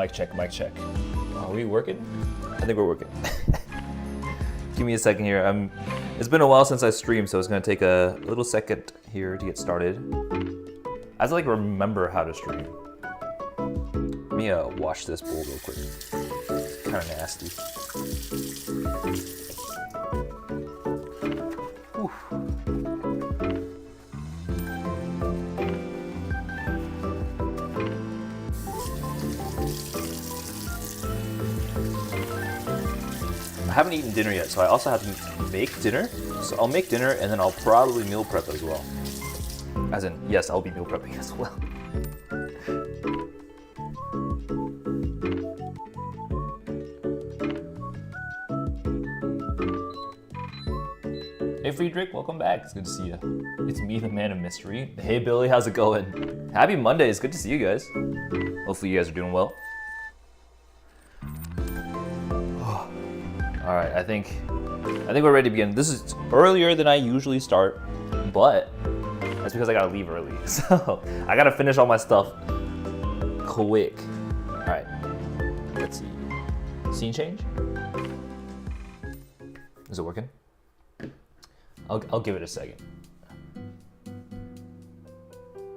Mic check, mic check. Are we working? I think we're working. Give me a second here. It's been a while since I streamed, so it's gonna take a little second here to get started. I have to like remember how to stream. Let me wash this bowl real quick. It's kind of nasty. Whew. I haven't eaten dinner yet, so I also have to make dinner. So I'll make dinner and then I'll probably meal prep as well. As in, yes, I'll be meal prepping as well. Hey Friedrich, welcome back. It's good to see you. It's me, the man of mystery. Hey Billy, how's it going? Happy Monday, it's good to see you guys. Hopefully you guys are doing well. All right, I think we're ready to begin. This is earlier than I usually start, but that's because I gotta leave early. So I gotta finish all my stuff quick. All right, let's see. Scene change? Is it working? I'll give it a second.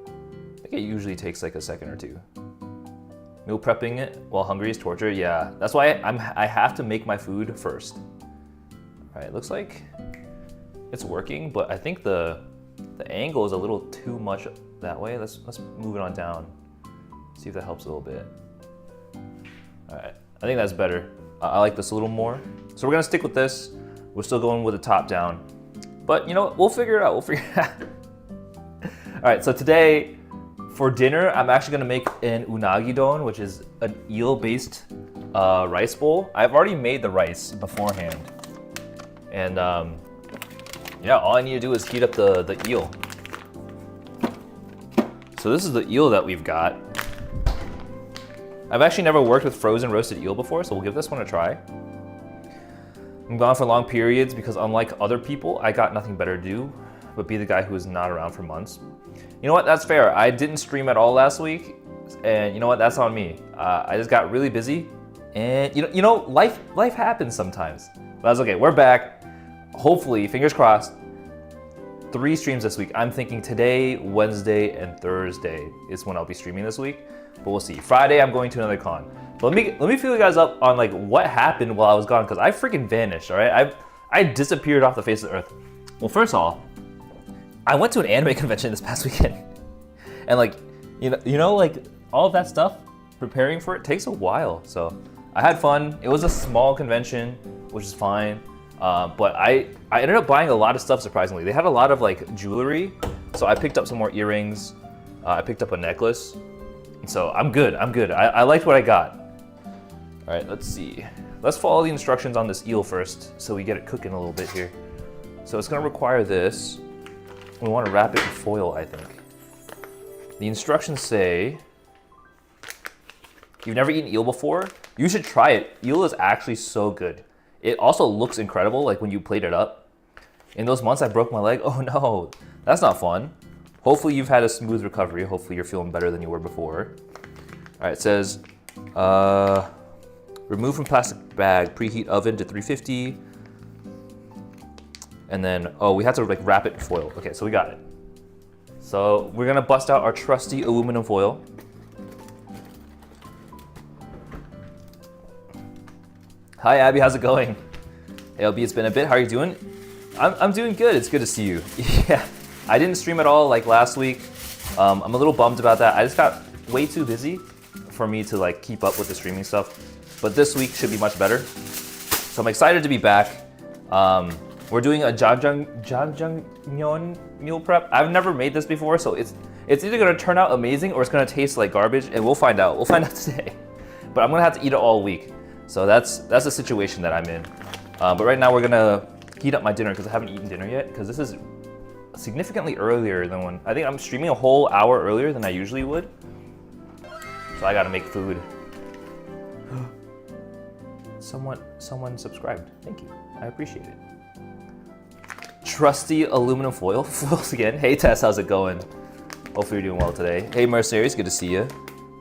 I think it usually takes like a second or two. Meal prepping it while hungry is torture. Yeah, that's why I have to make my food first. All right, looks like it's working, but I think the angle is a little too much that way. Let's move it on down. See if that helps a little bit. All right, I think that's better. I like this a little more. So we're gonna stick with this. We're still going with the top down, but you know what? We'll figure it out. We'll figure it out. All right, so today, for dinner, I'm actually gonna make an unagi don, which is an eel-based rice bowl. I've already made the rice beforehand. And yeah, all I need to do is heat up the eel. So this is the eel that we've got. I've actually never worked with frozen roasted eel before, so we'll give this one a try. I'm gone for long periods because unlike other people, I got nothing better to do but be the guy who is not around for months. You know what, that's fair. I didn't stream at all last week, and you know what, that's on me. I just got really busy, and you know, life happens sometimes. But that's okay, we're back. Hopefully, fingers crossed, 3 streams this week. I'm thinking today, Wednesday, and Thursday is when I'll be streaming this week, but we'll see. Friday, I'm going to another con. But let me fill you guys up on like what happened while I was gone, because I freaking vanished, all right? I disappeared off the face of the earth. Well, first of all, I went to an anime convention this past weekend, and like, you know, like all of that stuff, preparing for it takes a while. So I had fun. It was a small convention, which is fine. But I ended up buying a lot of stuff, surprisingly. They had a lot of like jewelry, so I picked up some more earrings. I picked up a necklace, and so I'm good. I liked what I got. All right, let's see. Let's follow the instructions on this eel first, so we get it cooking a little bit here. So it's gonna require this. We want to wrap it in foil, I think. The instructions say, you've never eaten eel before? You should try it. Eel is actually so good. It also looks incredible, like when you plate it up. In those months I broke my leg. Oh no, that's not fun. Hopefully you've had a smooth recovery. Hopefully you're feeling better than you were before. All right, it says, remove from plastic bag, preheat oven to 350. And then, oh, we have to like wrap it in foil. Okay, so we got it. So we're gonna bust out our trusty aluminum foil. Hi Abby, how's it going? Hey LB, it's been a bit. How are you doing? I'm doing good. It's good to see you. Yeah, I didn't stream at all like last week. I'm a little bummed about that. I just got way too busy for me to like keep up with the streaming stuff. But this week should be much better. So I'm excited to be back. We're doing a Jjajangmyeon meal prep. I've never made this before, so it's either gonna turn out amazing or it's gonna taste like garbage, and we'll find out. We'll find out today. But I'm gonna have to eat it all week. So that's the situation that I'm in. But right now we're gonna heat up my dinner because I haven't eaten dinner yet, because this is significantly earlier than when, I think I'm streaming a whole hour earlier than I usually would. So I gotta make food. Someone subscribed. Thank you, I appreciate it. Trusty aluminum foils again. Hey Tess, how's it going? Hopefully you're doing well today. Hey Mercenaries, good to see you.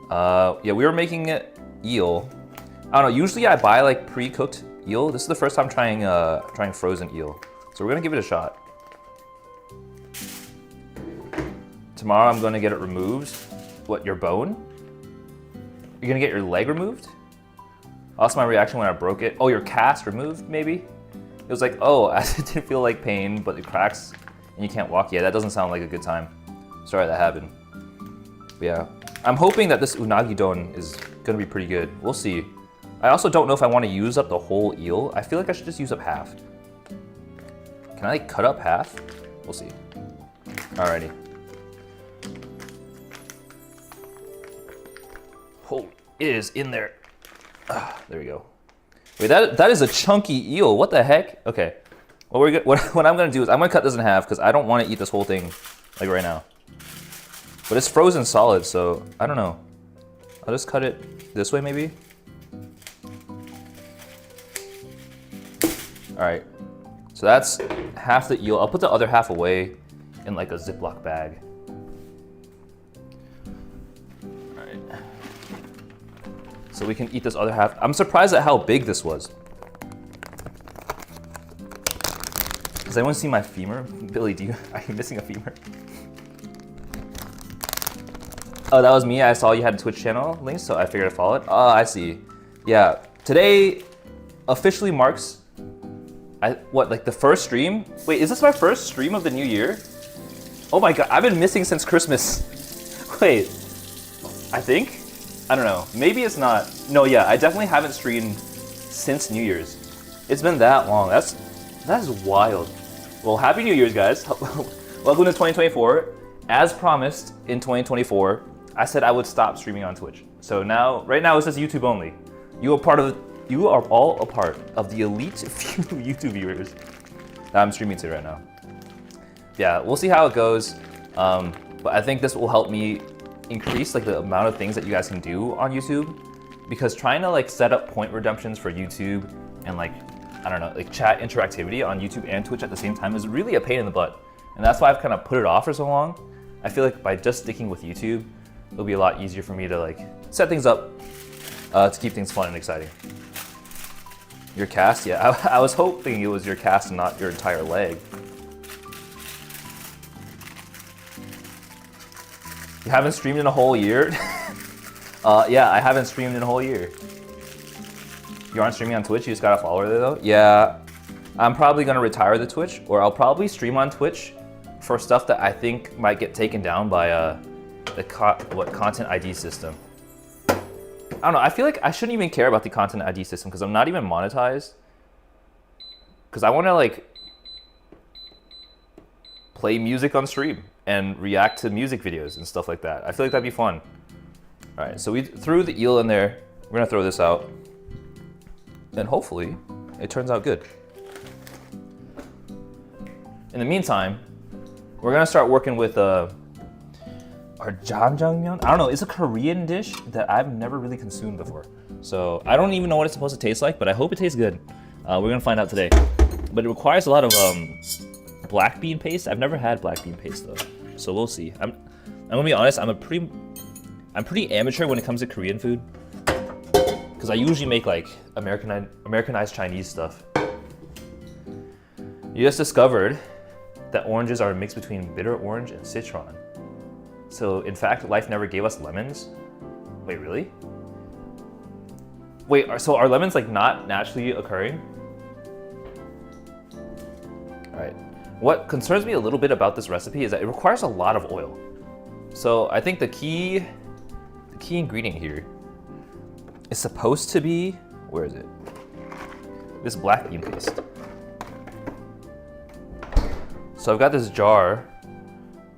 Yeah, we were making it eel. I don't know, usually I buy like pre-cooked eel. This is the first time trying frozen eel. So we're gonna give it a shot. Tomorrow I'm gonna get it removed. What, your bone? You're gonna get your leg removed? Also my reaction when I broke it. Oh, your cast removed, maybe? It was like, oh, I didn't feel like pain, but it cracks and you can't walk. Yeah, that doesn't sound like a good time. Sorry that happened. But yeah, I'm hoping that this unagi don is gonna be pretty good. We'll see. I also don't know if I wanna use up the whole eel. I feel like I should just use up half. Can I like cut up half? We'll see. Alrighty. Oh, it is in there. There we go. Wait, that is a chunky eel. What the heck? Okay. What I'm gonna do is I'm gonna cut this in half because I don't want to eat this whole thing like right now. But it's frozen solid, so I don't know. I'll just cut it this way maybe. All right. So that's half the eel. I'll put the other half away in like a Ziploc bag. So we can eat this other half. I'm surprised at how big this was. Does anyone see my femur? Billy, are you missing a femur? Oh, that was me. I saw you had a Twitch channel link, so I figured I'd follow it. Oh, I see. Yeah, today officially marks, like the first stream? Wait, is this my first stream of the new year? Oh my God, I've been missing since Christmas. Wait, I think? I don't know, maybe it's not. No, yeah, I definitely haven't streamed since New Year's. It's been that long, that is wild. Well, Happy New Year's, guys. Welcome to 2024. As promised in 2024, I said I would stop streaming on Twitch. So now, right now it's just YouTube only. You are all a part of the elite few YouTube viewers that I'm streaming to right now. Yeah, we'll see how it goes. But I think this will help me increase like the amount of things that you guys can do on YouTube, because trying to like set up point redemptions for YouTube and like, I don't know, like chat interactivity on YouTube and Twitch at the same time is really a pain in the butt. And that's why I've kind of put it off for so long. I feel like by just sticking with YouTube, it'll be a lot easier for me to like set things up to keep things fun and exciting. Your cast? Yeah, I was hoping it was your cast and not your entire leg. You haven't streamed in a whole year? Yeah, I haven't streamed in a whole year. You aren't streaming on Twitch, you just got a follower there though? Yeah, I'm probably gonna retire the Twitch, or I'll probably stream on Twitch for stuff that I think might get taken down by the content ID system. I don't know, I feel like I shouldn't even care about the content ID system because I'm not even monetized. Because I wanna like play music on stream and react to music videos and stuff like that. I feel like that'd be fun. All right, so we threw the eel in there. We're gonna throw this out. And hopefully it turns out good. In the meantime, we're gonna start working with our Jjajangmyeon. I don't know, it's a Korean dish that I've never really consumed before. So I don't even know what it's supposed to taste like, but I hope it tastes good. We're gonna find out today. But it requires a lot of black bean paste. I've never had black bean paste though, so we'll see. I'm gonna be honest. I'm pretty amateur when it comes to Korean food, because I usually make like Americanized Chinese stuff. You just discovered that oranges are a mix between bitter orange and citron. So in fact, life never gave us lemons. Wait, really? Wait, so are lemons like not naturally occurring? All right. What concerns me a little bit about this recipe is that it requires a lot of oil. So I think the key ingredient here is supposed to be, where is it? This black bean paste. So I've got this jar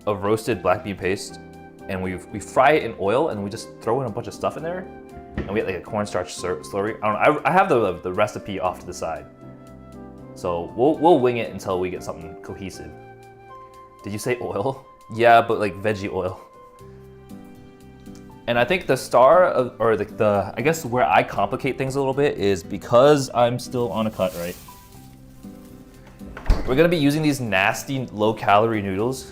of roasted black bean paste, and we fry it in oil, and we just throw in a bunch of stuff in there, and we get like a cornstarch slurry. I don't know, I have the recipe off to the side. So we'll wing it until we get something cohesive. Did you say oil? Yeah, but like veggie oil. And I think the star of, or the I guess where I complicate things a little bit is because I'm still on a cut, right? We're gonna be using these nasty low-calorie noodles.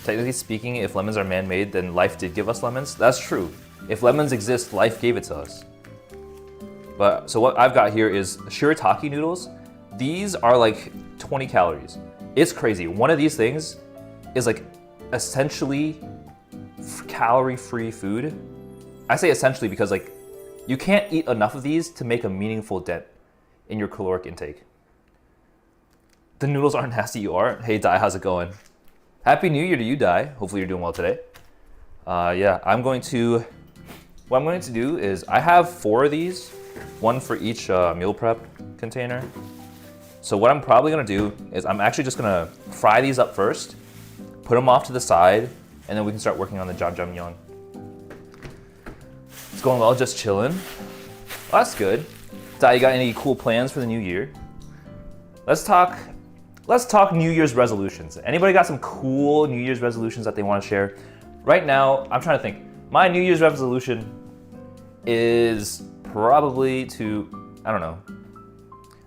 Technically speaking, if lemons are man-made, then life did give us lemons. That's true. If lemons exist, life gave it to us. But so what I've got here is shirataki noodles. These are like 20 calories. It's crazy. One of these things is like essentially calorie-free food. I say essentially because like you can't eat enough of these to make a meaningful dent in your caloric intake. The noodles aren't nasty, you are. Hey Dai, how's it going? Happy New Year to you, Dai. Hopefully you're doing well today. Yeah, what I'm going to do is I have 4 of these, one for each meal prep container. So what I'm probably gonna do is I'm actually just gonna fry these up first, put them off to the side, and then we can start working on the jjajangmyeon. It's going well, just chilling. Well, that's good. Dai, you got any cool plans for the new year? Let's talk New Year's resolutions. Anybody got some cool New Year's resolutions that they want to share? Right now, I'm trying to think. My New Year's resolution is probably to, I don't know.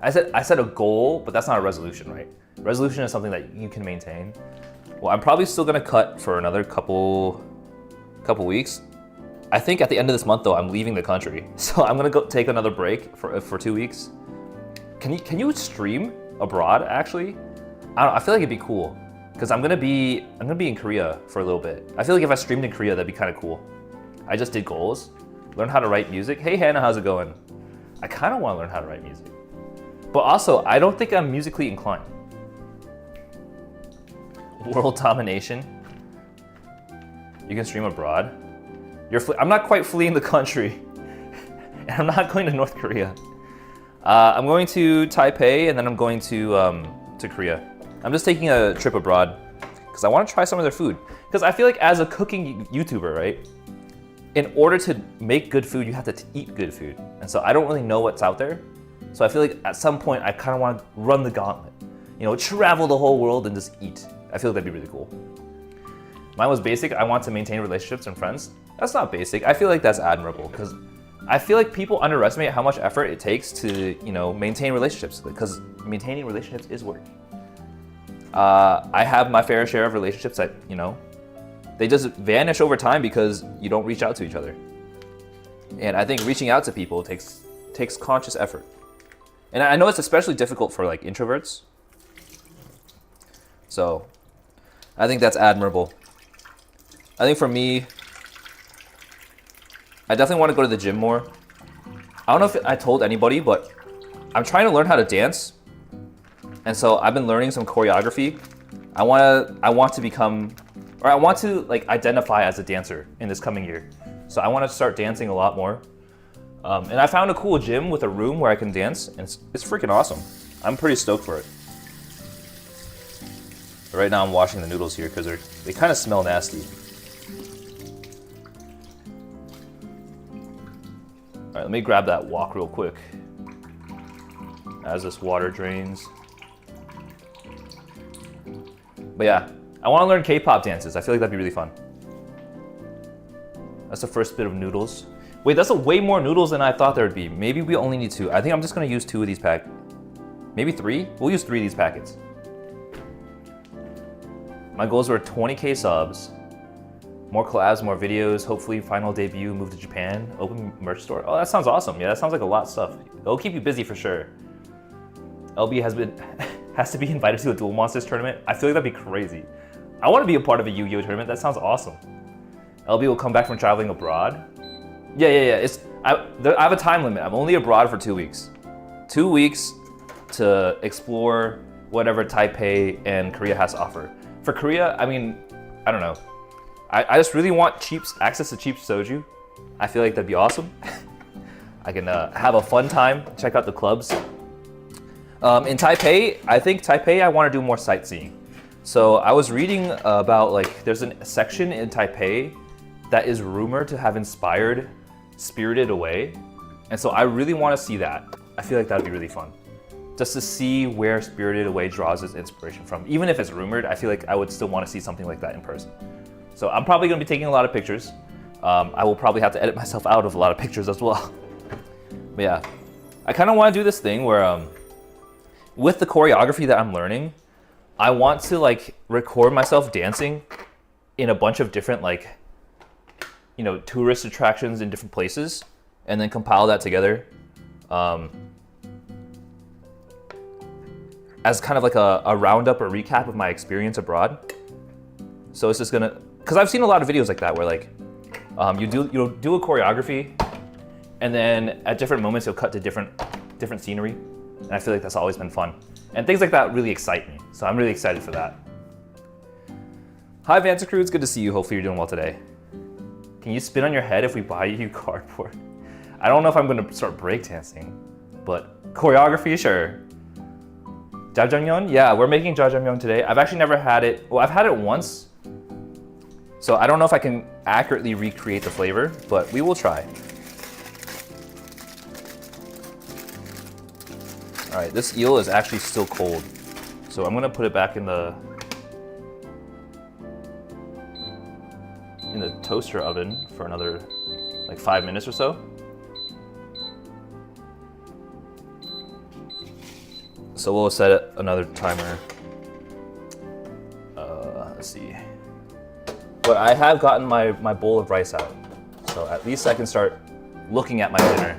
I said a goal, but that's not a resolution, right? Resolution is something that you can maintain. Well, I'm probably still gonna cut for another couple weeks. I think at the end of this month though, I'm leaving the country. So I'm gonna go take another break for 2 weeks. Can you stream abroad actually? I don't know, I feel like it'd be cool. Because I'm gonna be in Korea for a little bit. I feel like if I streamed in Korea, that'd be kind of cool. I just did goals, learn how to write music. Hey Hannah, how's it going? I kind of want to learn how to write music. But also, I don't think I'm musically inclined. World domination. You can stream abroad. I'm not quite fleeing the country. And I'm not going to North Korea. I'm going to Taipei and then I'm going to Korea. I'm just taking a trip abroad because I want to try some of their food. Because I feel like as a cooking YouTuber, right? In order to make good food, you have to eat good food. And so I don't really know what's out there. So I feel like at some point I kind of want to run the gauntlet. You know, travel the whole world and just eat. I feel like that'd be really cool. Mine was basic. I want to maintain relationships and friends. That's not basic. I feel like that's admirable because I feel like people underestimate how much effort it takes to, you know, maintain relationships because maintaining relationships is work. I have my fair share of relationships that, you know, they just vanish over time because you don't reach out to each other. And I think reaching out to people takes conscious effort. And I know it's especially difficult for like introverts. So I think that's admirable. I think for me, I definitely want to go to the gym more. I don't know if I told anybody, but I'm trying to learn how to dance. And so I've been learning some choreography. I want to like identify as a dancer in this coming year. So I want to start dancing a lot more. And I found a cool gym with a room where I can dance, and it's freaking awesome. I'm pretty stoked for it. But right now I'm washing the noodles here because they kind of smell nasty. All right, let me grab that wok real quick as this water drains. But yeah, I want to learn K-pop dances. I feel like that'd be really fun. That's the first bit of noodles. Wait, that's way more noodles than I thought there would be. Maybe we only need 2. I think I'm just gonna use 2 of these packets. Maybe 3? We'll use 3 of these packets. My goals were 20K subs, more collabs, more videos, hopefully final debut, move to Japan, open merch store. Oh, that sounds awesome. Yeah, that sounds like a lot of stuff. It'll keep you busy for sure. LB has to be invited to a Duel Monsters tournament. I feel like that'd be crazy. I want to be a part of a Yu-Gi-Oh tournament. That sounds awesome. LB will come back from traveling abroad. Yeah. I have a time limit. I'm only abroad for 2 weeks. 2 weeks to explore whatever Taipei and Korea has to offer. For Korea, I mean, I don't know. I just really want access to cheap soju. I feel like that'd be awesome. I can have a fun time, check out the clubs. In Taipei, I want to do more sightseeing. So I was reading about like there's a section in Taipei that is rumored to have inspired Spirited Away. And so I really want to see that. I feel like that'd be really fun. Just to see where Spirited Away draws its inspiration from. Even if it's rumored, I feel like I would still want to see something like that in person. So I'm probably going to be taking a lot of pictures. I will probably have to edit myself out of a lot of pictures as well. But yeah, I kind of want to do this thing where with the choreography that I'm learning, I want to like record myself dancing in a bunch of different like tourist attractions in different places, and then compile that together as kind of like a roundup or recap of my experience abroad. So it's just gonna, because I've seen a lot of videos like that where like you'll do a choreography, and then at different moments you'll cut to different scenery, and I feel like that's always been fun. And things like that really excite me, so I'm really excited for that. Hi Vancer Crew, it's good to see you. Hopefully you're doing well today. Can you spin on your head if we buy you cardboard? I don't know if I'm gonna start breakdancing, but choreography, sure. Jjajangmyeon? Yeah, we're making jjajangmyeon today. I've actually never had it. Well, I've had it once, so I don't know if I can accurately recreate the flavor, but we will try. All right, this eel is actually still cold, so I'm gonna put it back in the toaster oven for another like 5 minutes or so. So we'll set another timer. Let's see. But I have gotten my bowl of rice out, so at least I can start looking at my dinner.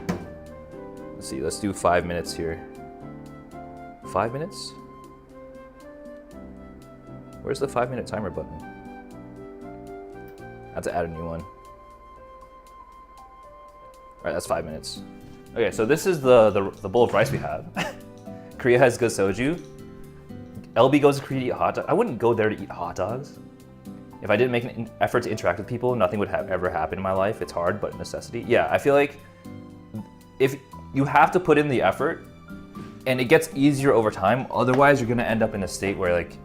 Let's see, let's do 5 minutes here. 5 minutes? Where's the 5-minute timer button? I have to add a new one. All right, that's 5 minutes. Okay, so this is the bowl of rice we have. Korea has good soju. LB goes to Korea to eat hot dogs. I wouldn't go there to eat hot dogs. If I didn't make an effort to interact with people, nothing would ever happen in my life. It's hard, but a necessity. Yeah, I feel like if you have to put in the effort, and it gets easier over time, otherwise you're gonna end up in a state where like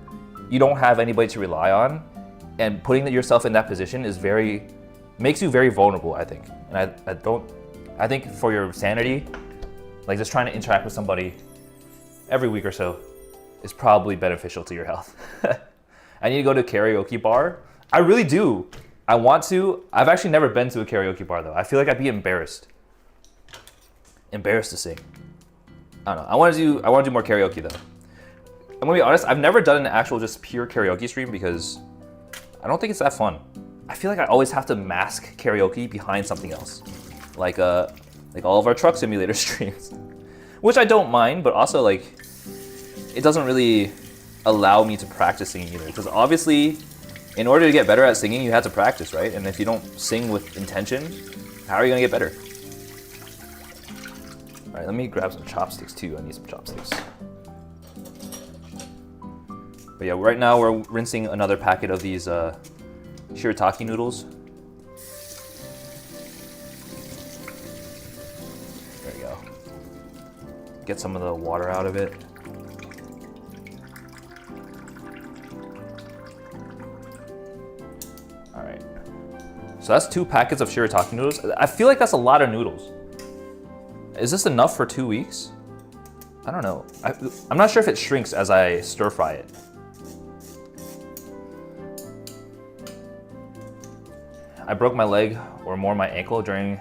you don't have anybody to rely on, and putting yourself in that position makes you very vulnerable, I think. And I think for your sanity, like just trying to interact with somebody every week or so is probably beneficial to your health. I need to go to a karaoke bar. I really do. I want to. I've actually never been to a karaoke bar though. I feel like I'd be embarrassed. Embarrassed to sing. I don't know. I want to do more karaoke though. I'm gonna be honest. I've never done an actual just pure karaoke stream because I don't think it's that fun. I feel like I always have to mask karaoke behind something else, like all of our truck simulator streams, which I don't mind, but also like it doesn't really allow me to practice singing either. Because obviously, in order to get better at singing, you have to practice, right? And if you don't sing with intention, how are you gonna get better? All right, let me grab some chopsticks too. I need some chopsticks. But yeah, right now we're rinsing another packet of these shirataki noodles. There you go. Get some of the water out of it. All right. So that's 2 packets of shirataki noodles. I feel like that's a lot of noodles. Is this enough for 2 weeks? I don't know. I'm not sure if it shrinks as I stir fry it. I broke my leg, or more my ankle, during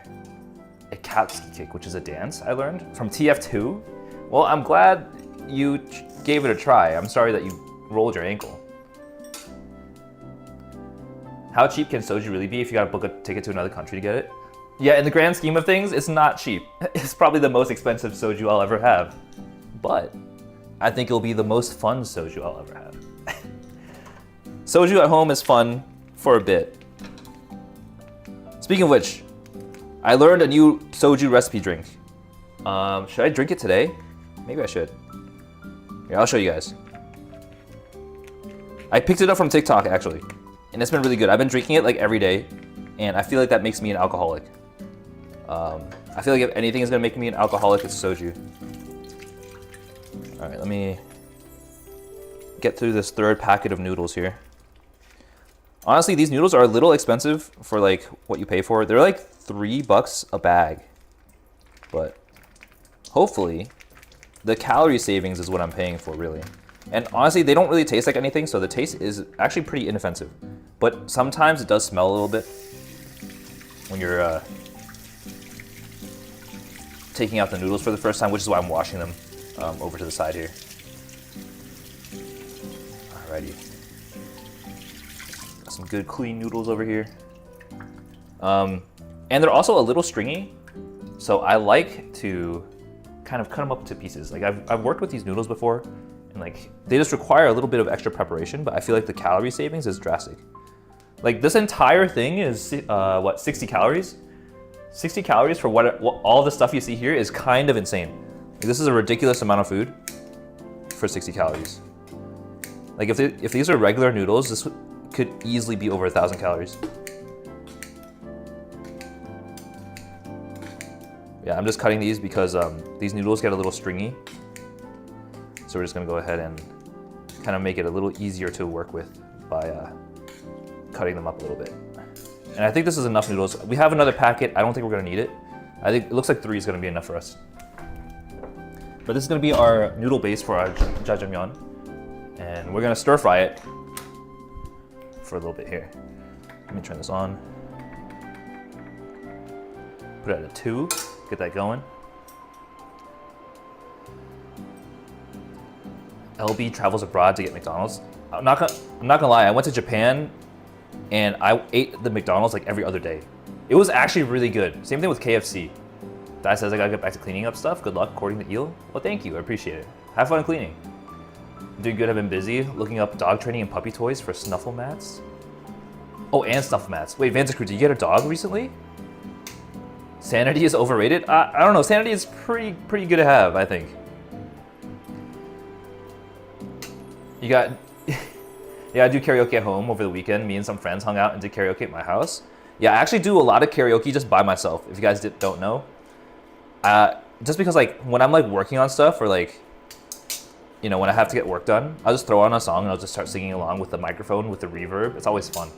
a Katsuki kick, which is a dance I learned from TF2. Well, I'm glad you gave it a try. I'm sorry that you rolled your ankle. How cheap can soju really be if you gotta book a ticket to another country to get it? Yeah, in the grand scheme of things, it's not cheap. It's probably the most expensive soju I'll ever have. But I think it'll be the most fun soju I'll ever have. Soju at home is fun for a bit. Speaking of which, I learned a new soju recipe drink. Should I drink it today? Maybe I should. Here, I'll show you guys. I picked it up from TikTok actually, and it's been really good. I've been drinking it like every day, and I feel like that makes me an alcoholic. I feel like if anything is gonna make me an alcoholic, it's soju. All right, let me get through this 3rd packet of noodles here. Honestly, these noodles are a little expensive for like what you pay for. They're like $3 a bag, but hopefully the calorie savings is what I'm paying for really. And honestly, they don't really taste like anything, so the taste is actually pretty inoffensive. But sometimes it does smell a little bit when you're taking out the noodles for the first time, which is why I'm washing them over to the side here. Alrighty. Got some good clean noodles over here. And they're also a little stringy, so I like to kind of cut them up to pieces. Like I've worked with these noodles before, and like they just require a little bit of extra preparation, but I feel like the calorie savings is drastic. Like this entire thing is what, 60 calories? 60 calories for what all the stuff you see here is kind of insane. Like, this is a ridiculous amount of food for 60 calories. Like if these are regular noodles, this could easily be over 1,000 calories. Yeah, I'm just cutting these because these noodles get a little stringy. So we're just gonna go ahead and kind of make it a little easier to work with by cutting them up a little bit. And I think this is enough noodles. We have another packet. I don't think we're gonna need it. I think it looks like 3 is gonna be enough for us. But this is gonna be our noodle base for our jjajangmyeon. And we're gonna stir fry it for a little bit here. Let me turn this on. Put it at a 2, get that going. LB travels abroad to get McDonald's. I'm not gonna lie, I went to Japan and I ate the McDonald's like every other day. It was actually really good. Same thing with KFC. Dad says I gotta get back to cleaning up stuff. Good luck according to Eel. Well, thank you, I appreciate it. Have fun cleaning. Doing good, I've been busy looking up dog training and puppy toys for snuffle mats. Oh, and snuffle mats. Wait, Vanza Crew, did you get a dog recently? Sanity is overrated? I don't know, sanity is pretty good to have, I think. You gotta do karaoke at home over the weekend. Me and some friends hung out and did karaoke at my house. Yeah, I actually do a lot of karaoke just by myself, if you guys don't know. Just because like when I'm like working on stuff or like, you know, when I have to get work done, I'll just throw on a song and I'll just start singing along with the microphone, with the reverb. It's always fun.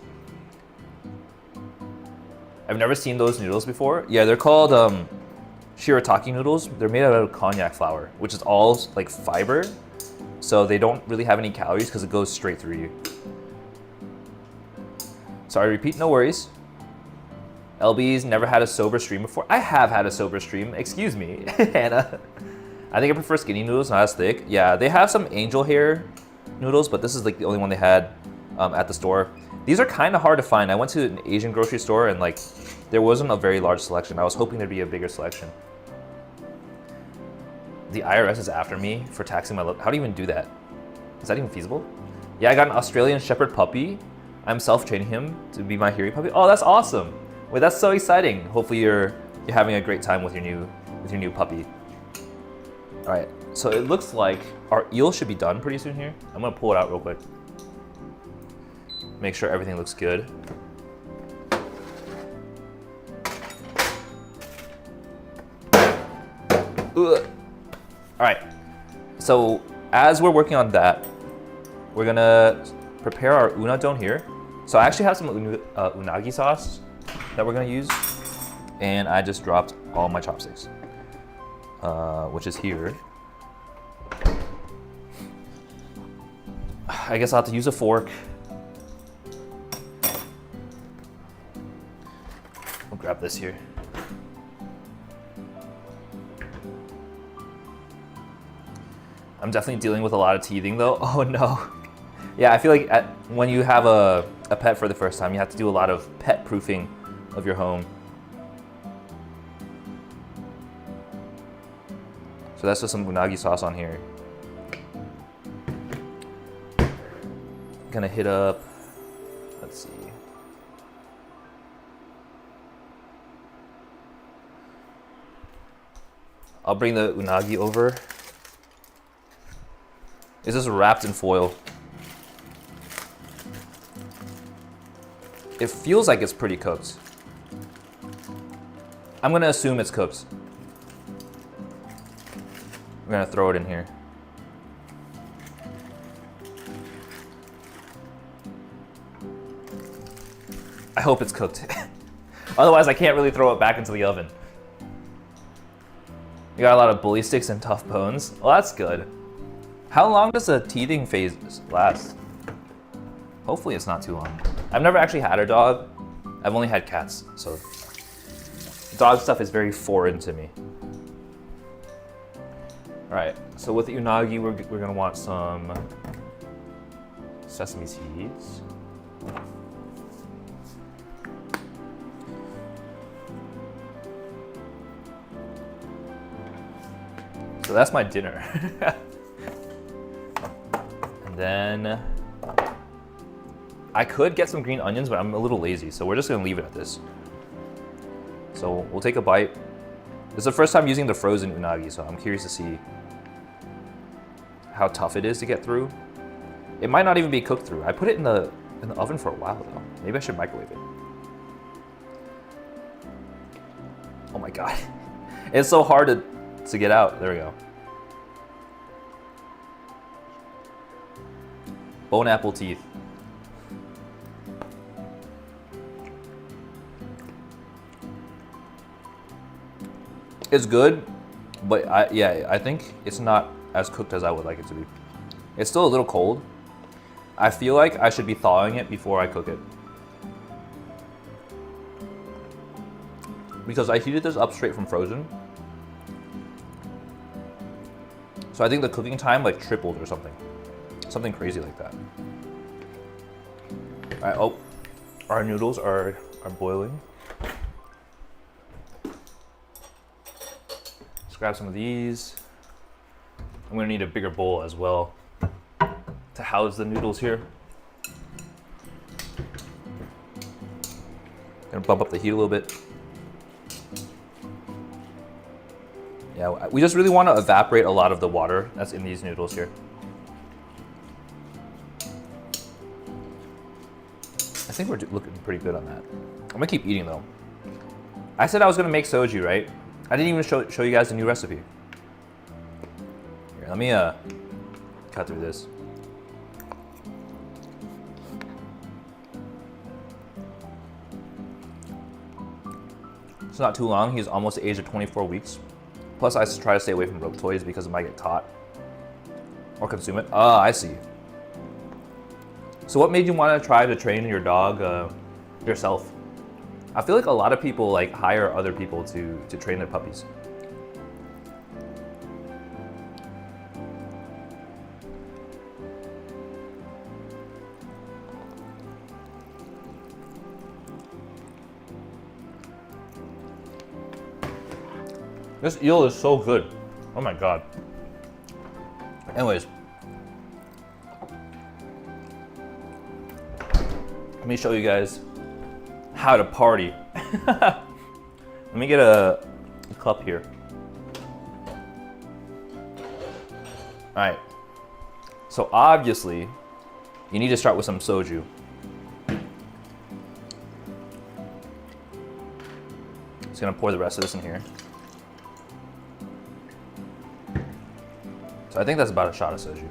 I've never seen those noodles before. Yeah, they're called shirataki noodles. They're made out of cognac flour, which is all like fiber. So they don't really have any calories because it goes straight through you. Sorry, repeat, no worries. LB's never had a sober stream before. I have had a sober stream, excuse me, Hannah. I think I prefer skinny noodles, not as thick. Yeah, they have some angel hair noodles, but this is like the only one they had at the store. These are kind of hard to find. I went to an Asian grocery store and like there wasn't a very large selection. I was hoping there'd be a bigger selection. The IRS is after me for taxing my How do you even do that? Is that even feasible? Yeah, I got an Australian Shepherd puppy. I'm self-training him to be my Hiri puppy. Oh, that's awesome. Wait, that's so exciting. Hopefully you're having a great time with your new puppy. All right, so it looks like our eel should be done pretty soon here. I'm gonna pull it out real quick. Make sure everything looks good. Ugh. All right, so as we're working on that, we're gonna prepare our unadon here. So I actually have some unagi sauce that we're gonna use, and I just dropped all my chopsticks, which is here. I guess I'll have to use a fork. I'll grab this here. I'm definitely dealing with a lot of teething though. Oh no. Yeah, I feel like when you have a pet for the first time, you have to do a lot of pet proofing of your home. So that's just some unagi sauce on here. Gonna hit up, let's see. I'll bring the unagi over. It's just wrapped in foil. It feels like it's pretty cooked. I'm gonna assume it's cooked. We're gonna throw it in here. I hope it's cooked. Otherwise, I can't really throw it back into the oven. You got a lot of bully sticks and tough bones. Well, that's good. How long does the teething phase last? Hopefully it's not too long. I've never actually had a dog. I've only had cats, so dog stuff is very foreign to me. All right, so with the unagi, we're gonna want some sesame seeds. So that's my dinner. And then I could get some green onions, but I'm a little lazy, so we're just gonna leave it at this. So we'll take a bite. This is the first time using the frozen unagi, so I'm curious to see how tough it is to get through. It might not even be cooked through. I put it in the oven for a while though. Maybe I should microwave it. Oh my god. It's so hard to get out. There we go. Bone apple teeth. It's good, but I think it's not as cooked as I would like it to be. It's still a little cold. I feel like I should be thawing it before I cook it. Because I heated this up straight from frozen. So I think the cooking time like tripled or something. Something crazy like that. All right, oh, our noodles are boiling. Let's grab some of these. I'm gonna need a bigger bowl as well to house the noodles here. Gonna bump up the heat a little bit. Yeah, we just really want to evaporate a lot of the water that's in these noodles here. I think we're looking pretty good on that. I'm gonna keep eating though. I said I was gonna make soju, right? I didn't even show you guys the new recipe. Here, let me cut through this. It's not too long. He's almost the age of 24 weeks. Plus, I try to stay away from rope toys because it might get caught or consume it. Ah, I see. So what made you want to try to train your dog yourself? I feel like a lot of people like hire other people to train their puppies. This eel is so good. Oh my god. Anyways. Let me show you guys how to party. Let me get a cup here. All right. So obviously, you need to start with some soju. Just gonna pour the rest of this in here. So I think that's about a shot of soju.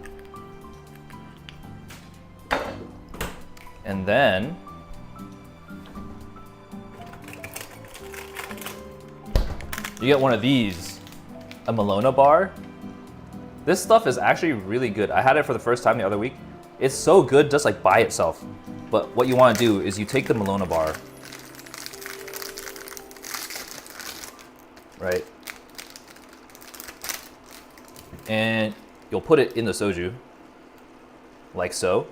And then you get one of these, a Malona bar. This stuff is actually really good. I had it for the first time the other week. It's so good just like by itself. But what you want to do is you take the Malona bar, right? And you'll put it in the soju, like so.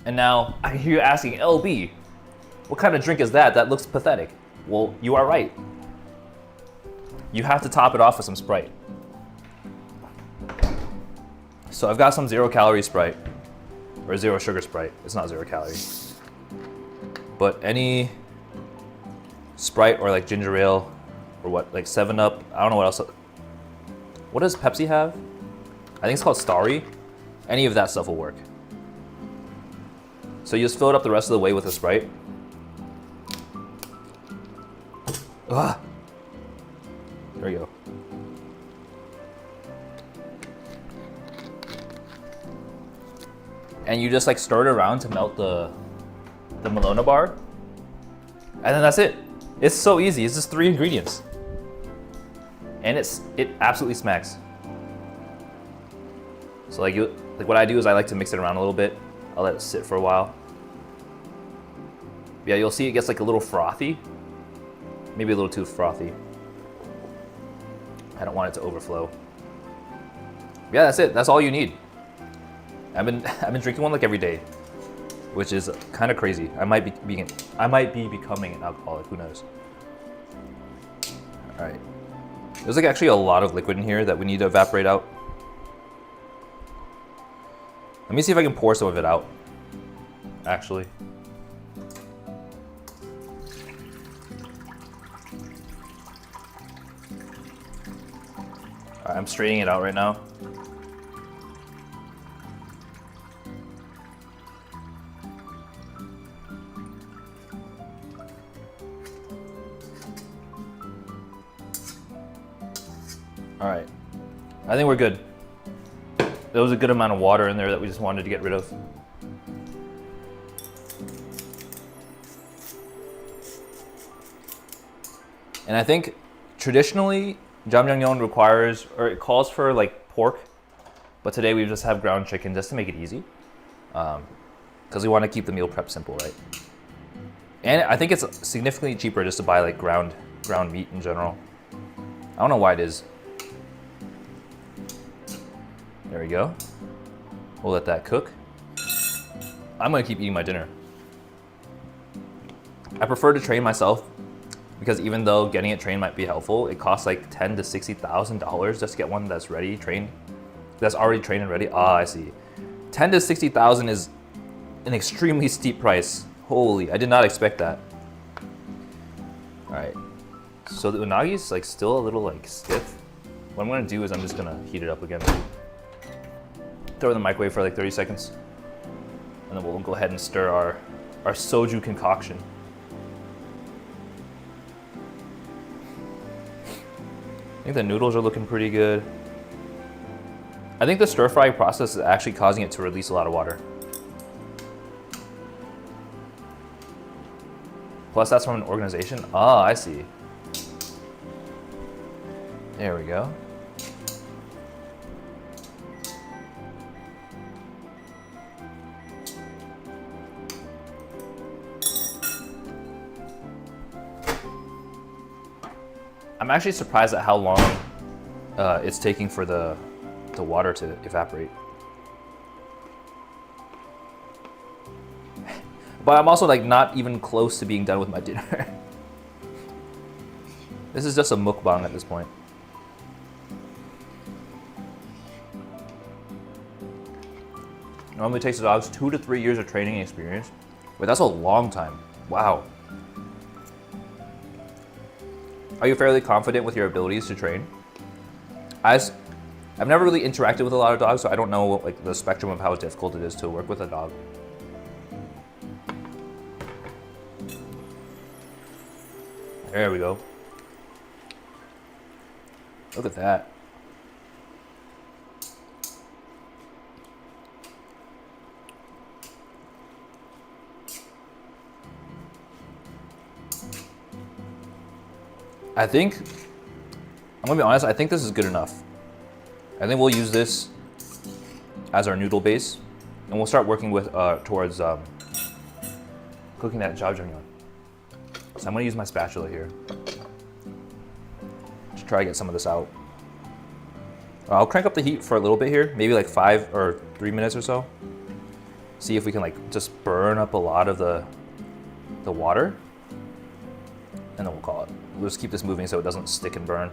And now I hear you asking, LB, what kind of drink is that? That looks pathetic. Well, you are right. You have to top it off with some Sprite. So I've got some 0-calorie Sprite, or 0 sugar Sprite. It's not 0 calories. But any Sprite or like ginger ale, or what, like 7-Up, I don't know what else. What does Pepsi have? I think it's called Starry. Any of that stuff will work. So you just fill it up the rest of the way with a Sprite. Ugh. There we go. And you just like stir it around to melt the Malona bar. And then that's it. It's so easy. It's just 3 ingredients. And it absolutely smacks. So like what I do is I like to mix it around a little bit. I'll let it sit for a while. Yeah, you'll see it gets like a little frothy. Maybe a little too frothy. I don't want it to overflow. Yeah, that's it. That's all you need. I've been drinking one like every day, which is kind of crazy. I might be becoming an alcoholic. Who knows? All right. There's like actually a lot of liquid in here that we need to evaporate out. Let me see if I can pour some of it out, actually. All right, I'm straining it out right now. All right, I think we're good. There was a good amount of water in there that we just wanted to get rid of. And I think traditionally, Jjajangmyeon requires, or it calls for like pork, but today we just have ground chicken just to make it easy. Because we want to keep the meal prep simple, right? And I think it's significantly cheaper just to buy like ground meat in general. I don't know why it is. There we go. We'll let that cook. I'm gonna keep eating my dinner. I prefer to train myself because even though getting it trained might be helpful, it costs like $10,000 to $60,000 just to get one that's ready, trained, that's already trained and ready. Ah, I see. $10,000 to $60,000 is an extremely steep price. Holy, I did not expect that. All right, so the unagi is like still a little like stiff. What I'm gonna do is I'm just gonna heat it up again. Throw it in the microwave for like 30 seconds. And then we'll go ahead and stir our soju concoction. I think the noodles are looking pretty good. I think the stir fry process is actually causing it to release a lot of water. Plus that's from an organization. Ah, I see. There we go. I'm actually surprised at how long it's taking for the water to evaporate. But I'm also like not even close to being done with my dinner. This is just a mukbang at this point. Normally takes the dogs 2 to 3 years of training experience. Wait, that's a long time. Wow. Are you fairly confident with your abilities to train? I've never really interacted with a lot of dogs, so I don't know like the spectrum of how difficult it is to work with a dog. There we go. Look at that. I think, I'm gonna be honest, I think this is good enough. I think we'll use this as our noodle base, and we'll start working with towards cooking that jjajangmyeon. So I'm gonna use my spatula here to try to get some of this out. I'll crank up the heat for a little bit here, maybe like 5 or 3 minutes or so. See if we can like just burn up a lot of the water, and then we'll call it. We'll just keep this moving so it doesn't stick and burn.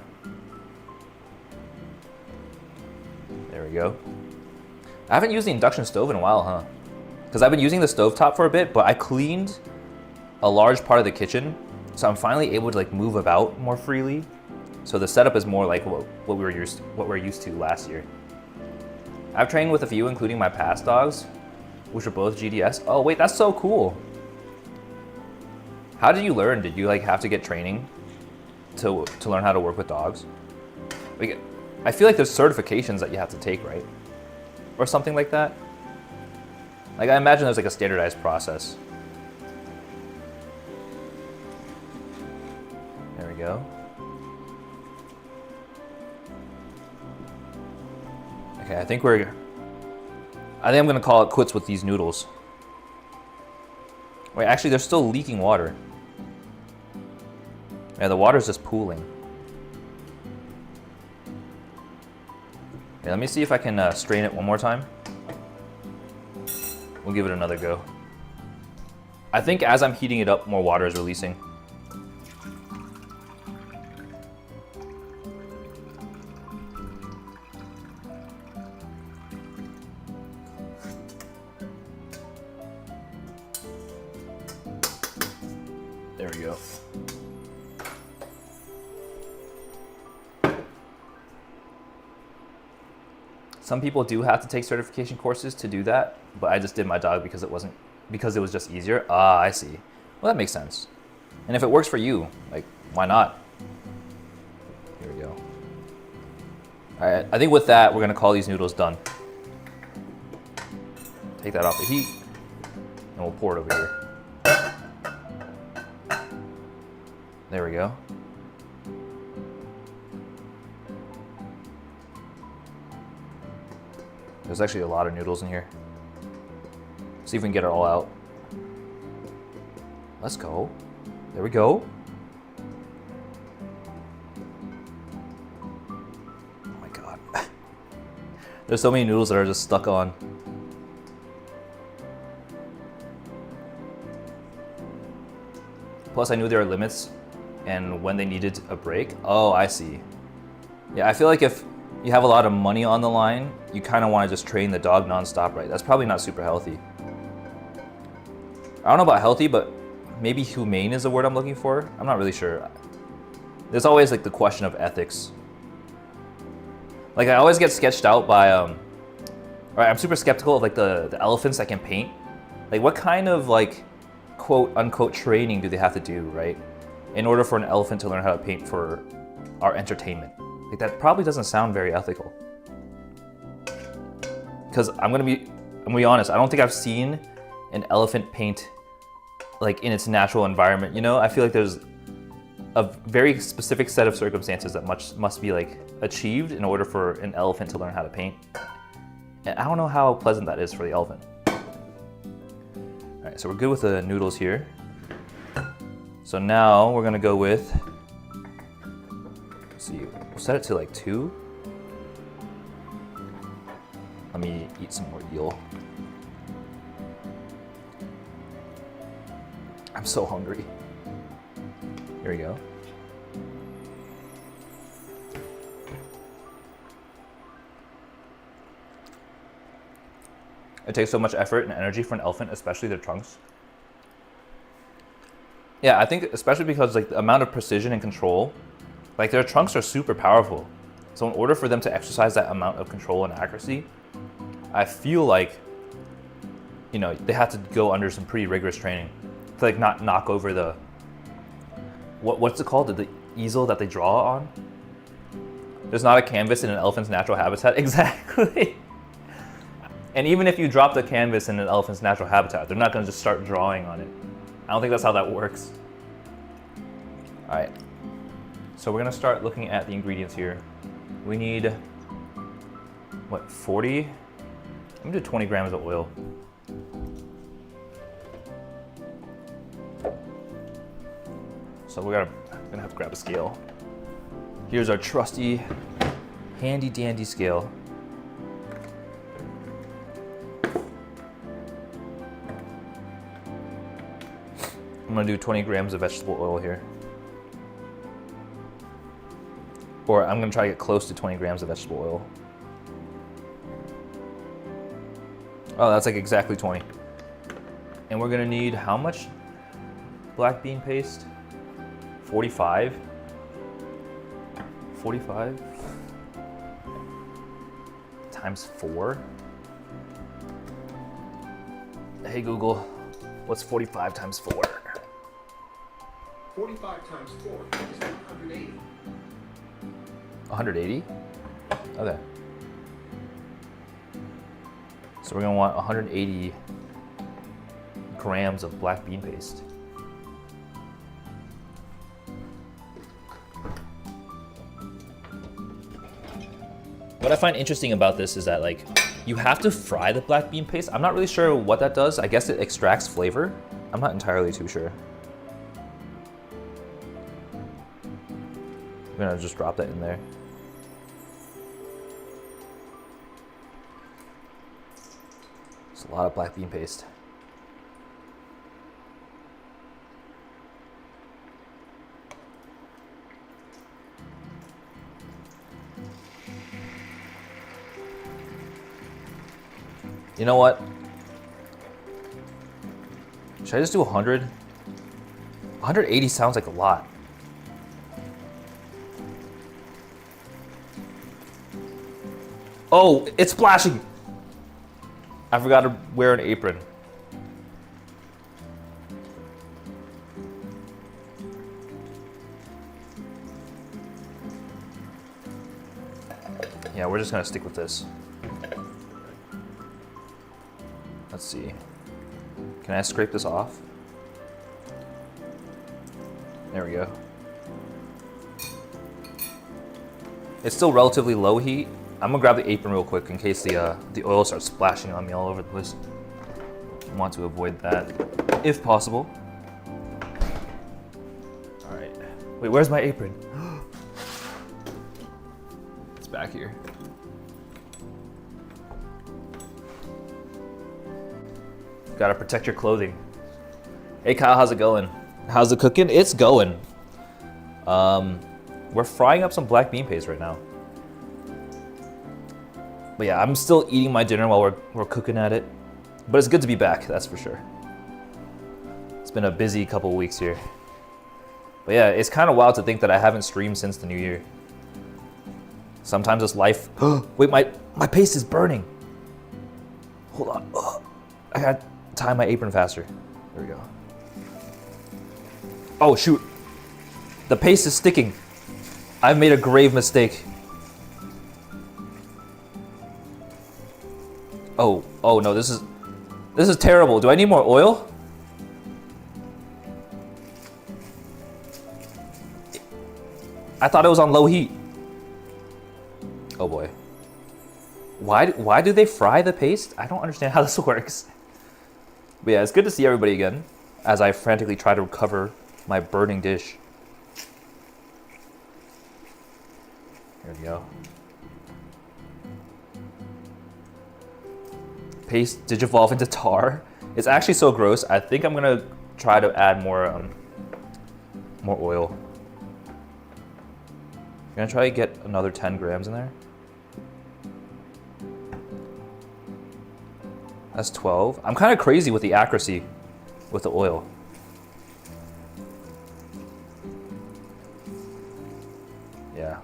There we go. I haven't used the induction stove in a while, huh? Because I've been using the stovetop for a bit, but I cleaned a large part of the kitchen, so I'm finally able to like move about more freely. So the setup is more like what we're used to last year. I've trained with a few, including my past dogs, which are both GDS. Oh wait, that's so cool. How did you learn? Did you like have to get training to learn how to work with dogs? Like, I feel like there's certifications that you have to take, right? Or something like that. Like I imagine there's like a standardized process. There we go. Okay, I think I'm gonna call it quits with these noodles. Wait, actually they're still leaking water. Yeah, the water's just pooling. Okay, let me see if I can strain it one more time. We'll give it another go. I think as I'm heating it up, more water is releasing. Some people do have to take certification courses to do that, but I just did my dog because it was just easier. Ah, I see. Well, that makes sense. And if it works for you, like, why not? Here we go. All right, I think with that, we're gonna call these noodles done. Take that off the heat, and we'll pour it over here. There we go. There's actually a lot of noodles in here. See if we can get it all out. Let's go. There we go. Oh my God. There's so many noodles that are just stuck on. Plus I knew there were limits and when they needed a break. Oh, I see. Yeah, I feel like if you have a lot of money on the line, you kind of want to just train the dog nonstop, right? That's probably not super healthy. I don't know about healthy, but maybe humane is the word I'm looking for. I'm not really sure. There's always like the question of ethics. Like I always get sketched out by, I'm super skeptical of like the elephants that can paint. Like what kind of like quote unquote training do they have to do, right? In order for an elephant to learn how to paint for our entertainment. Like that probably doesn't sound very ethical. Because I'm gonna be honest, I don't think I've seen an elephant paint like in its natural environment, you know? I feel like there's a very specific set of circumstances that must be like achieved in order for an elephant to learn how to paint. And I don't know how pleasant that is for the elephant. All right, so we're good with the noodles here. So now we're gonna go with, let's see, we'll set it to like 2. Let me eat some more eel. I'm so hungry. Here we go. It takes so much effort and energy for an elephant, especially their trunks. Yeah, I think especially because like the amount of precision and control, like their trunks are super powerful. So in order for them to exercise that amount of control and accuracy, I feel like, you know, they have to go under some pretty rigorous training to like not knock over the, what's it called? The easel that they draw on? There's not a canvas in an elephant's natural habitat. Exactly. And even if you drop the canvas in an elephant's natural habitat, they're not gonna just start drawing on it. I don't think that's how that works. All right, so we're gonna start looking at the ingredients here. We need, what, 40? I'm gonna do 20 grams of oil. So we're gonna have to grab a scale. Here's our trusty, handy dandy scale. I'm gonna do 20 grams of vegetable oil here. Or I'm gonna try to get close to 20 grams of vegetable oil. Oh, that's like exactly 20. And we're gonna need how much black bean paste? 45? 45 times 4? Hey Google, what's 45 times 4? 45 times 4 is 180. 180? Okay. So we're gonna want 180 grams of black bean paste. What I find interesting about this is that like you have to fry the black bean paste. I'm not really sure what that does. I guess it extracts flavor. I'm not entirely too sure. I'm gonna just drop that in there. It's a lot of black bean paste. You know what? Should I just do 100? 180 sounds like a lot. Oh, it's splashing. I forgot to wear an apron. Yeah, we're just gonna stick with this. Let's see. Can I scrape this off? There we go. It's still relatively low heat. I'm gonna grab the apron real quick in case the oil starts splashing on me all over the place. I want to avoid that, if possible. All right. Wait, where's my apron? It's back here. Gotta protect your clothing. Hey Kyle, how's it going? How's it cooking? It's going. We're frying up some black bean paste right now. But yeah, I'm still eating my dinner while we're cooking at it. But it's good to be back, that's for sure. It's been a busy couple weeks here. But yeah, it's kind of wild to think that I haven't streamed since the new year. Sometimes it's life. Wait, my paste is burning. Hold on. I gotta tie my apron faster. There we go. Oh shoot. The paste is sticking. I've made a grave mistake. Oh no, this is terrible. Do I need more oil? I thought it was on low heat. Oh boy. Why do they fry the paste? I don't understand how this works. But yeah, it's good to see everybody again as I frantically try to recover my burning dish. Here we go. Paste digivolve into tar. It's actually so gross. I think I'm gonna try to add more oil. I'm gonna try to get another 10 grams in there. That's 12. I'm kind of crazy with the accuracy with the oil. Yeah,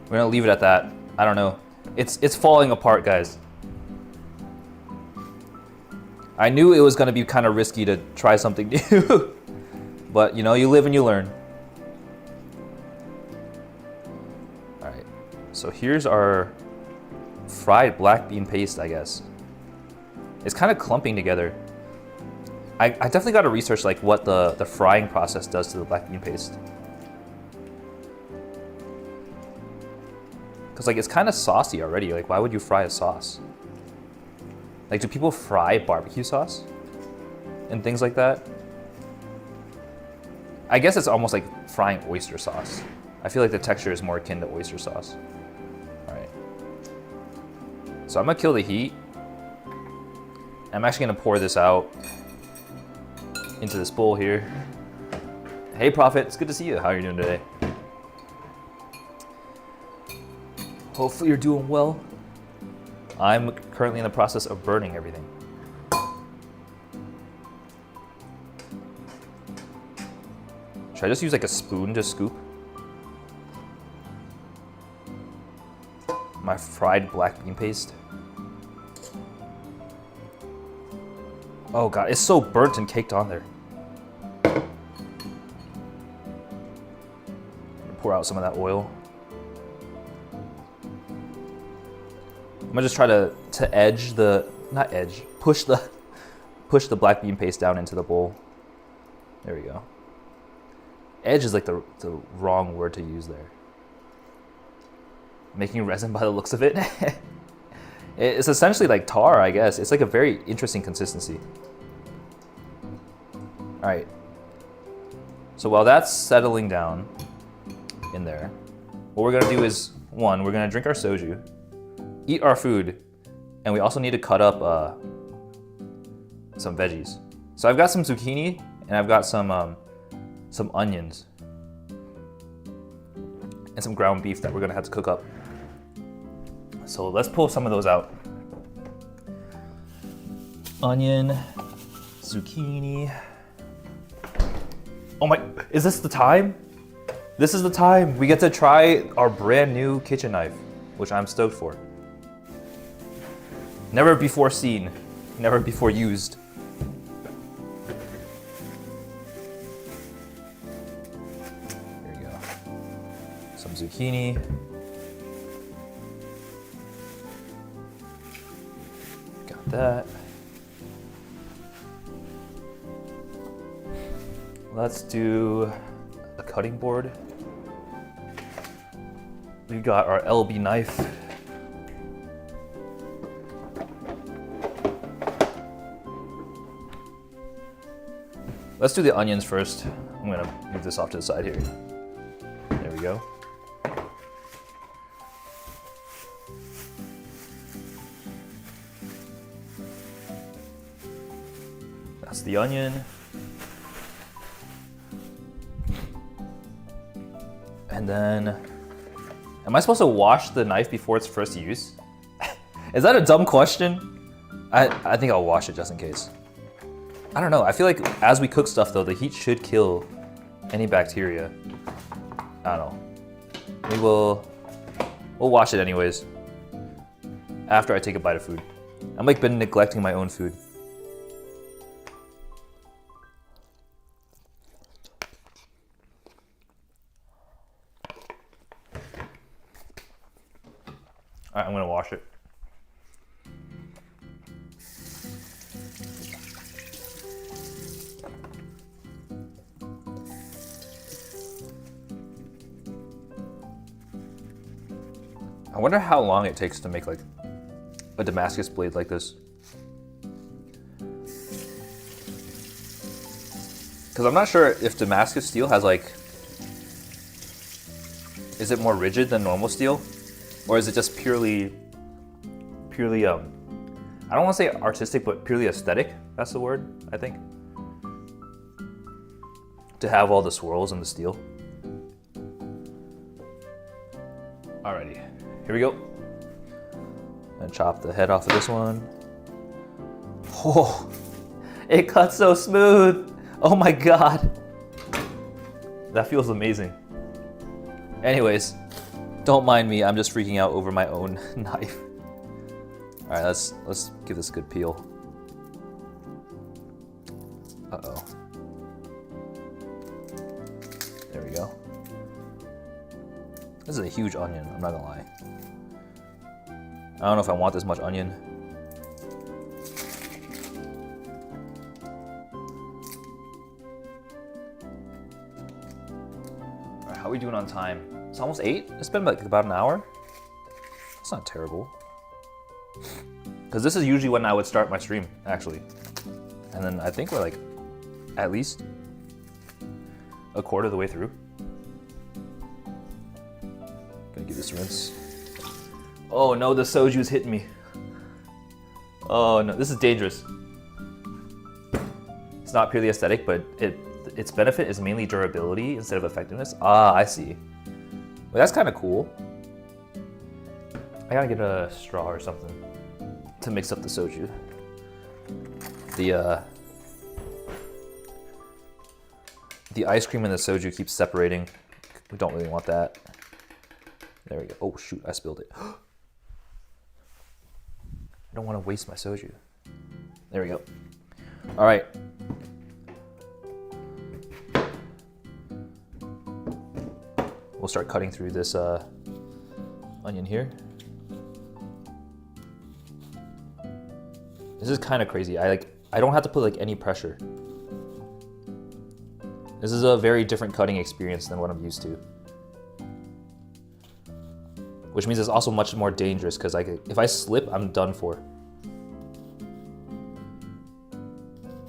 we're gonna leave it at that. I don't know. It's falling apart, guys. I knew it was gonna be kind of risky to try something new, but you know, you live and you learn. All right, so here's our fried black bean paste, I guess. It's kind of clumping together. I definitely got to research like what the frying process does to the black bean paste. Cause like it's kind of saucy already. Like why would you fry a sauce? Like do people fry barbecue sauce and things like that? I guess it's almost like frying oyster sauce. I feel like the texture is more akin to oyster sauce. All right. So I'm gonna kill the heat. I'm actually gonna pour this out into this bowl here. Hey Prophet, it's good to see you. How are you doing today? Hopefully you're doing well. I'm currently in the process of burning everything. Should I just use like a spoon to scoop my fried black bean paste? Oh god, it's so burnt and caked on there. Pour out some of that oil. I'm gonna just try to edge the, not edge, push the black bean paste down into the bowl. There we go. Edge is like the wrong word to use there. Making resin by the looks of it. It's essentially like tar, I guess. It's like a very interesting consistency. All right. So while that's settling down in there, what we're gonna do is, one, we're gonna drink our soju, eat our food, and we also need to cut up some veggies. So I've got some zucchini and I've got some onions and some ground beef that we're gonna have to cook up. So let's pull some of those out. Onion, zucchini. Oh my, is this the time? This is the time. We get to try our brand new kitchen knife, which I'm stoked for. Never before seen, never before used. Here we go. Some zucchini. Got that. Let's do a cutting board. We got our LB knife. Let's do the onions first. I'm gonna move this off to the side here. There we go. That's the onion. And then, am I supposed to wash the knife before its first use? Is that a dumb question? I think I'll wash it just in case. I don't know, I feel like as we cook stuff though, the heat should kill any bacteria. I don't know. We'll wash it anyways. After I take a bite of food. I'm like been neglecting my own food. All right, I'm gonna wash it. I wonder how long it takes to make like a Damascus blade like this. Because I'm not sure if Damascus steel has like, is it more rigid than normal steel? Or is it just purely, I don't want to say artistic, but purely aesthetic? That's the word, I think. To have all the swirls in the steel. Alrighty, here we go. And chop the head off of this one. Oh, it cuts so smooth. Oh my God. That feels amazing. Anyways, don't mind me, I'm just freaking out over my own knife. All right, let's give this a good peel. Uh-oh. There we go. This is a huge onion, I'm not gonna lie. I don't know if I want this much onion. All right, how are we doing on time? It's almost 8? It's been like about an hour? That's not terrible. Because this is usually when I would start my stream, actually. And then I think we're like at least a quarter of the way through. Gonna give this a rinse. Oh no, the soju's hitting me. Oh no, this is dangerous. It's not purely aesthetic, but its benefit is mainly durability instead of effectiveness. Ah, I see. Well, that's kind of cool. I gotta get a straw or something to mix up the soju. The ice cream and the soju keeps separating. We don't really want that. There we go. Oh shoot, I spilled it. I don't want to waste my soju. There we go. All right. We'll start cutting through this onion here. This is kind of crazy. I don't have to put like any pressure. This is a very different cutting experience than what I'm used to. Which means it's also much more dangerous because if I slip, I'm done for.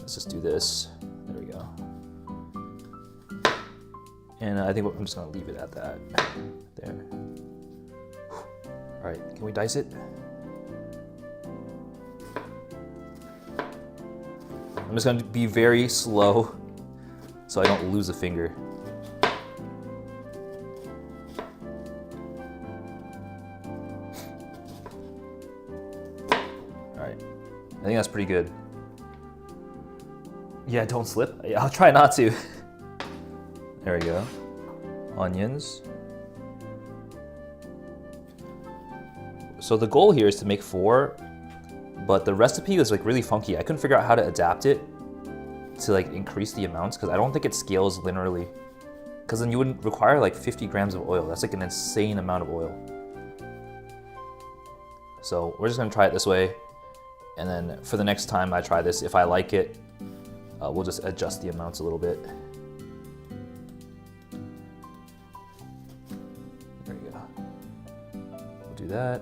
Let's just do this. There we go. And I think I'm just gonna leave it at that. There. All right, can we dice it? I'm just gonna be very slow so I don't lose a finger. All right, I think that's pretty good. Yeah, don't slip. Yeah, I'll try not to. There we go. Onions. So the goal here is to make 4 but the recipe was like really funky. I couldn't figure out how to adapt it to like increase the amounts because I don't think it scales linearly. Because then you would require like 50 grams of oil. That's like an insane amount of oil. So we're just gonna try it this way. And then for the next time I try this, if I like it, we'll just adjust the amounts a little bit. There you go. We'll do that.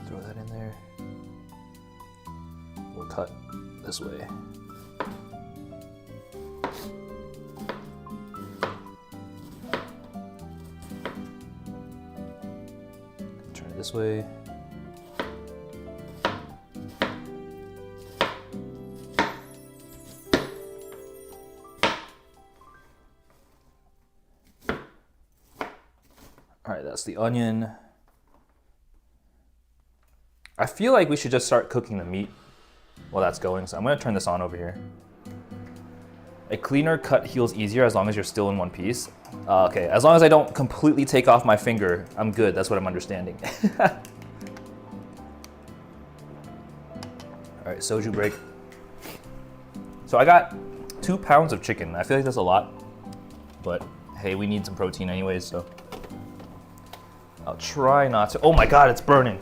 Throw that in there. We'll cut this way. Turn it this way. All right, that's the onion. I feel like we should just start cooking the meat while that's going, so I'm gonna turn this on over here. A cleaner cut heals easier as long as you're still in one piece. Okay, as long as I don't completely take off my finger, I'm good. That's what I'm understanding. All right, soju break. So I got 2 pounds of chicken. I feel like that's a lot, but hey, we need some protein anyways, so. I'll try not to. Oh my God, it's burning.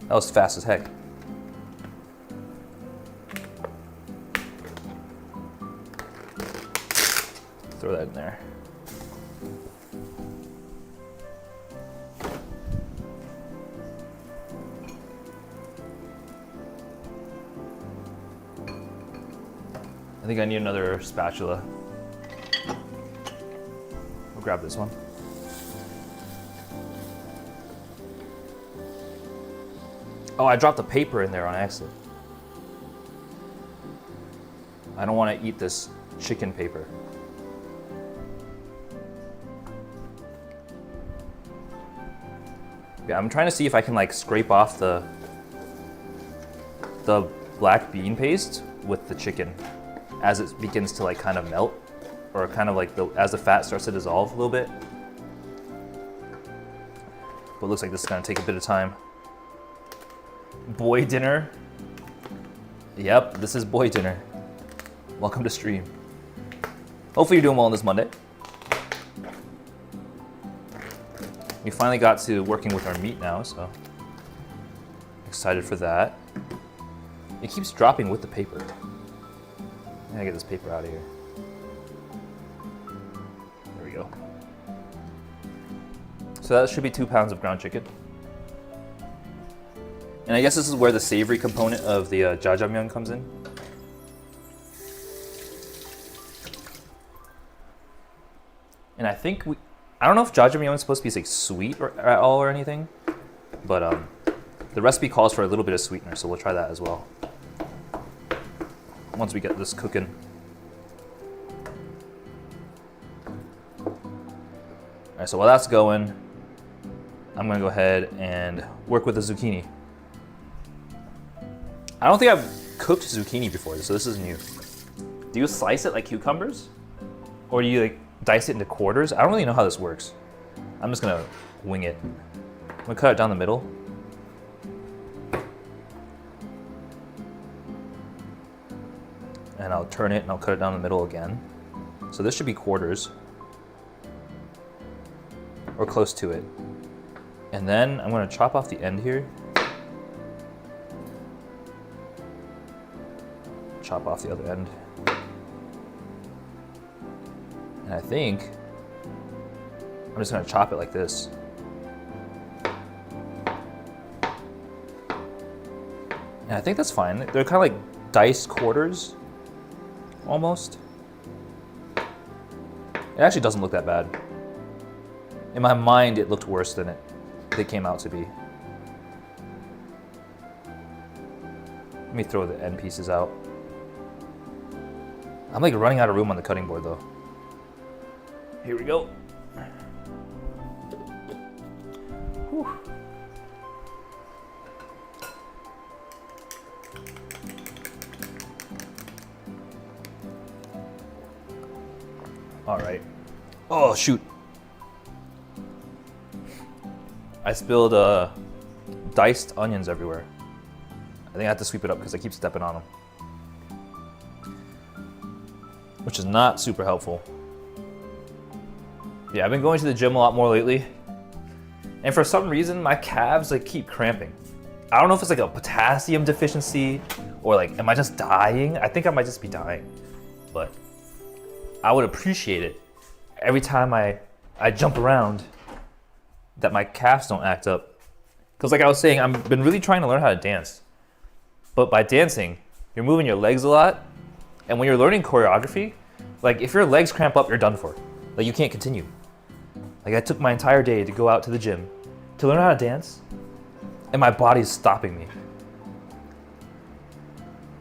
That was fast as heck. Throw that in there. I think I need another spatula. We'll grab this one. Oh, I dropped the paper in there on accident. I don't want to eat this chicken paper. Yeah, I'm trying to see if I can like scrape off the black bean paste with the chicken as it begins to like kind of melt, or kind of like as the fat starts to dissolve a little bit. But it looks like this is gonna take a bit of time. Boy dinner. Yep, this is boy dinner. Welcome to stream. Hopefully you're doing well on this Monday. We finally got to working with our meat now, so excited for that. It keeps dropping with the paper. I gotta get this paper out of here. There we go. So that should be 2 pounds of ground chicken. And I guess this is where the savory component of the jjajangmyeon comes in. And I think I don't know if jjajangmyeon is supposed to be like sweet at all or anything, but the recipe calls for a little bit of sweetener, so we'll try that as well once we get this cooking. All right, so while that's going, I'm gonna go ahead and work with the zucchini. I don't think I've cooked zucchini before, so this is new. Do you slice it like cucumbers? Or do you like dice it into quarters? I don't really know how this works. I'm just gonna wing it. I'm gonna cut it down the middle. And I'll turn it and I'll cut it down the middle again. So this should be quarters. Or close to it. And then I'm gonna chop off the end here. Chop off the other end. And I think I'm just gonna chop it like this. And I think that's fine. They're kind of like diced quarters, almost. It actually doesn't look that bad. In my mind, it looked worse than they came out to be. Let me throw the end pieces out. I'm like running out of room on the cutting board though. Here we go. Whew. All right. Oh, shoot. I spilled diced onions everywhere. I think I have to sweep it up because I keep stepping on them, which is not super helpful. Yeah, I've been going to the gym a lot more lately, and for some reason my calves like keep cramping. I don't know if it's like a potassium deficiency or like, am I just dying? I think I might just be dying, but I would appreciate it every time I jump around that my calves don't act up. Because like I was saying, I've been really trying to learn how to dance. But by dancing, you're moving your legs a lot. And when you're learning choreography, like if your legs cramp up, you're done for. Like you can't continue. Like I took my entire day to go out to the gym to learn how to dance, and my body's stopping me.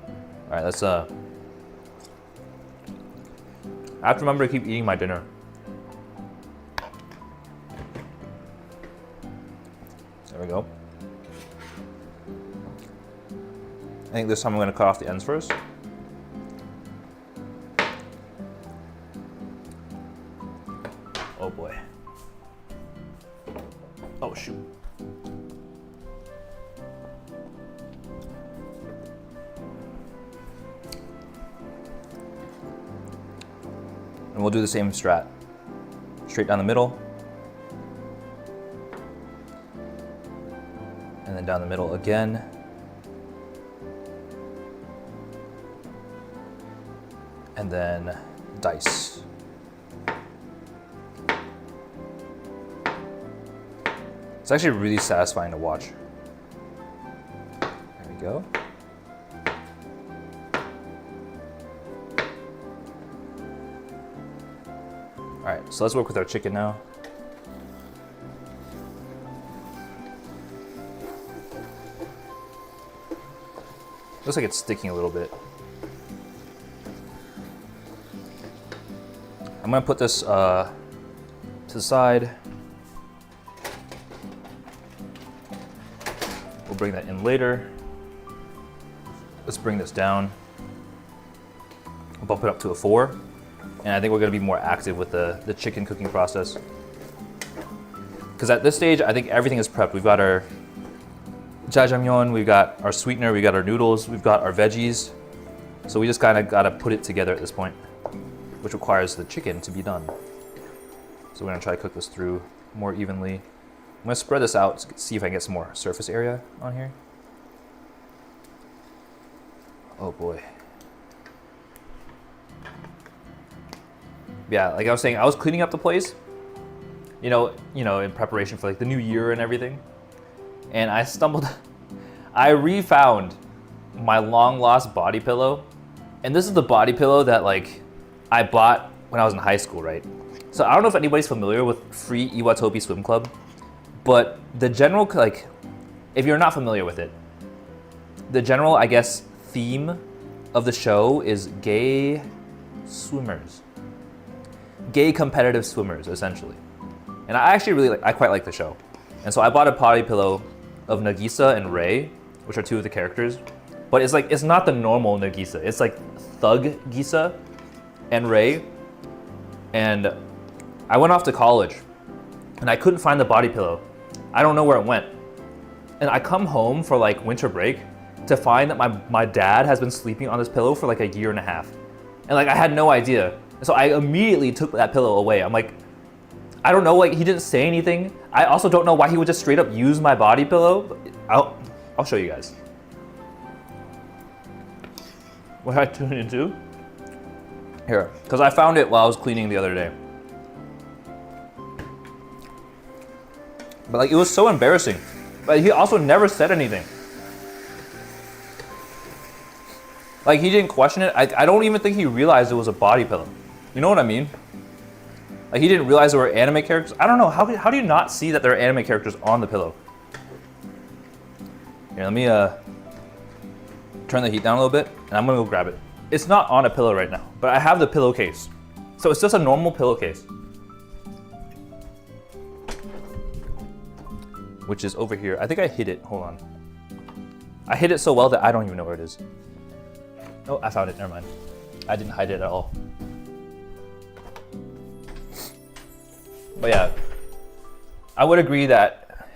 All right, let's I have to remember to keep eating my dinner. There we go. I think this time I'm gonna cut off the ends first. Oh boy. Oh shoot. And we'll do the same strat. Straight down the middle. And then down the middle again. And then dice. It's actually really satisfying to watch. There we go. All right, so let's work with our chicken now. Looks like it's sticking a little bit. I'm gonna put this to the side. We'll bring that in later. Let's bring this down. I'll bump it up to a 4. And I think we're gonna be more active with the chicken cooking process. Because at this stage, I think everything is prepped. We've got our jjajangmyeon, we've got our sweetener, we've got our noodles, we've got our veggies. So we just kind of gotta put it together at this point, which requires the chicken to be done. So we're gonna try to cook this through more evenly. I'm gonna spread this out to see if I can get some more surface area on here. Oh boy. Yeah, like I was saying, I was cleaning up the place, you know, in preparation for like the new year and everything. And I refound my long lost body pillow. And this is the body pillow that like I bought when I was in high school, right? So I don't know if anybody's familiar with Free Iwatobi Swim Club, but the general, like, if you're not familiar with it, the general, I guess, theme of the show is gay swimmers. Gay competitive swimmers, essentially. And I actually I quite like the show. And so I bought a body pillow of Nagisa and Rei, which are two of the characters. But it's like, it's not the normal Nagisa. It's like Thug Gisa and Rei. And I went off to college and I couldn't find the body pillow. I don't know where it went. And I come home for like winter break to find that my dad has been sleeping on this pillow for like a year and a half. And like I had no idea. So I immediately took that pillow away. I'm like, I don't know, like he didn't say anything. I also don't know why he would just straight up use my body pillow. I'll show you guys. What I tuned into? Here, because I found it while I was cleaning the other day. But like, it was so embarrassing. But he also never said anything. Like he didn't question it. I don't even think he realized it was a body pillow. You know what I mean? Like he didn't realize there were anime characters. I don't know, how do you not see that there are anime characters on the pillow? Here, let me turn the heat down a little bit and I'm gonna go grab it. It's not on a pillow right now, but I have the pillowcase. So it's just a normal pillowcase. Which is over here. I think I hid it, hold on. I hid it so well that I don't even know where it is. Oh, I found it, never mind. I didn't hide it at all. But yeah, I would agree that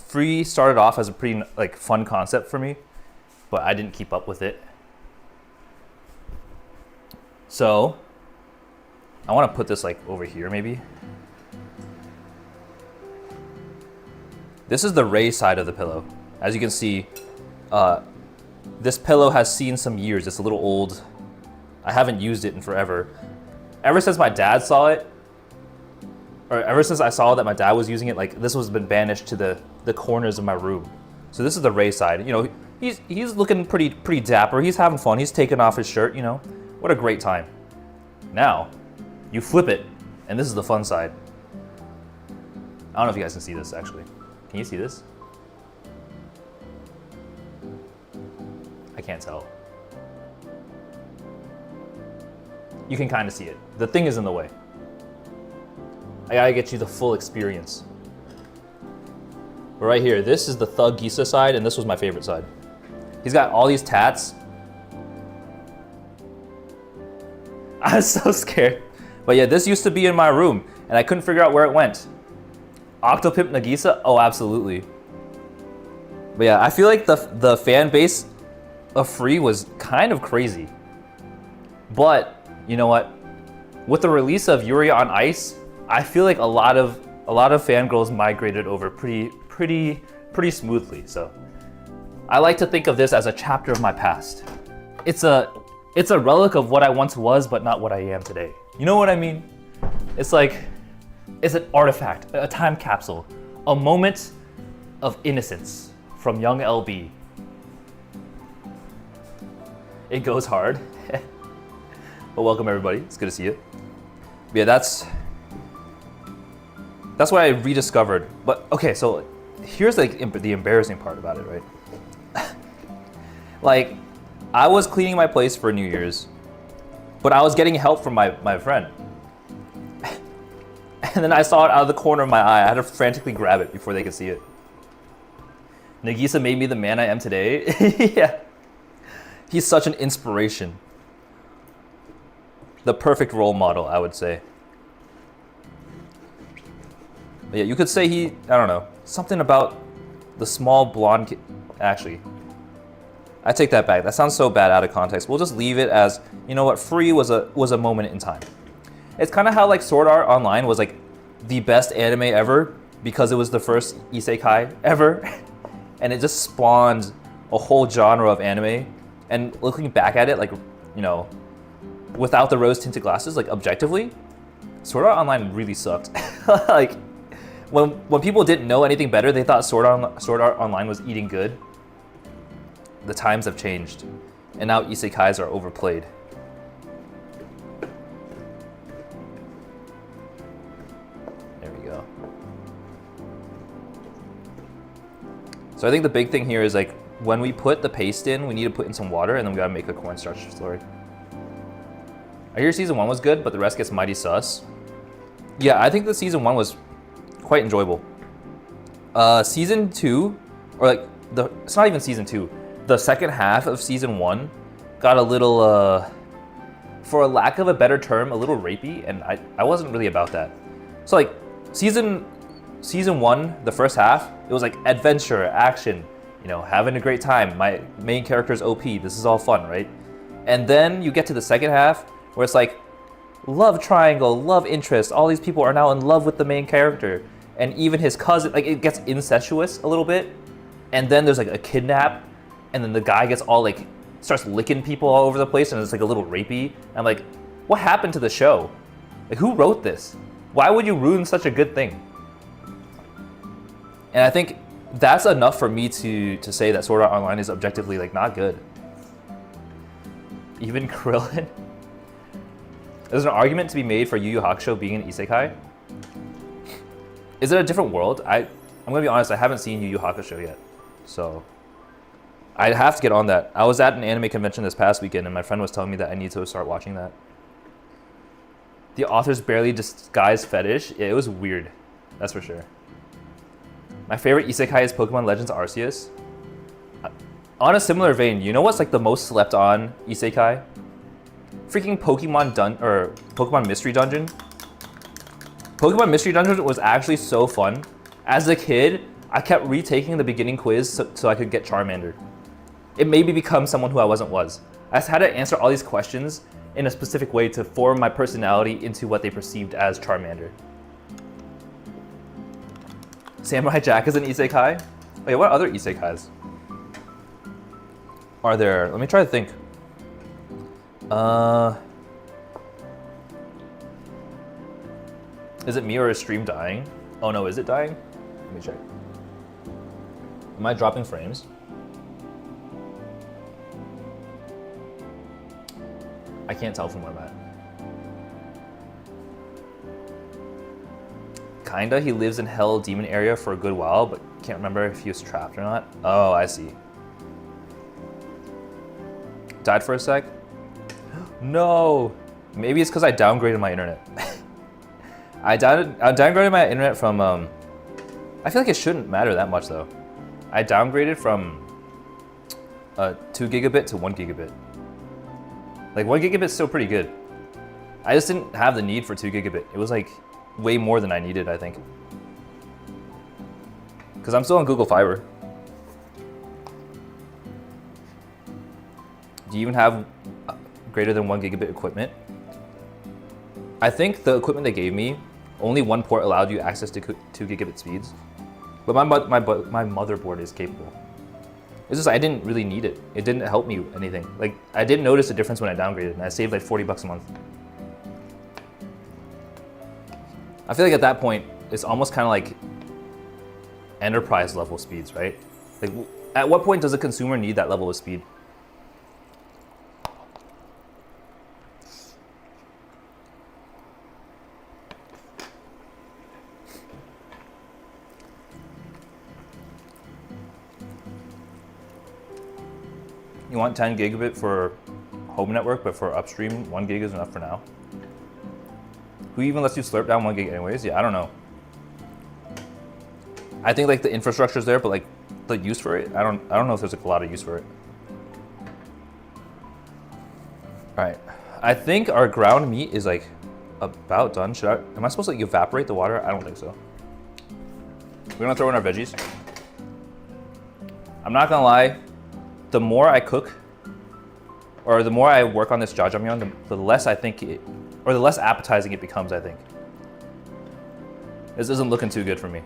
Free started off as a pretty like fun concept for me, but I didn't keep up with it. So I want to put this like over here maybe. This is the Ray side of the pillow. As you can see, this pillow has seen some years. It's a little old. I haven't used it in forever. Ever since my dad saw it, or ever since I saw that my dad was using it, like this was been banished to the corners of my room. So this is the Ray side. You know, he's looking pretty dapper. He's having fun. He's taking off his shirt. You know, what a great time. Now, you flip it, and this is the fun side. I don't know if you guys can see this actually. Can you see this? I can't tell. You can kind of see it. The thing is in the way. I gotta get you the full experience. But right here, this is the Thug Gisa side, and this was my favorite side. He's got all these tats. I was so scared. But yeah, this used to be in my room, and I couldn't figure out where it went. Octopimp Nagisa? Oh, absolutely. But yeah, I feel like the fan base of Free was kind of crazy. But, you know what? With the release of Yuri on Ice, I feel like a lot of fangirls migrated over pretty smoothly. So I like to think of this as a chapter of my past. It's a relic of what I once was, but not what I am today. You know what I mean? It's like, it's an artifact, a time capsule, a moment of innocence from young LB. It goes hard. But welcome everybody, it's good to see you. But yeah, that's what I rediscovered. But okay, so here's like the embarrassing part about it, right? Like, I was cleaning my place for New Year's, but I was getting help from my friend. And then I saw it out of the corner of my eye. I had to frantically grab it before they could see it. Nagisa made me the man I am today. Yeah. He's such an inspiration. The perfect role model, I would say. But yeah, you could say I don't know, something about the small blonde kid. Actually, I take that back. That sounds so bad out of context. We'll just leave it as, you know what, Free was a moment in time. It's kind of how like Sword Art Online was like the best anime ever because it was the first isekai ever. And it just spawned a whole genre of anime. And looking back at it, like, you know, without the rose-tinted glasses, like objectively, Sword Art Online really sucked. Like, when people didn't know anything better, they thought Sword Art Online was eating good. The times have changed, and now isekais are overplayed. There we go. So I think the big thing here is like, when we put the paste in, we need to put in some water, and then we gotta make a cornstarch slurry. I hear season 1 was good, but the rest gets mighty sus. Yeah, I think the season 1 was quite enjoyable. Season 2, or like it's not even season 2. The second half of season 1 got a little, for a lack of a better term, a little rapey, and I wasn't really about that. So like season 1, the first half, it was like adventure, action, you know, having a great time. My main character's OP. This is all fun, right? And then you get to the second half where it's like love triangle, love interest. All these people are now in love with the main character, and even his cousin. Like, it gets incestuous a little bit, and then there's like a kidnap, and then the guy gets all like starts licking people all over the place, and it's like a little rapey. I'm like, what happened to the show? Like, who wrote this? Why would you ruin such a good thing? And I think that's enough for me to say that Sword Art Online is objectively like not good. Even Krillin. There's an argument to be made for Yu Yu Hakusho being an isekai. Is it a different world? I'm gonna be honest, I haven't seen Yu Yu Hakusho yet, so I'd have to get on that. I was at an anime convention this past weekend, and my friend was telling me that I need to start watching that. The author's barely disguised fetish. Yeah, it was weird, that's for sure. My favorite isekai is Pokemon Legends Arceus. On a similar vein, you know what's like the most slept on isekai? Freaking Pokemon Mystery Dungeon. Pokemon Mystery Dungeon was actually so fun. As a kid, I kept retaking the beginning quiz so I could get Charmander. It made me become someone who I was. I just had to answer all these questions in a specific way to form my personality into what they perceived as Charmander. Samurai Jack is an isekai? Wait, what other isekais are there? Let me try to think. Is it me or is stream dying? Oh no, is it dying? Let me check. Am I dropping frames? I can't tell from where I'm at. Kinda, he lives in Hell Demon area for a good while, but can't remember if he was trapped or not. Oh, I see. Died for a sec? No! Maybe it's because I downgraded my internet. I downgraded my internet from, I feel like it shouldn't matter that much though. I downgraded from 2 gigabit to 1 gigabit. Like 1 gigabit's still pretty good. I just didn't have the need for 2 gigabit. It was like way more than I needed, I think. Because I'm still on Google Fiber. Do you even have greater than 1 gigabit equipment? I think the equipment they gave me, only one port allowed you access to 2 gigabit speeds. But my motherboard is capable. It's just I didn't really need it. It didn't help me anything. Like I didn't notice a difference when I downgraded, and I saved like $40 a month. I feel like at that point, it's almost kind of like enterprise level speeds, right? Like at what point does a consumer need that level of speed? You want 10 gigabit for home network, but for upstream, 1 gig is enough for now. Who even lets you slurp down 1 gig anyways? Yeah, I don't know. I think like the infrastructure's there, but like the use for it, I don't know if there's like a lot of use for it. All right, I think our ground meat is like about done. Am I supposed to like evaporate the water? I don't think so. We're gonna throw in our veggies. I'm not gonna lie. The more I cook, or the more I work on this jjajangmyeon, the less I think it, or the less appetizing it becomes, I think. This isn't looking too good for me.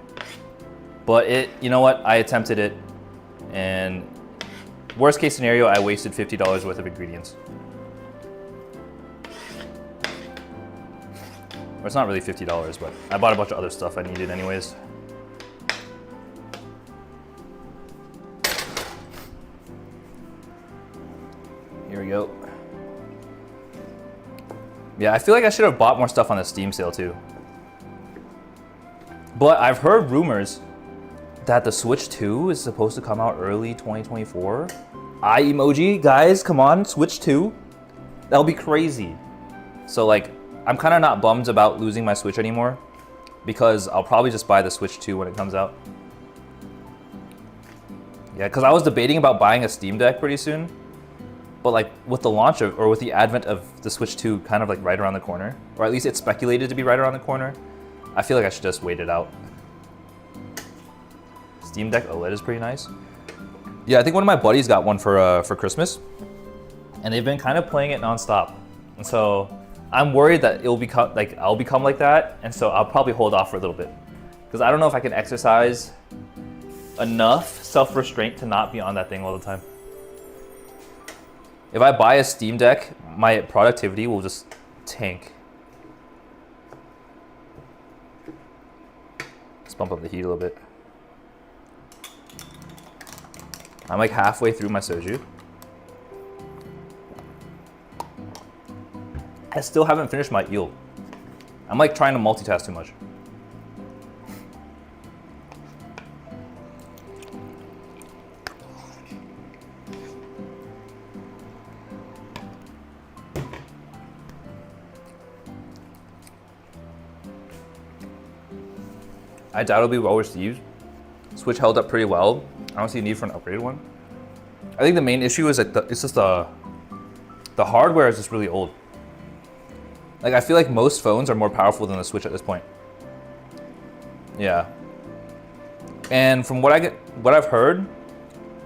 But you know what? I attempted it, and worst case scenario, I wasted $50 worth of ingredients. Or it's not really $50, but I bought a bunch of other stuff I needed anyways. Here we go. Yeah, I feel like I should have bought more stuff on the Steam sale too. But I've heard rumors that the Switch 2 is supposed to come out early 2024. Eye emoji, guys, come on, Switch 2. That'll be crazy. So like, I'm kind of not bummed about losing my Switch anymore because I'll probably just buy the Switch 2 when it comes out. Yeah, because I was debating about buying a Steam Deck pretty soon. But like with the launch of, or with the advent of the Switch 2 kind of like right around the corner, or at least it's speculated to be right around the corner, I feel like I should just wait it out. Steam Deck OLED is pretty nice. Yeah, I think one of my buddies got one for Christmas, and they've been kind of playing it nonstop. And so I'm worried that it'll become like I'll become like that, and so I'll probably hold off for a little bit because I don't know if I can exercise enough self-restraint to not be on that thing all the time. If I buy a Steam Deck, my productivity will just tank. Let's bump up the heat a little bit. I'm like halfway through my soju. I still haven't finished my eel. I'm like trying to multitask too much. I doubt it'll be well received. Switch held up pretty well. I don't see a need for an upgraded one. I think the main issue is that it's just the hardware is just really old. Like I feel like most phones are more powerful than the Switch at this point. Yeah. And from what I've heard,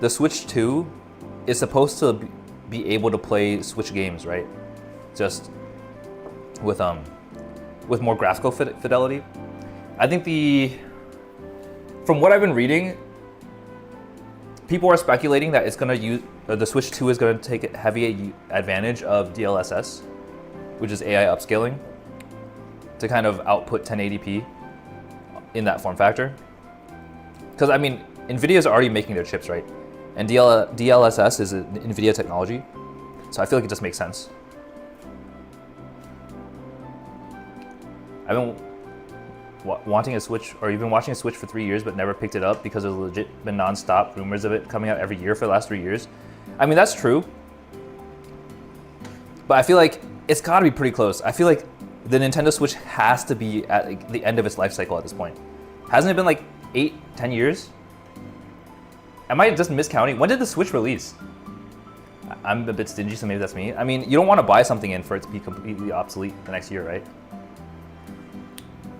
the Switch 2 is supposed to be able to play Switch games, right? Just with more graphical fidelity. I think from what I've been reading, people are speculating that it's gonna use the Switch 2 is gonna take heavy advantage of DLSS, which is AI upscaling, to kind of output 1080p in that form factor. Because I mean, NVIDIA is already making their chips, right? And DLSS is an NVIDIA technology, so I feel like it just makes sense. I've been wanting a Switch, or you've been watching a Switch for 3 years but never picked it up because there's legit been non-stop rumors of it coming out every year for the last 3 years. I mean, that's true, but I feel like it's gotta be pretty close. I feel like the Nintendo Switch has to be at like the end of its life cycle at this point. Hasn't it been like 8-10 years? Am I just miscounting? When did the Switch release? I'm a bit stingy, so maybe that's me. I mean, you don't want to buy something in for it to be completely obsolete the next year, right?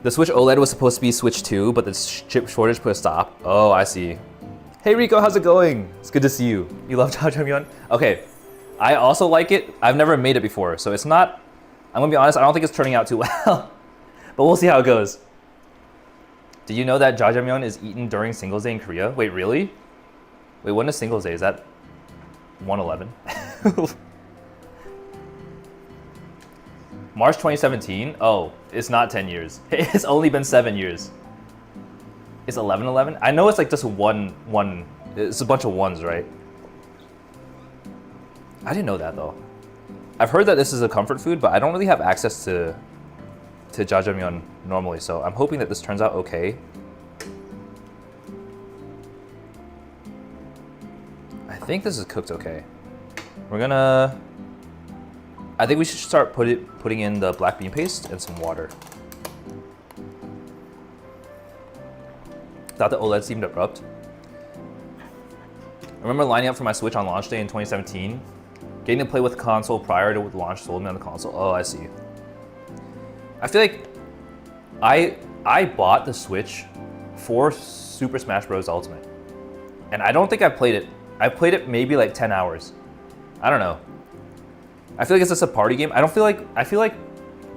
The Switch OLED was supposed to be Switch 2, but the chip shortage put a stop. Oh, I see. Hey Rico, how's it going? It's good to see you. You love Jjajangmyeon? Okay, I also like it. I've never made it before, so it's not, I'm gonna be honest, I don't think it's turning out too well. But we'll see how it goes. Did you know that Jjajangmyeon is eaten during Singles Day in Korea? Wait, really? Wait, when is Singles Day? Is that 1/11? March 2017? Oh, it's not 10 years. It's only been 7 years. It's 11/11? I know it's like just one, it's a bunch of ones, right? I didn't know that though. I've heard that this is a comfort food, but I don't really have access to Jjajangmyeon normally, so I'm hoping that this turns out okay. I think this is cooked okay. I think we should start putting in the black bean paste and some water. Thought the OLED seemed abrupt. I remember lining up for my Switch on launch day in 2017. Getting to play with the console prior to the launch sold me on the console. Oh, I see. I feel like I bought the Switch for Super Smash Bros. Ultimate. And I don't think I played it. I played it maybe like 10 hours. I don't know. I feel like it's just a party game. I feel like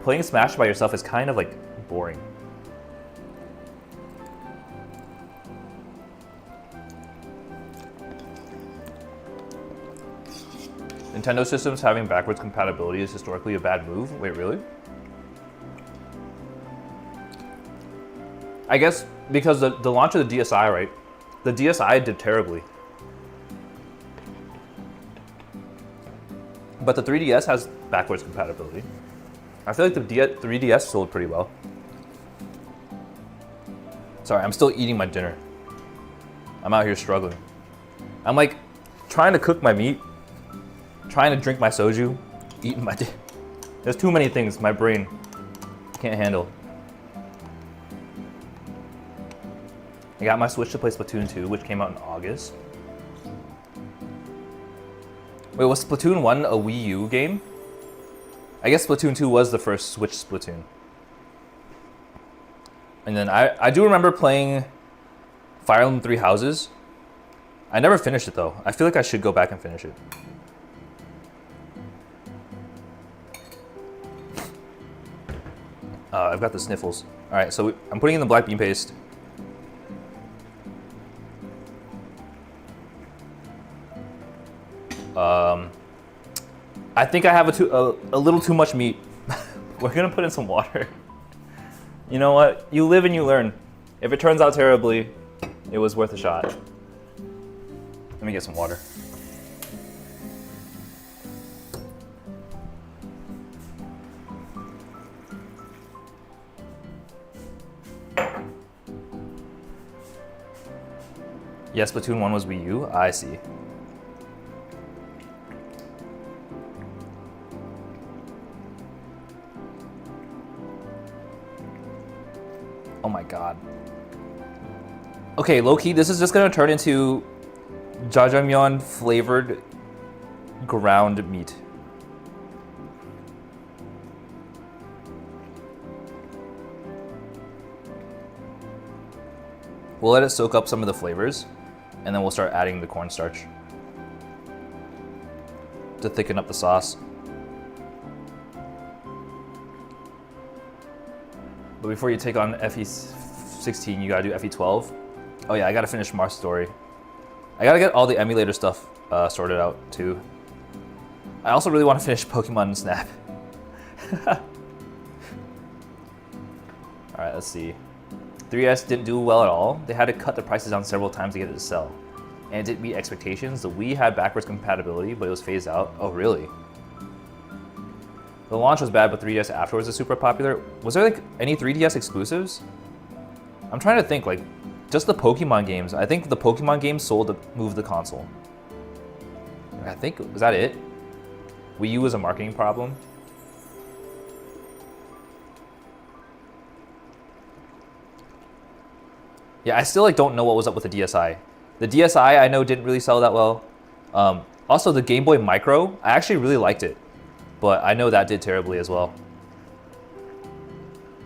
playing Smash by yourself is kind of like boring. Nintendo systems having backwards compatibility is historically a bad move. Wait, really? I guess because the launch of the DSi, right? The DSi did terribly. But the 3DS has backwards compatibility. I feel like the 3DS sold pretty well. Sorry, I'm still eating my dinner. I'm out here struggling. I'm like trying to cook my meat, trying to drink my soju, eating my dinner. There's too many things my brain can't handle. I got my Switch to play Splatoon 2, which came out in August. Wait, was Splatoon 1 a Wii U game? I guess Splatoon 2 was the first Switch Splatoon. And then I do remember playing Fire Emblem 3 Houses. I never finished it though. I feel like I should go back and finish it. I've got the sniffles. All right, so I'm putting in the black bean paste. I think I have a little too much meat. We're gonna put in some water. You know what? You live and you learn. If it turns out terribly, it was worth a shot. Let me get some water. Yes, Splatoon 1 was Wii U. I see. Oh my god. Okay, low-key, this is just gonna turn into Jjajangmyeon flavored ground meat. We'll let it soak up some of the flavors, and then we'll start adding the cornstarch to thicken up the sauce. But before you take on FE16, you gotta do FE12. Oh yeah, I gotta finish Mars Story. I gotta get all the emulator stuff sorted out too. I also really want to finish Pokemon Snap. Alright, let's see. 3DS didn't do well at all. They had to cut the prices down several times to get it to sell. And it didn't meet expectations. The Wii had backwards compatibility, but it was phased out. Oh, really? The launch was bad, but 3DS afterwards is super popular. Was there like any 3DS exclusives? I'm trying to think, like, just the Pokemon games. I think the Pokemon games sold to move the console. I think, was that it? Wii U was a marketing problem. Yeah, I still like don't know what was up with the DSi. The DSi I know didn't really sell that well. Also the Game Boy Micro, I actually really liked it, but I know that did terribly as well.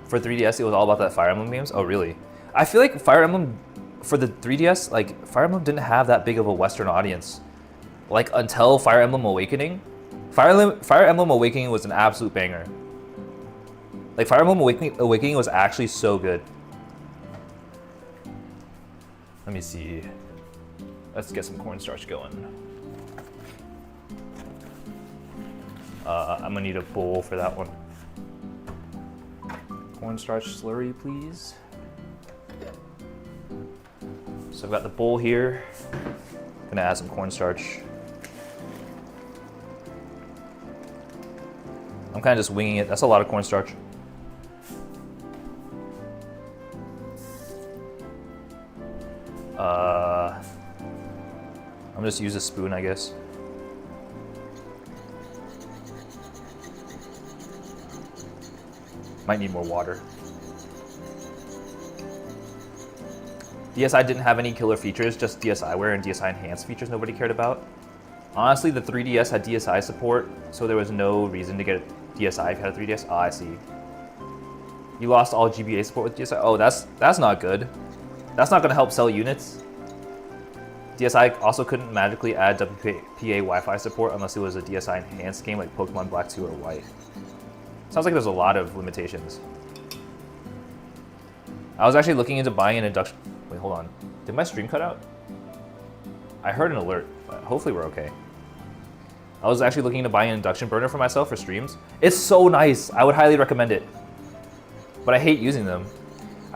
For 3DS, it was all about that Fire Emblem games. Oh, really? I feel like Fire Emblem for the 3DS, like Fire Emblem didn't have that big of a Western audience, like until Fire Emblem Awakening. Fire Emblem Awakening was an absolute banger. Like Fire Emblem Awakening was actually so good. Let me see. Let's get some cornstarch going. I'm gonna need a bowl for that one. Cornstarch slurry, please. So I've got the bowl here. Gonna add some cornstarch. I'm kind of just winging it. That's a lot of cornstarch. I'm just use a spoon, I guess. Might need more water. DSi didn't have any killer features, just DSiWare and DSi enhanced features nobody cared about. Honestly, the 3DS had DSi support, so there was no reason to get DSi if you had a 3DS. Oh, I see. You lost all GBA support with DSi? Oh, that's not good. That's not gonna help sell units. DSi also couldn't magically add WPA Wi-Fi support unless it was a DSi enhanced game like Pokemon Black 2 or White. Sounds like there's a lot of limitations. I was actually looking into buying an induction... Wait, hold on. Did my stream cut out? I heard an alert, but hopefully we're okay. I was actually looking into buying an induction burner for myself for streams. It's so nice. I would highly recommend it. But I hate using them.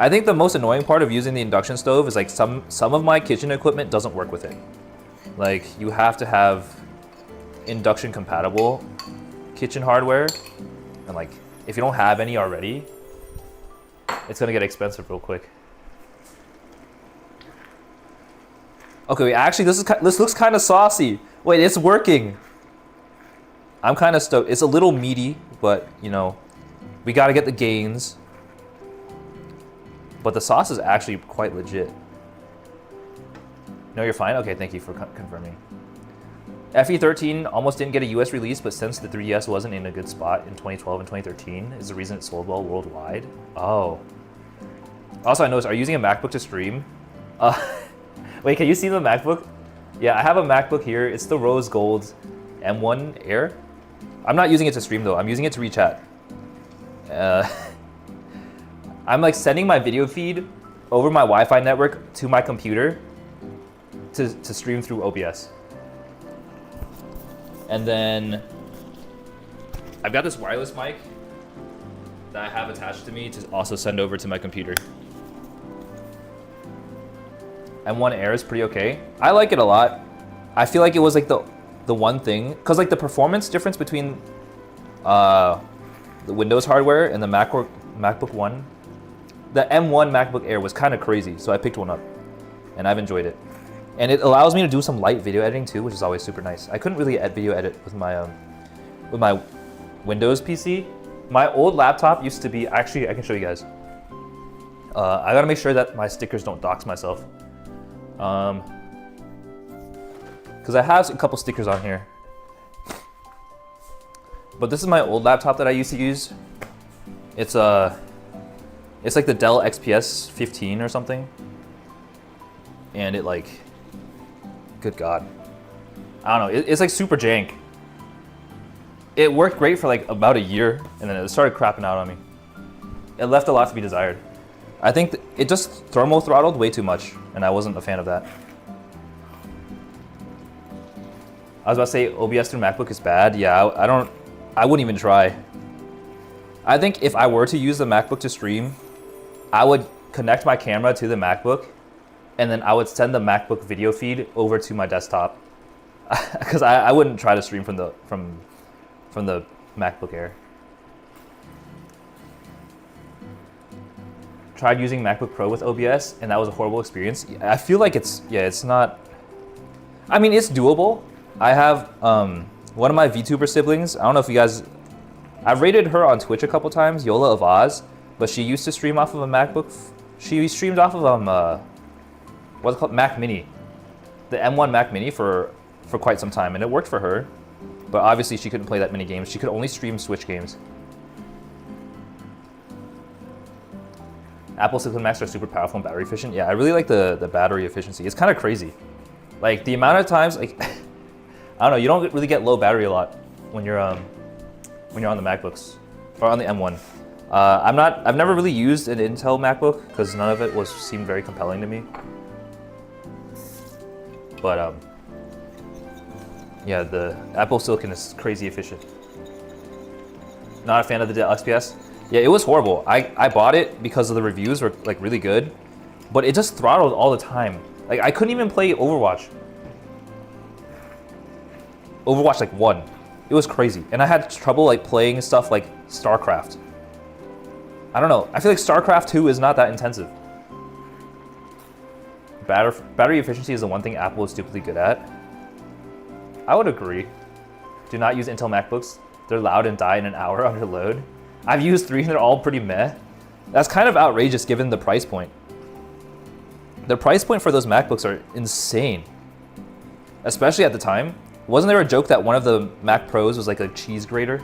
I think the most annoying part of using the induction stove is like some of my kitchen equipment doesn't work with it. Like you have to have induction compatible kitchen hardware, and like if you don't have any already, it's gonna get expensive real quick. Okay, wait, actually this looks kind of saucy. Wait, it's working. I'm kind of stoked. It's a little meaty, but you know, we gotta get the gains. But the sauce is actually quite legit. No, you're fine? Okay, thank you for confirming. FE13 almost didn't get a US release, but since the 3DS wasn't in a good spot in 2012 and 2013 is the reason it sold well worldwide. Oh. Also, I noticed, are you using a MacBook to stream? Wait, can you see the MacBook? Yeah, I have a MacBook here. It's the rose gold M1 Air. I'm not using it to stream though. I'm using it to WeChat. I'm like sending my video feed over my Wi-Fi network to my computer to stream through OBS. And then I've got this wireless mic that I have attached to me to also send over to my computer. M1 Air is pretty okay. I like it a lot. I feel like it was like the one thing, cause like the performance difference between the Windows hardware and the MacBook One. The M1 MacBook Air was kind of crazy, so I picked one up, and I've enjoyed it. And it allows me to do some light video editing too, which is always super nice. I couldn't really video edit with my Windows PC. My old laptop used to be, actually I can show you guys. I gotta make sure that my stickers don't dox myself. Because I have a couple stickers on here. But this is my old laptop that I used to use. It's like the Dell XPS 15 or something. and it like, good God. I don't know, it's like super jank. It worked great for like about a year, and then it started crapping out on me. It left a lot to be desired. I think it just thermal throttled way too much, and I wasn't a fan of that. I was about to say OBS through MacBook is bad. Yeah, I wouldn't even try. I think if I were to use the MacBook to stream, I would connect my camera to the MacBook, and then I would send the MacBook video feed over to my desktop, because I wouldn't try to stream from the MacBook Air. Tried using MacBook Pro with OBS, and that was a horrible experience. I feel like it's not. I mean, it's doable. I have one of my VTuber siblings. I don't know if you guys. I've rated her on Twitch a couple times, Yola of Oz, but she used to stream off of a MacBook. She streamed off of what's it called, Mac Mini, the M1 Mac Mini for quite some time, and it worked for her. But obviously, she couldn't play that many games. She could only stream Switch games. Apple Silicon Macs are super powerful and battery efficient. Yeah, I really like the battery efficiency. It's kind of crazy. Like the amount of times, like I don't know, you don't really get low battery a lot when you're on the MacBooks or on the M1. I've never really used an Intel MacBook because none of it seemed very compelling to me. But yeah, the Apple Silicon is crazy efficient. Not a fan of the Dell XPS. Yeah, it was horrible. I bought it because of the reviews were like really good, but it just throttled all the time. Like I couldn't even play Overwatch. Overwatch like 1. It was crazy. And I had trouble like playing stuff like StarCraft. I don't know. I feel like StarCraft 2 is not that intensive. Battery efficiency is the one thing Apple is stupidly good at. I would agree. Do not use Intel MacBooks. They're loud and die in an hour under load. I've used 3 and they're all pretty meh. That's kind of outrageous given the price point. The price point for those MacBooks are insane. Especially at the time. Wasn't there a joke that one of the Mac Pros was like a cheese grater?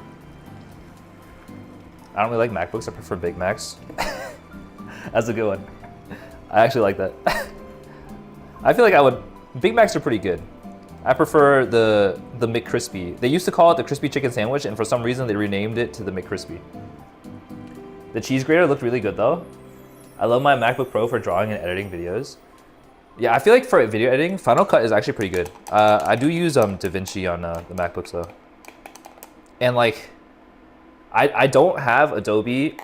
I don't really like MacBooks, I prefer Big Macs. That's a good one. I actually like that. I feel like Big Macs are pretty good. I prefer the McCrispy. They used to call it the crispy chicken sandwich, and for some reason they renamed it to the McCrispy. The cheese grater looked really good though. I love my MacBook Pro for drawing and editing videos. Yeah, I feel like for video editing, Final Cut is actually pretty good. I do use DaVinci on the MacBooks though. And like, I don't have Adobe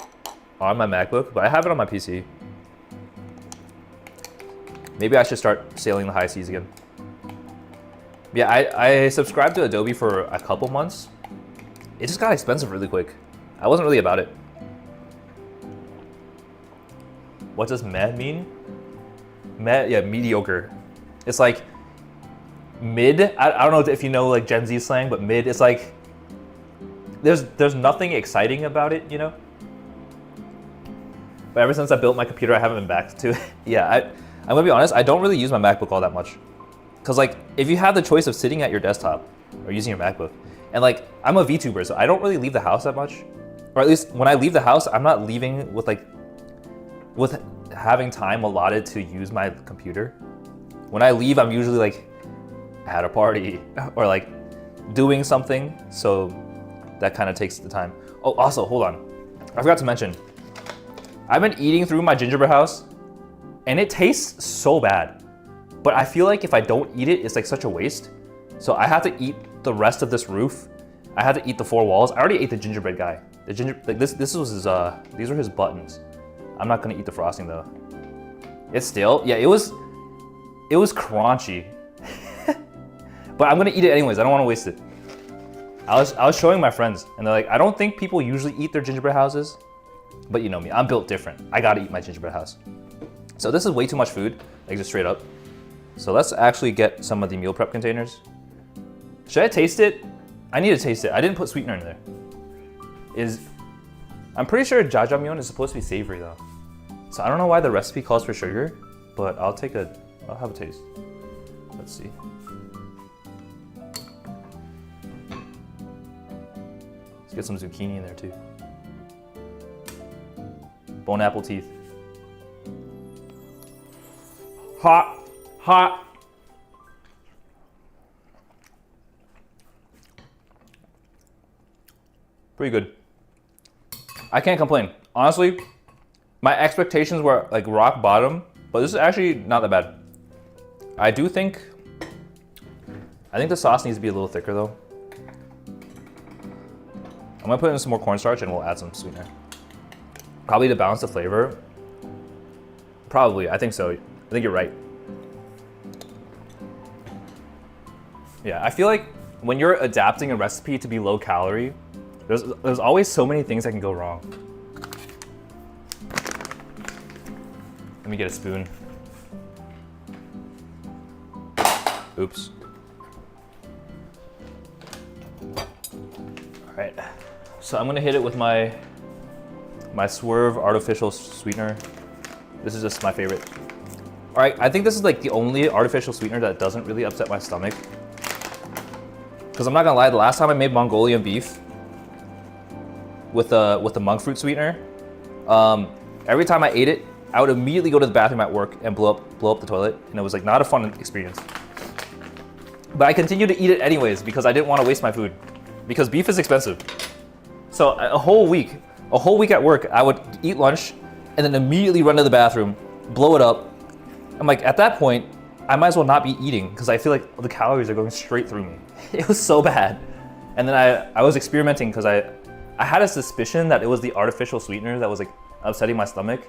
on my MacBook, but I have it on my PC. Maybe I should start sailing the high seas again. Yeah, I subscribed to Adobe for a couple months. It just got expensive really quick. I wasn't really about it. What does meh mean? Meh, yeah, mediocre. It's like mid. I don't know if you know like Gen Z slang, but mid is like there's nothing exciting about it, you know? But ever since I built my computer, I haven't been back to it. Yeah, I'm gonna be honest, I don't really use my MacBook all that much. Cause like, if you have the choice of sitting at your desktop or using your MacBook, and like, I'm a VTuber, so I don't really leave the house that much. Or at least when I leave the house, I'm not leaving with having time allotted to use my computer. When I leave, I'm usually like at a party or like doing something. So that kind of takes the time. Oh, also, hold on. I forgot to mention, I've been eating through my gingerbread house and it tastes so bad. But I feel like if I don't eat it, it's like such a waste. So I have to eat the rest of this roof. I have to eat the 4 walls. I already ate the gingerbread guy. This was his these were his buttons. I'm not gonna eat the frosting though. It's stale. Yeah, it was crunchy. But I'm gonna eat it anyways. I don't want to waste it. I was showing my friends and they're like, I don't think people usually eat their gingerbread houses, but you know me, I'm built different. I gotta eat my gingerbread house. So this is way too much food, like just straight up. So let's actually get some of the meal prep containers. Should I taste it? I need to taste it. I didn't put sweetener in there. I'm pretty sure jjajangmyeon is supposed to be savory though. So I don't know why the recipe calls for sugar, but I'll have a taste. Let's see. Let's get some zucchini in there too. Bone apple teeth. Hot. Hot. Pretty good. I can't complain. Honestly, my expectations were like rock bottom, but this is actually not that bad. I think the sauce needs to be a little thicker though. I'm gonna put in some more cornstarch and we'll add some sweetener. Probably to balance the flavor. Probably, I think so. I think you're right. Yeah, I feel like when you're adapting a recipe to be low calorie, there's always so many things that can go wrong. Let me get a spoon. Oops. All right, so I'm gonna hit it with my Swerve artificial sweetener. This is just my favorite. All right, I think this is like the only artificial sweetener that doesn't really upset my stomach. Because I'm not gonna lie, the last time I made Mongolian beef with the monk fruit sweetener, every time I ate it, I would immediately go to the bathroom at work and blow up the toilet, and it was like not a fun experience. But I continued to eat it anyways because I didn't want to waste my food, because beef is expensive. So a whole week at work, I would eat lunch and then immediately run to the bathroom, blow it up. I'm like, at that point, I might as well not be eating because I feel like the calories are going straight through me. It was so bad. And then I was experimenting because I had a suspicion that it was the artificial sweetener that was like upsetting my stomach.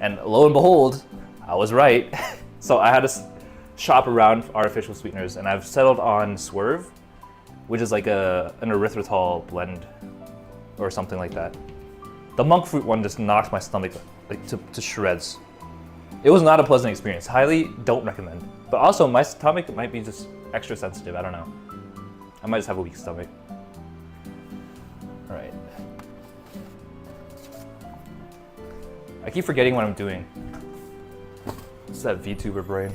And lo and behold, I was right. So I had to shop around artificial sweeteners, and I've settled on Swerve, which is like an erythritol blend or something like that. The monk fruit one just knocked my stomach like to shreds. It was not a pleasant experience. Highly don't recommend. But also my stomach might be just extra sensitive. I don't know. I might just have a weak stomach. All right. I keep forgetting what I'm doing. It's that VTuber brain.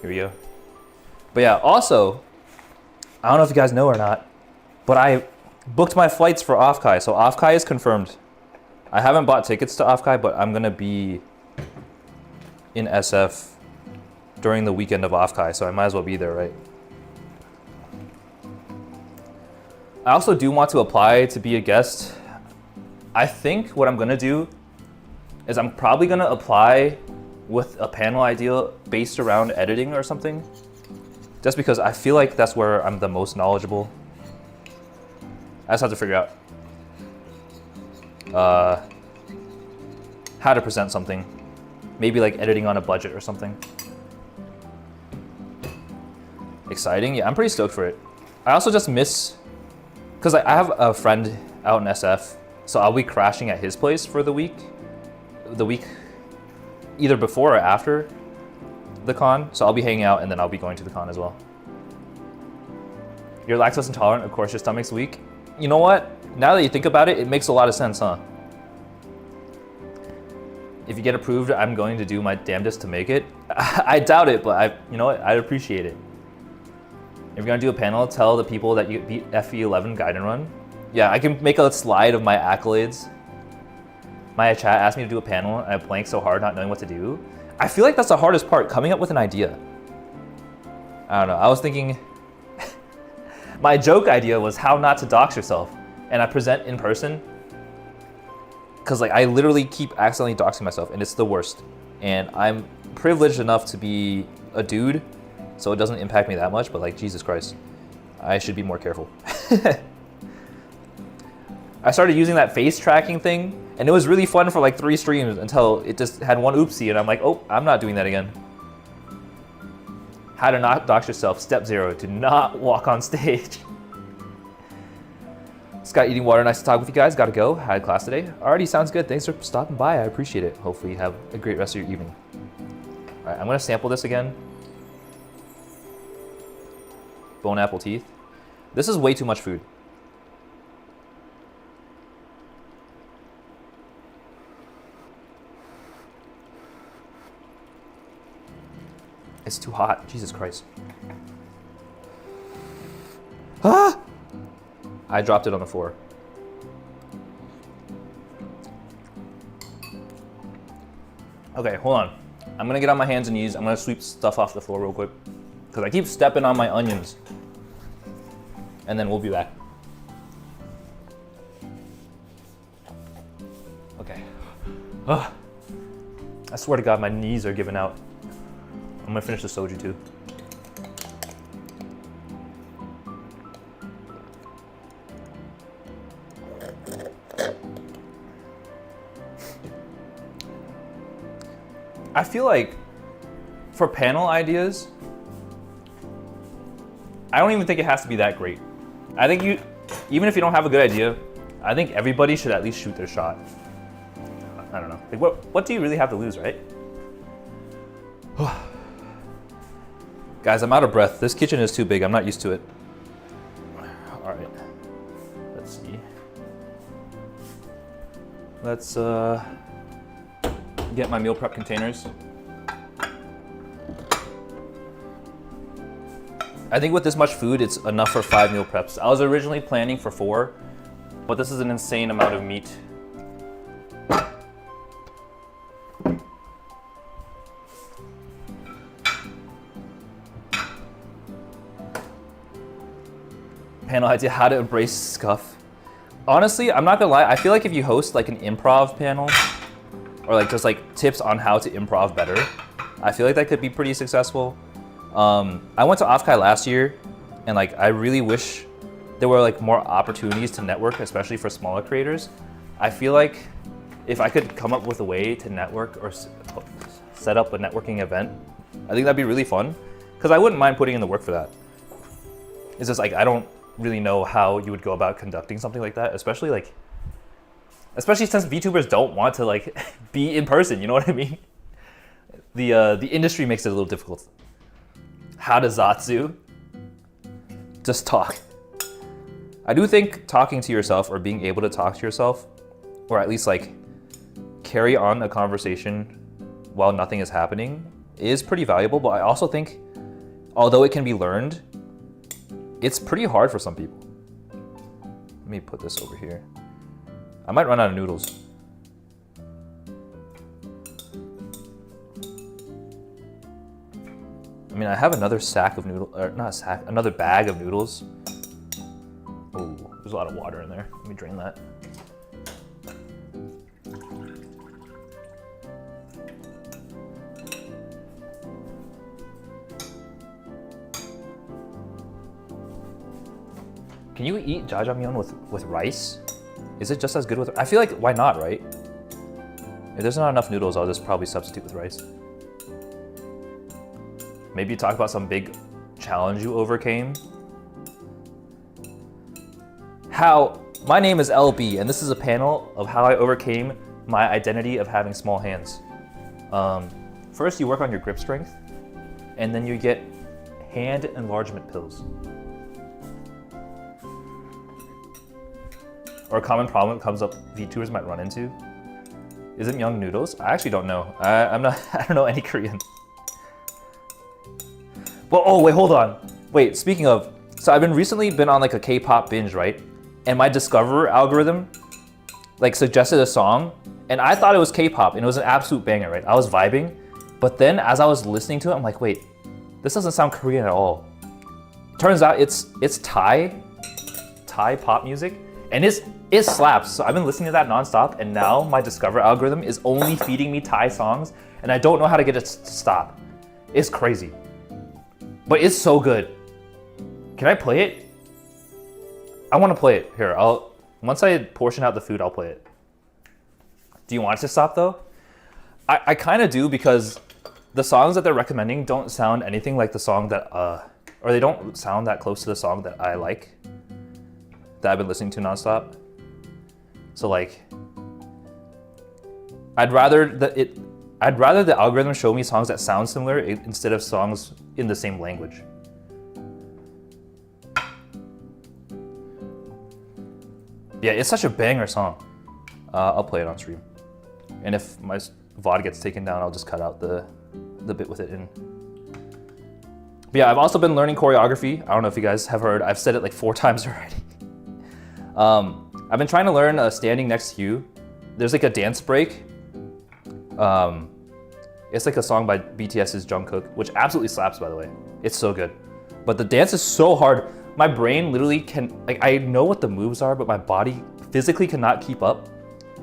Here we go. But yeah, also, I don't know if you guys know or not, but I booked my flights for Offkai. So Offkai is confirmed. I haven't bought tickets to Offkai, but I'm gonna be in SF during the weekend of Offkai, so I might as well be there, right? I also do want to apply to be a guest. I think what I'm gonna do is I'm probably gonna apply with a panel idea based around editing or something, just because I feel like that's where I'm the most knowledgeable. I just have to figure out how to present something. Maybe like editing on a budget or something. Exciting, yeah, I'm pretty stoked for it. I also just miss, because I have a friend out in SF, so I'll be crashing at his place for the week either before or after the con. So I'll be hanging out and then I'll be going to the con as well. You're lactose intolerant, of course your stomach's weak. You know what? Now that you think about it, it makes a lot of sense, huh? If you get approved, I'm going to do my damnedest to make it. I doubt it, but you know what? I'd appreciate it. If you're gonna do a panel, tell the people that you beat FE11 guide and run. Yeah, I can make a slide of my accolades. My chat asked me to do a panel, and I blanked so hard not knowing what to do. I feel like that's the hardest part, coming up with an idea. I don't know, I was thinking, my joke idea was how not to dox yourself, and I present in person, because like I literally keep accidentally doxing myself, and it's the worst. And I'm privileged enough to be a dude, so it doesn't impact me that much, but like, Jesus Christ, I should be more careful. I started using that face tracking thing, and it was really fun for like 3 streams until it just had one oopsie, and I'm like, oh, I'm not doing that again. How to not dox yourself, step 0, do not walk on stage. Scott eating water, nice to talk with you guys, gotta go, had class today. Alrighty, sounds good, thanks for stopping by, I appreciate it. Hopefully you have a great rest of your evening. All right, I'm gonna sample this again. Bone apple teeth. This is way too much food. It's too hot, Jesus Christ. Ah! I dropped it on the floor. Okay, hold on. I'm gonna get on my hands and knees. I'm gonna sweep stuff off the floor real quick because I keep stepping on my onions. And then we'll be back. Okay. Ugh. I swear to God, my knees are giving out. I'm gonna finish the soju too. I feel like for panel ideas, I don't even think it has to be that great. I think even if you don't have a good idea, I think everybody should at least shoot their shot. I don't know. Like what do you really have to lose, right? Guys, I'm out of breath. This kitchen is too big. I'm not used to it. All right. Let's see. Let's get my meal prep containers. I think with this much food, it's enough for 5 meal preps. I was originally planning for 4, but this is an insane amount of meat. Panel idea, how to embrace scuff. Honestly, I'm not gonna lie, I feel like if you host like an improv panel, or like just like tips on how to improv better, I feel like that could be pretty successful. I went to Offkai last year, and like I really wish there were like more opportunities to network, especially for smaller creators. I feel like if I could come up with a way to network or set up a networking event, I think that'd be really fun, because I wouldn't mind putting in the work for that. It's just like I don't really know how you would go about conducting something like that, especially since VTubers don't want to like be in person, you know what I mean? The industry makes it a little difficult. How to Zatsu? Just talk. I do think talking to yourself, or being able to talk to yourself, or at least like carry on a conversation while nothing is happening, is pretty valuable. But I also think, although it can be learned, it's pretty hard for some people. Let me put this over here. I might run out of noodles. I mean, I have another sack of noodles, or not a sack, another bag of noodles. Oh, there's a lot of water in there. Let me drain that. Can you eat jjajangmyeon with rice? Is it just as good with? I feel like, why not, right? If there's not enough noodles, I'll just probably substitute with rice. Maybe talk about some big challenge you overcame. My name is LB, and this is a panel of how I overcame my identity of having small hands. First, you work on your grip strength, and then you get hand enlargement pills. Or a common problem that comes up VTubers might run into. Is it Myeong noodles? I actually don't know. I don't know any Korean. Well, oh wait, hold on. Wait, speaking of, so I've recently been on like a K-pop binge, right? And my Discover algorithm like suggested a song, and I thought it was K-pop, and it was an absolute banger, right? I was vibing, but then as I was listening to it, I'm like, wait, this doesn't sound Korean at all. Turns out it's Thai pop music, and it slaps. So I've been listening to that nonstop, and now my Discover algorithm is only feeding me Thai songs, and I don't know how to get it to stop. It's crazy. But it's so good. Can I play it? I want to play it. Here, once I portion out the food, I'll play it. Do you want it to stop though? I kind of do, because the songs that they're recommending don't sound anything like the song that, or they don't sound that close to the song that I like, that I've been listening to nonstop. So like, I'd rather the algorithm show me songs that sound similar instead of songs in the same language. Yeah, it's such a banger song. I'll play it on stream. And if my VOD gets taken down, I'll just cut out the bit with it in. But yeah, I've also been learning choreography. I don't know if you guys have heard, I've said it like 4 times already. I've been trying to learn standing next to you. There's like a dance break. It's like a song by BTS's Jungkook, which absolutely slaps, by the way. It's so good. But the dance is so hard. My brain literally I know what the moves are, but my body physically cannot keep up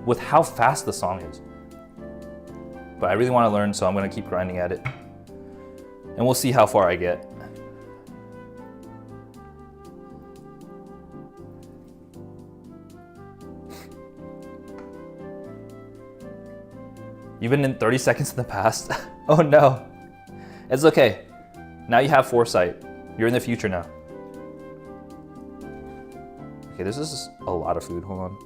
with how fast the song is. But I really want to learn, so I'm gonna keep grinding at it. And we'll see how far I get. You've been in 30 seconds in the past. Oh no. It's okay. Now you have foresight. You're in the future now. Okay, this is a lot of food. Hold on.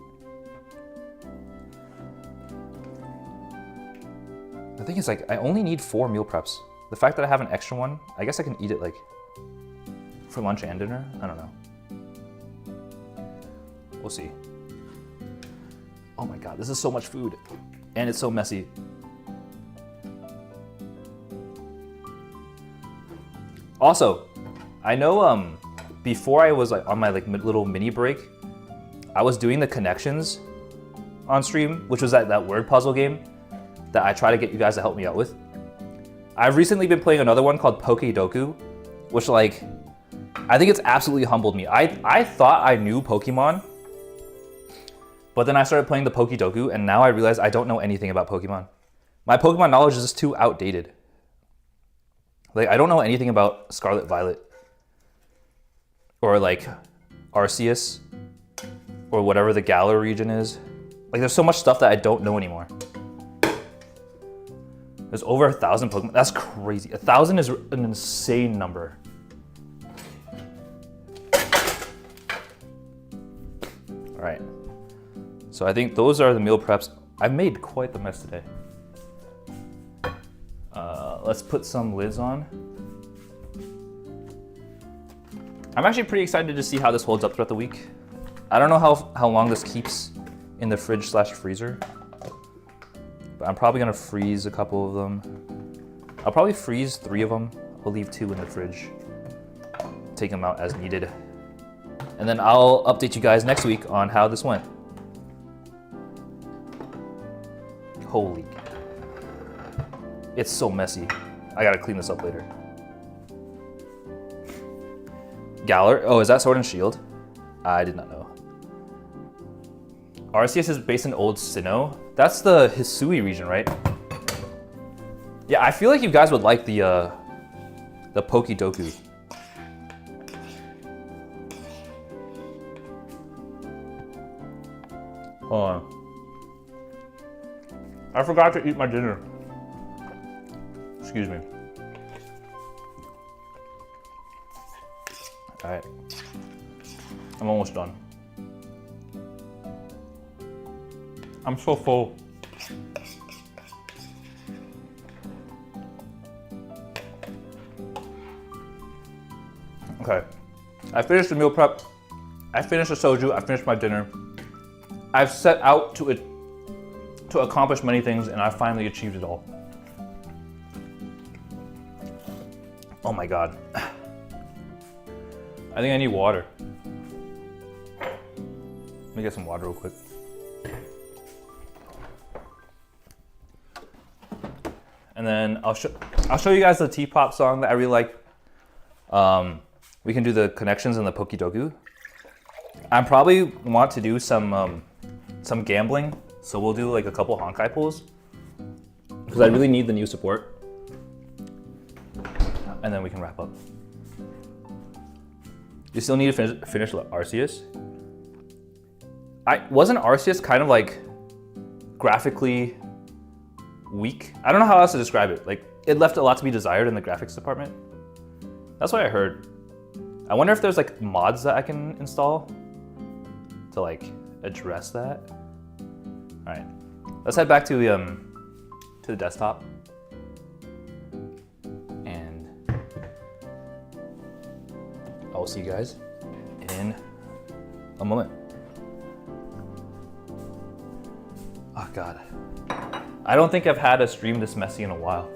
The thing is, like, I only need 4 meal preps. The fact that I have an extra one, I guess I can eat it like for lunch and dinner. I don't know. We'll see. Oh my God, this is so much food. And it's so messy. Also, I know before I was like on my like little mini break, I was doing the connections on stream, which was that word puzzle game that I try to get you guys to help me out with. I've recently been playing another one called Pokedoku, which like, I think it's absolutely humbled me. I thought I knew Pokemon, but then I started playing the Pokedoku, and now I realize I don't know anything about Pokemon. My Pokemon knowledge is just too outdated. Like, I don't know anything about Scarlet Violet, or like Arceus, or whatever the Galar region is. Like, there's so much stuff that I don't know anymore. There's over 1,000 Pokemon. That's crazy. 1,000 is an insane number. All right. So I think those are the meal preps. I've made quite the mess today. Let's put some lids on. I'm actually pretty excited to see how this holds up throughout the week. I don't know how long this keeps in the fridge/freezer, but I'm probably gonna freeze a couple of them. I'll probably freeze 3 of them. I'll leave 2 in the fridge. Take them out as needed. And then I'll update you guys next week on how this went. Holy. It's so messy. I gotta clean this up later. Galar, oh, is that Sword and Shield? I did not know. Arceus is based in Old Sinnoh. That's the Hisui region, right? Yeah, I feel like you guys would like the Pokedoku. Hold on. I forgot to eat my dinner. Excuse me. All right. I'm almost done. I'm so full. Okay. I finished the meal prep. I finished the soju. I finished my dinner. I've set out to accomplish many things, and I finally achieved it all. Oh my God. I think I need water. Let me get some water real quick. And then I'll show you guys the T-pop song that I really like. We can do the connections in the Pokedoku. I probably want to do some gambling, so we'll do like a couple Honkai pulls because I really need the new support. And then we can wrap up. You still need to finish Arceus. Wasn't Arceus kind of like graphically weak? I don't know how else to describe it. Like, it left a lot to be desired in the graphics department. That's what I heard. I wonder if there's like mods that I can install to like address that. All right, let's head back to the desktop. And I'll see you guys in a moment. Oh God. I don't think I've had a stream this messy in a while.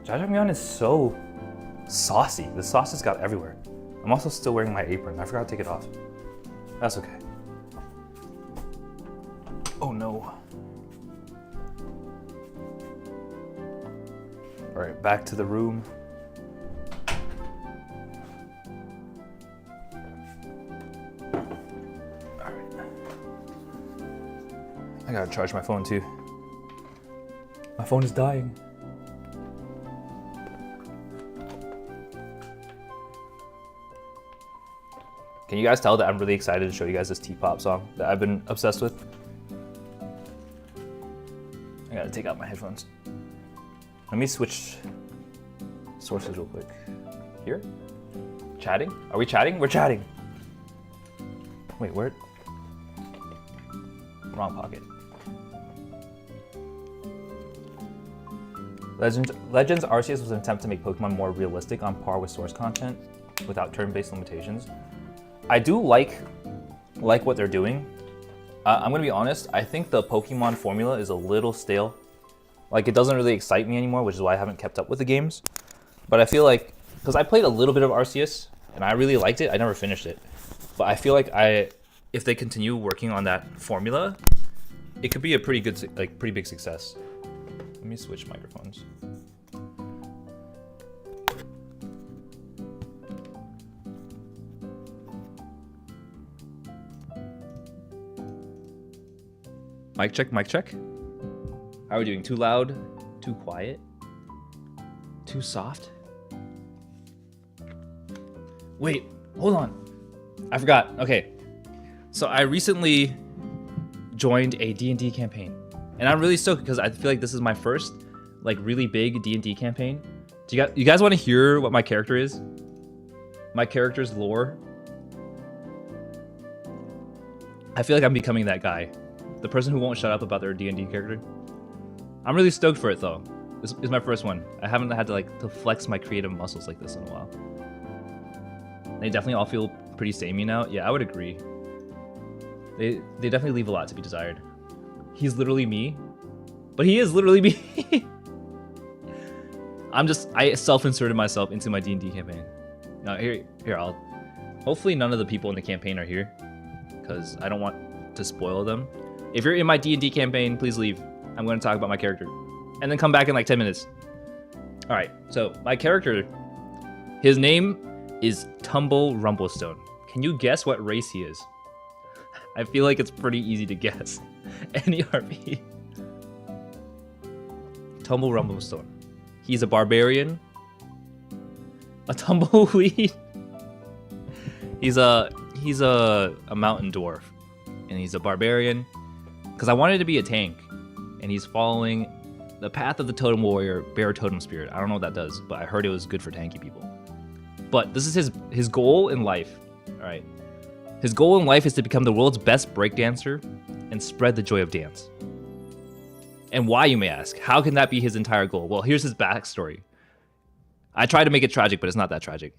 Jjajangmyeon is so saucy. The sauce has got everywhere. I'm also still wearing my apron. I forgot to take it off. That's okay. Oh no. All right, back to the room. All right. I gotta charge my phone too. My phone is dying. Can you guys tell that I'm really excited to show you guys this T-pop song that I've been obsessed with? I gotta take out my headphones. Let me switch sources real quick. Here? Chatting? Are we chatting? We're chatting. Wait, where? Wrong pocket. Legends Arceus was an attempt to make Pokemon more realistic on par with source content without turn-based limitations. I do like what they're doing. I'm gonna be honest, I think the Pokemon formula is a little stale. Like, it doesn't really excite me anymore, which is why I haven't kept up with the games. But I feel like, because I played a little bit of Arceus, and I really liked it, I never finished it. But I feel like if they continue working on that formula, it could be a pretty good, like, pretty big success. Let me switch microphones. Mic check, mic check. How are we doing? Too loud? Too quiet? Too soft? Wait, hold on. I forgot. Okay. So I recently joined a D&D campaign. And I'm really stoked because I feel like this is my first like really big D&D campaign. Do you guys want to hear what my character is? My character's lore? I feel like I'm becoming that guy. The person who won't shut up about their D&D character. I'm really stoked for it though. This is my first one. I haven't had to flex my creative muscles like this in a while. They definitely all feel pretty samey now. Yeah, I would agree. They definitely leave a lot to be desired. He's literally me, but he is literally me. I self-inserted myself into my D&D campaign. Now here, hopefully none of the people in the campaign are here, because I don't want to spoil them. If you're in my D&D campaign, please leave. I'm going to talk about my character. And then come back in like 10 minutes. All right, so my character, his name is Tumble Rumblestone. Can you guess what race he is? I feel like it's pretty easy to guess. NERV. Tumble Rumblestone. He's a barbarian. A tumbleweed. He's a mountain dwarf. And he's a barbarian. Because I wanted to be a tank. And he's following the path of the totem warrior, bear totem spirit. I don't know what that does, but I heard it was good for tanky people. But this is his goal in life. Alright. His goal in life is to become the world's best breakdancer and spread the joy of dance. And why, you may ask? How can that be his entire goal? Well, here's his backstory. I tried to make it tragic, but it's not that tragic.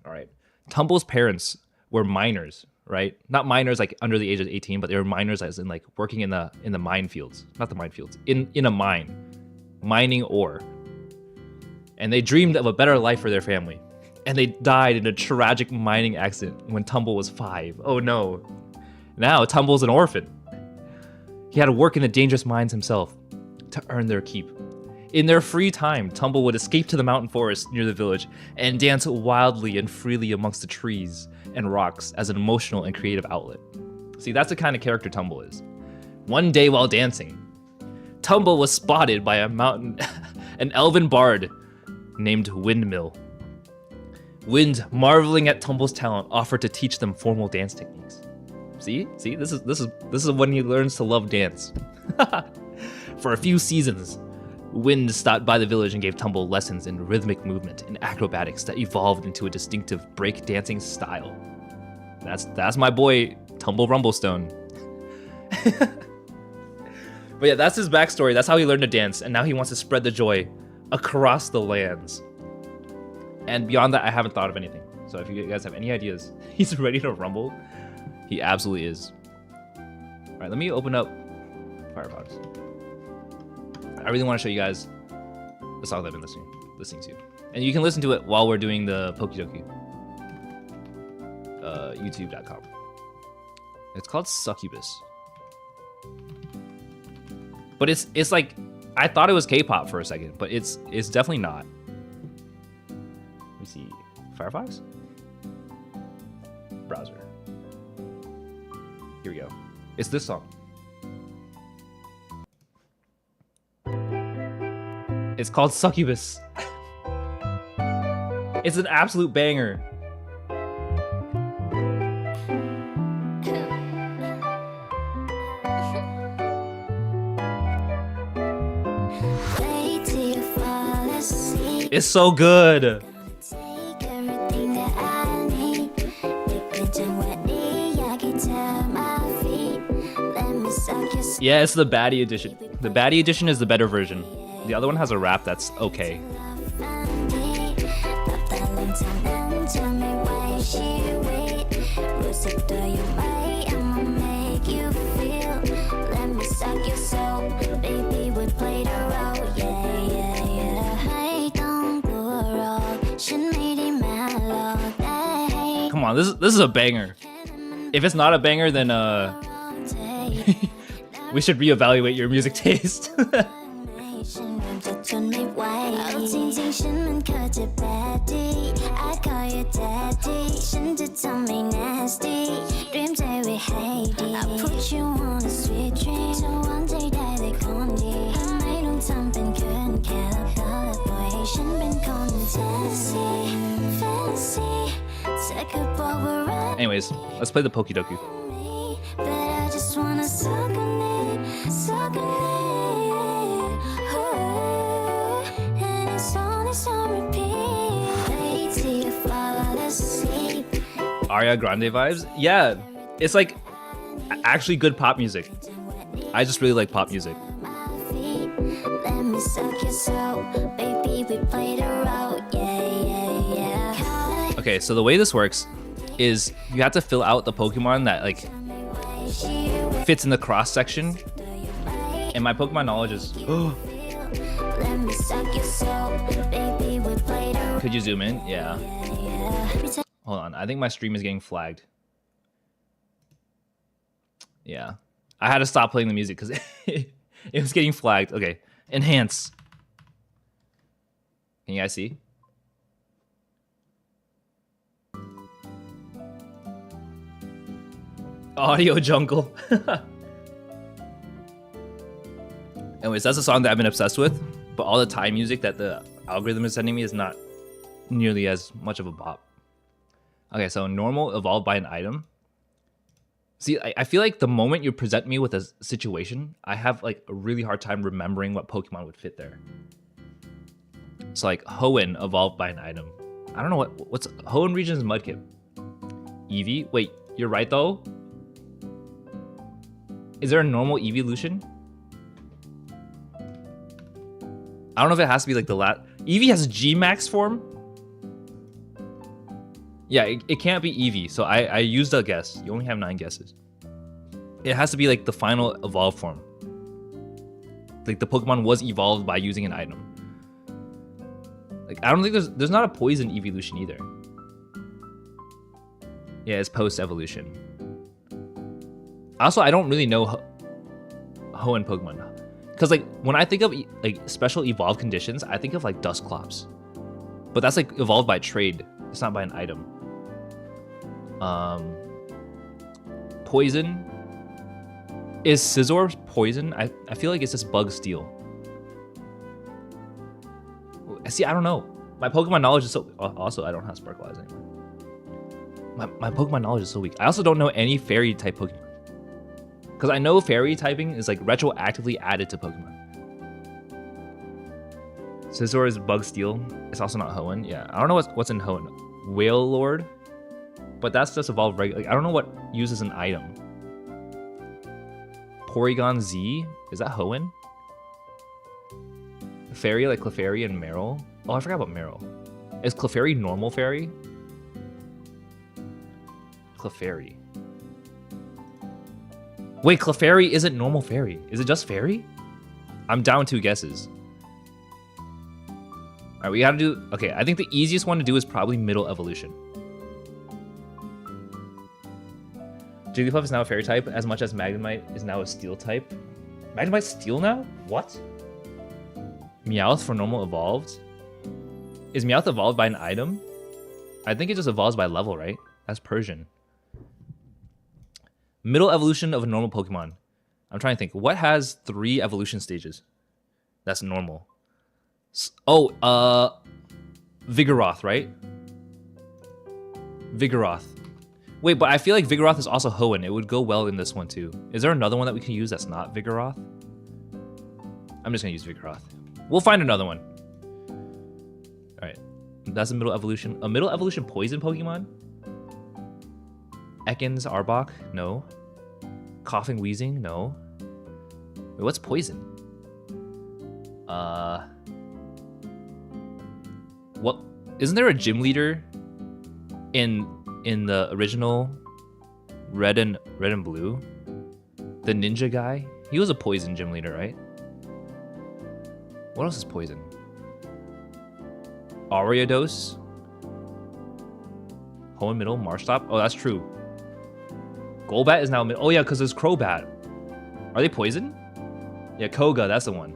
Alright. Tumble's parents were miners, right? Not miners like under the age of 18, but they were miners as in like working in the minefields. Not the minefields. In a mine. Mining ore. And they dreamed of a better life for their family. And they died in a tragic mining accident when Tumble was 5. Oh no. Now Tumble's an orphan. He had to work in the dangerous mines himself to earn their keep. In their free time, Tumble would escape to the mountain forest near the village and dance wildly and freely amongst the trees and rocks as an emotional and creative outlet. See, that's the kind of character Tumble is. One day while dancing, Tumble was spotted by an elven bard named Windmill. Wind, marveling at Tumble's talent, offered to teach them formal dance techniques. See, this is when he learns to love dance. For a few seasons, Wind stopped by the village and gave Tumble lessons in rhythmic movement and acrobatics that evolved into a distinctive break dancing style. That's my boy, Tumble Rumblestone. But yeah, that's his backstory. That's how he learned to dance, and now he wants to spread the joy across the lands. And beyond that, I haven't thought of anything. So if you guys have any ideas, he's ready to rumble. He absolutely is. All right, let me open up Firefox. I really want to show you guys the song that I've been listening to. And you can listen to it while we're doing the Pokidoki. YouTube.com. It's called Succubus. But it's like I thought it was K-pop for a second, but it's definitely not. Let me see. Firefox? Browser. Here we go. It's this song. It's called Succubus. It's an absolute banger. It's so good. Yeah, it's the baddie edition. The baddie edition is the better version. The other one has a rap that's okay. Come on, this is a banger. If it's not a banger, then we should reevaluate your music taste. Anyways, let's play the Pokidoku. Ariana Grande vibes? Yeah, it's like actually good pop music. I just really like pop music. Okay, so the way this works is you have to fill out the Pokemon that like fits in the cross section. And my Pokemon knowledge is... Could you zoom in? Yeah. Hold on, I think my stream is getting flagged. Yeah. I had to stop playing the music because it was getting flagged. Okay, enhance. Can you guys see? Audio Jungle. Anyways, that's a song that I've been obsessed with, but all the Thai music that the algorithm is sending me is not nearly as much of a bop. Okay, so normal evolved by an item. See, I feel like the moment you present me with a situation, I have like a really hard time remembering what Pokemon would fit there. So like Hoenn evolved by an item. I don't know what's Hoenn region's Mudkip. Eevee? Wait, you're right though? Is there a normal evolution? I don't know if it has to be like the last. Eevee has a G-Max form? Yeah, it can't be Eevee, so I used a guess. You only have 9 guesses. It has to be like the final evolved form. Like the Pokemon was evolved by using an item. Like I don't think there's not a poison evolution either. Yeah, it's post-evolution. Also, I don't really know Hoenn Pokemon. Because like when I think of like special evolved conditions, I think of like Dusclops. But that's like evolved by trade. It's not by an item. Poison. Is Scizor poison? I feel like it's just bug steel. See, I don't know. My Pokemon knowledge is so... Also, I don't have Sparkle Eyes anymore. My Pokemon knowledge is so weak. I also don't know any fairy type Pokemon. Because I know fairy typing is like retroactively added to Pokemon. Scizor is bug steel. It's also not Hoenn. Yeah, I don't know what's in Hoenn. Whale Lord? But that's just evolved regular. Like, I don't know what uses an item. Porygon Z? Is that Hoenn? Fairy like Clefairy and Marill? Oh, I forgot about Marill. Is Clefairy normal fairy? Clefairy. Wait, Clefairy isn't normal fairy. Is it just fairy? I'm down 2 guesses. Alright, we gotta do... Okay, I think the easiest one to do is probably middle evolution. Jigglypuff is now a fairy type, as much as Magnemite is now a steel type. Magnemite's steel now? What? Meowth for normal evolved? Is Meowth evolved by an item? I think it just evolves by level, right? That's Persian. Middle evolution of a normal Pokemon. I'm trying to think. What has 3 evolution stages? That's normal. Vigoroth, right? Vigoroth. Wait, but I feel like Vigoroth is also Hoenn. It would go well in this one too. Is there another one that we can use that's not Vigoroth? I'm just gonna use Vigoroth. We'll find another one. All right, that's a middle evolution. A middle evolution poison Pokemon? Ekans, Arbok? No. Coughing, wheezing? No. Wait, what's poison? What? Isn't there a gym leader in the original Red and Blue? The ninja guy? He was a poison gym leader, right? What else is poison? Ariados? Hoenn middle, Marshtomp? Oh, that's true. Golbat is now middle. Oh yeah, because there's Crobat. Are they poison? Yeah, Koga, that's the one.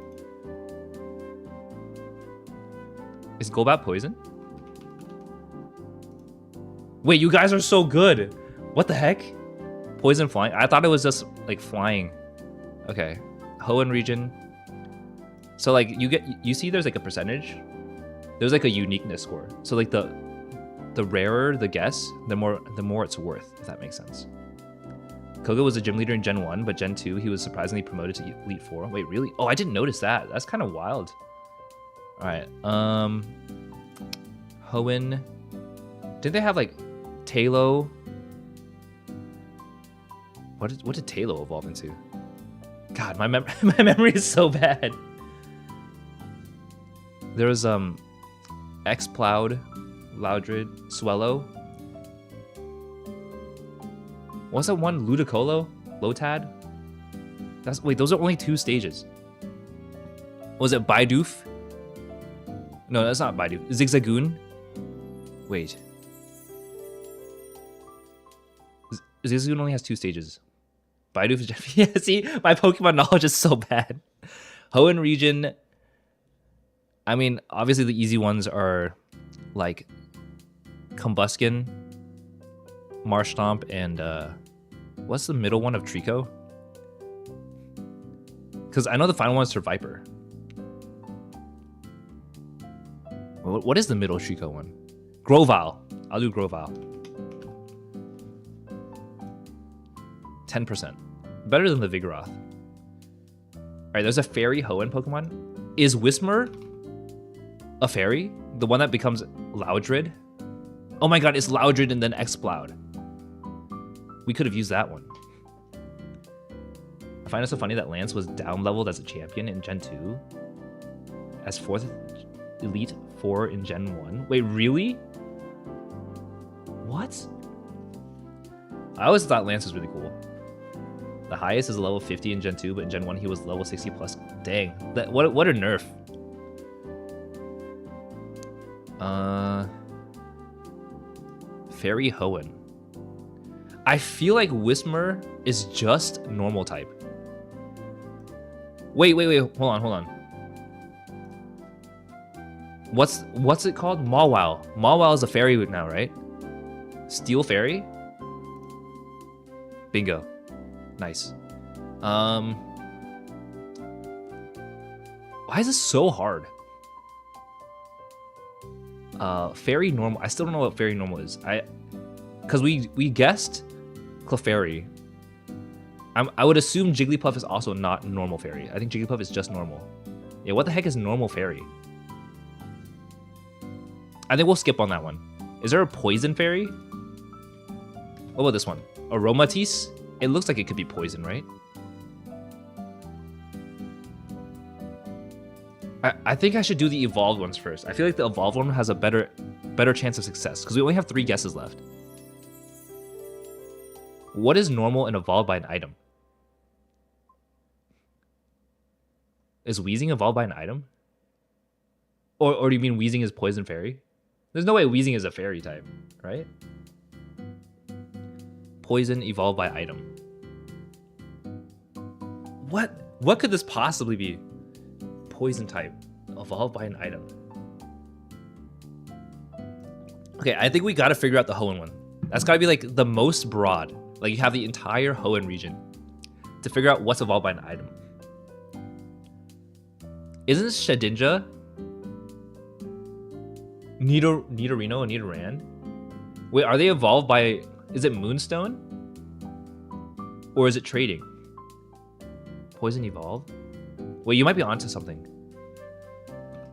Is Golbat poison? Wait, you guys are so good. What the heck? Poison flying? I thought it was just like flying. Okay. Hoenn region. So like you see there's like a percentage. There's like a uniqueness score. So like the rarer the guess, the more it's worth, if that makes sense. Koga was a gym leader in Gen 1, but Gen 2 he was surprisingly promoted to Elite 4. Wait, really? Oh, I didn't notice that. That's kind of wild. All right. Hoenn. Did they have like Talo? What did Talo evolve into? God, my memory is so bad. There was X-Plowed, Loudred, Swellow. What's that one? Ludicolo? Lotad? Wait, those are only 2 stages. Was it Bidoof? No, that's not Bidoof. Zigzagoon? Wait. Zigzagoon only has 2 stages. Bidoof is... Yeah, see? My Pokemon knowledge is so bad. Hoenn region... I mean, obviously the easy ones are like Combuskin, Marshtomp, and what's the middle one of Trico? Because I know the final one is Viper. What is the middle Trico one? Grovyle. I'll do Grovyle. 10%. Better than the Vigoroth. Alright, there's a fairy Hoenn Pokemon. Is Whismur a fairy? The one that becomes Loudred? Oh my god, it's Loudred and then X-Plowed. We could have used that one. I find it so funny that Lance was down-leveled as a champion in Gen 2. As 4th Elite 4 in Gen 1. Wait, really? What? I always thought Lance was really cool. The highest is level 50 in Gen 2, but in Gen 1 he was level 60 plus. Dang, what a nerf. Fairy Hoenn. I feel like Whismur is just normal type. Wait, hold on. What's it called? Mawile. Mawile is a fairy now, right? Steel fairy? Bingo. Nice. Why is this so hard? Fairy normal. I still don't know what fairy normal is. Because we guessed Clefairy. I would assume Jigglypuff is also not normal fairy. I think Jigglypuff is just normal. Yeah, what the heck is normal fairy? I think we'll skip on that one. Is there a poison fairy? What about this one? Aromatisse? It looks like it could be poison, right? I think I should do the evolved ones first. I feel like the evolved one has a better chance of success because we only have 3 guesses left. What is normal and evolved by an item? Is Weezing evolved by an item? Or do you mean Weezing is poison fairy? There's no way Weezing is a fairy type, right? Poison evolved by item. What could this possibly be? Poison type. Evolved by an item. Okay, I think we gotta figure out the Hoenn one. That's gotta be like the most broad. Like you have the entire Hoenn region to figure out what's evolved by an item. Isn't Shedinja, Nidorino, and Nidoran? Wait, are they evolved by, is it Moonstone? Or is it trading? Poison evolved? Wait, you might be onto something.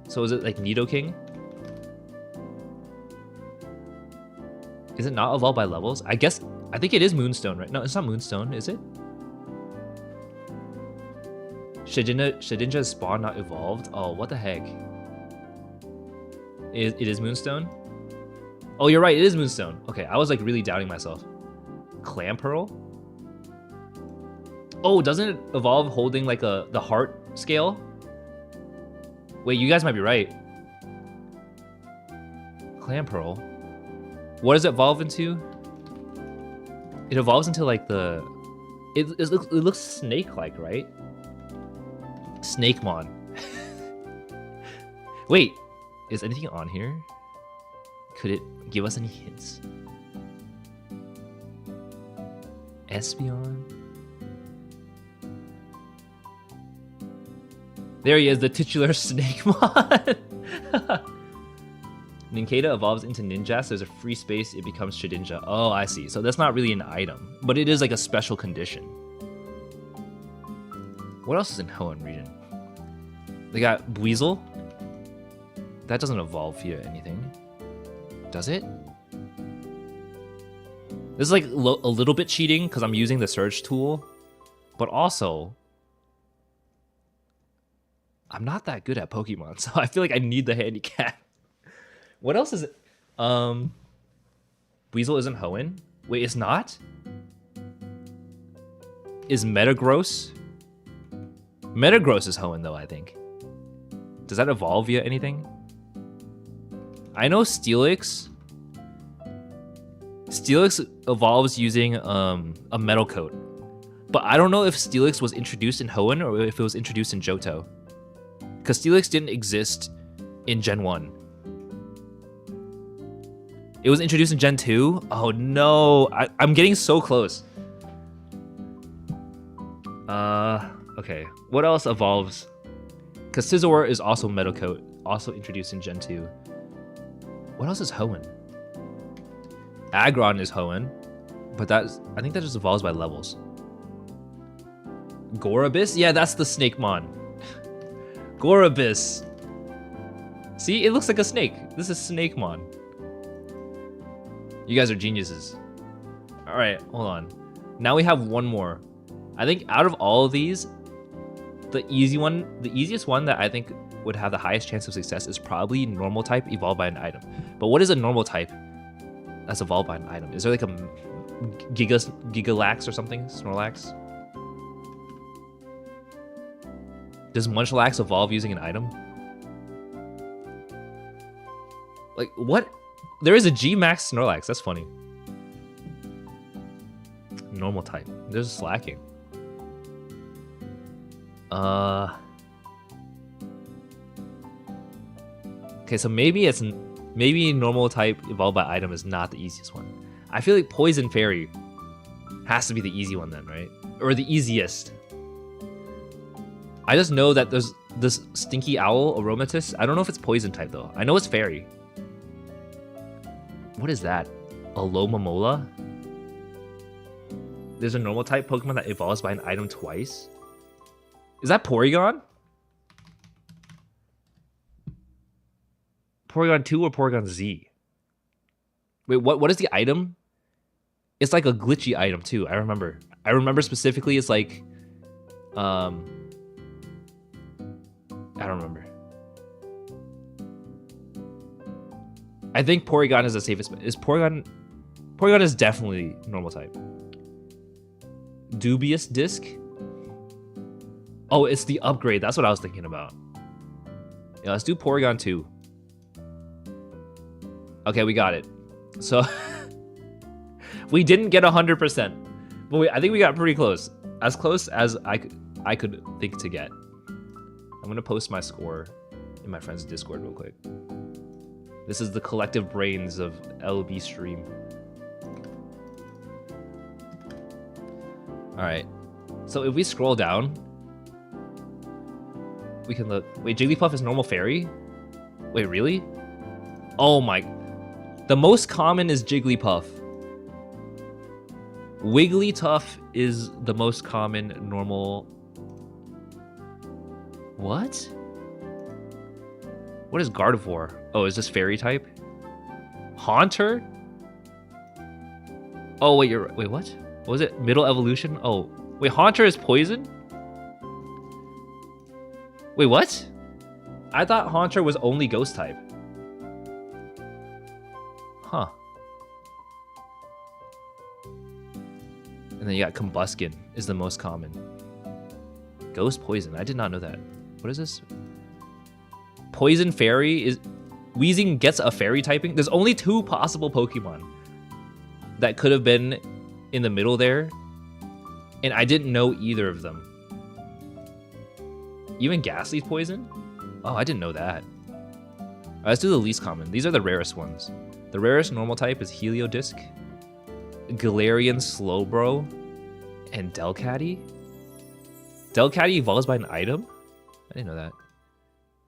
So is it like Nidoking? Is it not evolved by levels? I think it is Moonstone, right? No, it's not Moonstone, is it? Shedinja is spawn, not evolved? Oh, what the heck? It is Moonstone? Oh, you're right, it is Moonstone. Okay, I was like really doubting myself. Clamperl? Oh, doesn't it evolve holding like the heart scale? Wait, you guys might be right. Clamperl? What does it evolve into? It evolves into like the... It looks snake-like, right? Snakemon. Wait, is anything on here? Could it give us any hints? Espeon? There he is, the titular Snakemon. Nincada evolves into Ninjask. There's a free space, it becomes Shedinja. Oh, I see. So that's not really an item, but it is like a special condition. What else is in Hoenn region? They got Buizel. That doesn't evolve via anything. Does it? This is like a little bit cheating because I'm using the search tool, but also I'm not that good at Pokemon, so I feel like I need the handicap. What else is it? Buizel isn't Hoenn? Wait, it's not? Is Metagross? Metagross is Hoenn though, I think. Does that evolve via anything? I know Steelix. Steelix evolves using a metal coat. But I don't know if Steelix was introduced in Hoenn or if it was introduced in Johto. Because Steelix didn't exist in Gen 1. It was introduced in Gen 2? Oh no, I'm getting so close. Okay, what else evolves? Because Scizor is also Metal Coat, also introduced in Gen 2. What else is Hoenn? Aggron is Hoenn, but I think that just evolves by levels. Gorabis? Yeah, that's the Snakemon. Gorabis. See, it looks like a snake. This is Snakemon. You guys are geniuses. All right, hold on. Now we have one more. I think out of all of these, the easiest one that I think would have the highest chance of success is probably normal type evolved by an item. But what is a normal type that's evolved by an item? Is there like a Gigalax or something? Snorlax? Does Munchlax evolve using an item? Like, what? There is a G-Max Snorlax. That's funny. Normal type. There's slacking. Okay, so maybe normal type evolved by item is not the easiest one. I feel like Poison Fairy has to be the easy one then, right? Or the easiest. I just know that there's this Stinky Owl Aromatisse. I don't know if it's Poison type though. I know it's Fairy. What is that? Alomomola? There's a normal type Pokemon that evolves by an item twice. Is that Porygon? Porygon 2 or Porygon Z? Wait, what is the item? It's like a glitchy item too. I remember specifically it's like I don't remember. I think Porygon is the safest. Is Porygon is definitely normal type. Dubious Disc? Oh, it's the upgrade. That's what I was thinking about. Yeah, let's do Porygon 2. Okay, we got it. So we didn't get 100%, but I think we got pretty close. As close as I could think to get. I'm gonna post my score in my friend's Discord real quick. This is the collective brains of LB stream. All right. So if we scroll down, we can look. Wait, Jigglypuff is normal fairy? Wait, really? Oh my. The most common is Jigglypuff. Wigglytuff is the most common normal. What? What is Gardevoir? Oh, is this fairy type? Haunter? Oh, wait, wait, what? What was it? Middle evolution? Oh, wait, Haunter is poison? Wait, what? I thought Haunter was only ghost type. Huh. And then you got Combuskin is the most common. Ghost poison. I did not know that. What is this? Poison fairy is... Weezing gets a fairy typing. There's only 2 possible Pokemon that could have been in the middle there. And I didn't know either of them. Even Ghastly's poison? Oh, I didn't know that. Alright, let's do the least common. These are the rarest ones. The rarest normal type is Heliodisc, Galarian Slowbro, and Delcatty. Delcatty evolves by an item? I didn't know that.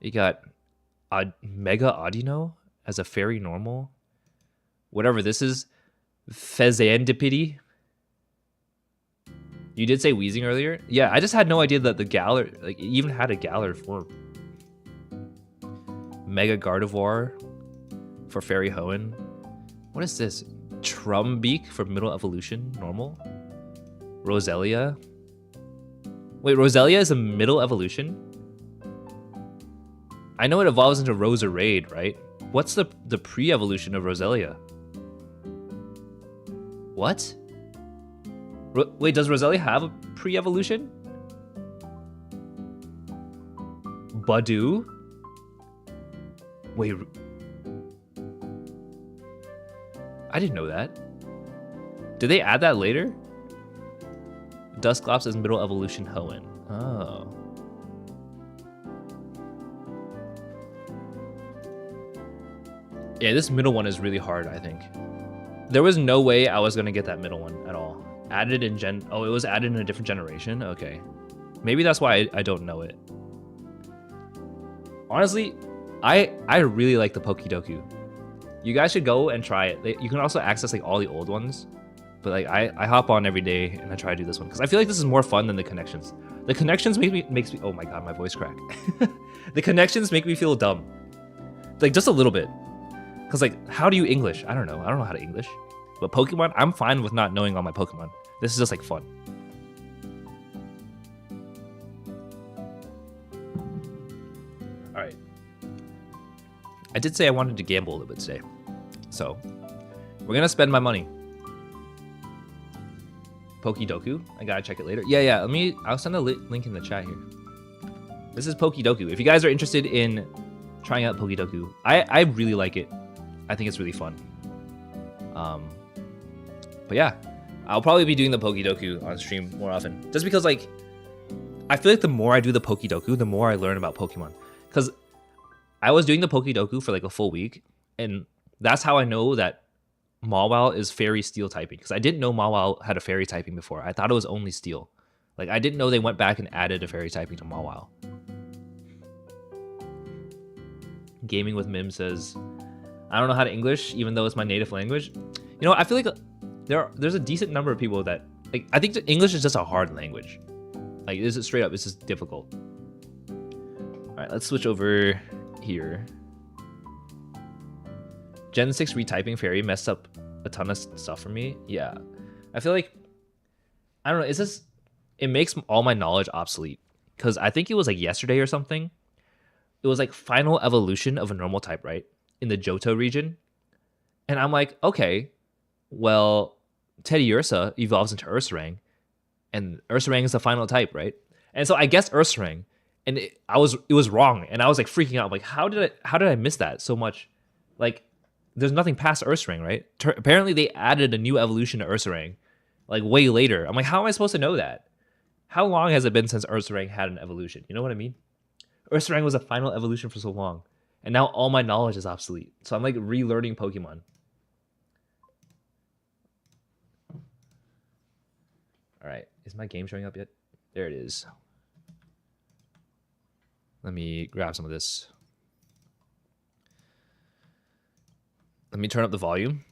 You got Mega Audino as a fairy normal. Whatever this is. Fezandipity. You did say Weezing earlier? Yeah, I just had no idea that the Galar, like, it even had a Galar form. Mega Gardevoir for Fairy Hoenn. What is this? Trumbeak for Middle Evolution, normal. Roselia. Wait, Roselia is a Middle Evolution? I know it evolves into Roserade, right? What's the pre-evolution of Roselia? What? Wait, does Roselia have a pre-evolution? Badoo? Wait. I didn't know that. Did they add that later? Dusclops is Middle Evolution Hoenn. Oh. Yeah, this middle one is really hard, I think. There was no way I was going to get that middle one at all. Added in Oh, it was added in a different generation? Okay. Maybe that's why I don't know it. Honestly, I really like the Pokédoku. You guys should go and try it. You can also access like all the old ones. But like I hop on every day and I try to do this one because I feel like this is more fun than the connections. The connections makes me oh my god, my voice crack. The connections make me feel dumb. Like just a little bit. Cause like how do you English? I don't know how to English. But Pokemon, I'm fine with not knowing all my Pokemon. This is just like fun. Alright. I did say I wanted to gamble a little bit today. So we're gonna spend my money. Pokédoku. I gotta check it later. Yeah. I'll send a link in the chat here. This is Pokédoku. If you guys are interested in trying out Pokédoku, I really like it. I think it's really fun. But yeah, I'll probably be doing the Pokédoku on stream more often. Just because like, I feel like the more I do the Pokédoku, the more I learn about Pokemon. Because I was doing the Pokédoku for like a full week, and that's how I know that Mawile is fairy steel typing, because I didn't know Mawile had a fairy typing before. I thought it was only steel. Like I didn't know they went back and added a fairy typing to Mawile. Gaming with Mim says, I don't know how to English, even though it's my native language. You know, I feel like there's a decent number of people that like. I think English is just a hard language. Like, is it straight up? It's just difficult. All right, let's switch over here. Gen 6 retyping fairy messed up a ton of stuff for me. Yeah, I feel like I don't know. It's just it makes all my knowledge obsolete because I think it was like yesterday or something. It was like final evolution of a normal type, right? In the Johto region. And I'm like, okay, well, Teddiursa evolves into Ursaring, and Ursaring is the final type, right? And so I guessed Ursaring, and it was wrong, and I was like freaking out. I'm like, how did I miss that so much? Like, there's nothing past Ursaring, right? Apparently they added a new evolution to Ursaring, like way later. I'm like, how am I supposed to know that? How long has it been since Ursaring had an evolution? You know what I mean? Ursaring was a final evolution for so long, and now all my knowledge is obsolete. So I'm like relearning Pokemon. All right, is my game showing up yet? There it is. Let me grab some of this. Let me turn up the volume.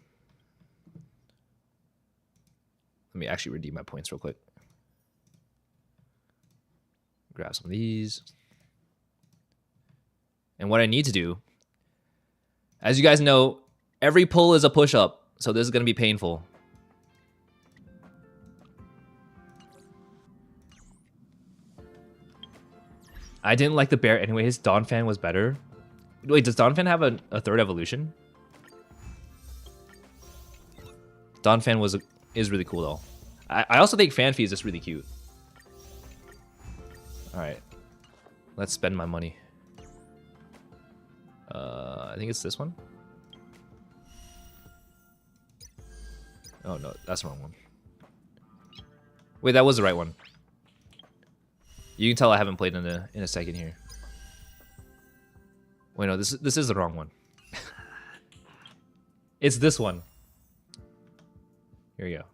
Let me actually redeem my points real quick. Grab some of these. And what I need to do, as you guys know, every pull is a push-up, so this is going to be painful. I didn't like the bear anyways. Donphan was better. Wait, does Donphan have a third evolution? Donphan is really cool though. I also think Fanfi is just really cute. All right, let's spend my money. I think it's this one. Oh no, that's the wrong one. Wait, that was the right one. You can tell I haven't played in a second here. Wait, no, this is the wrong one. It's this one. Here we go.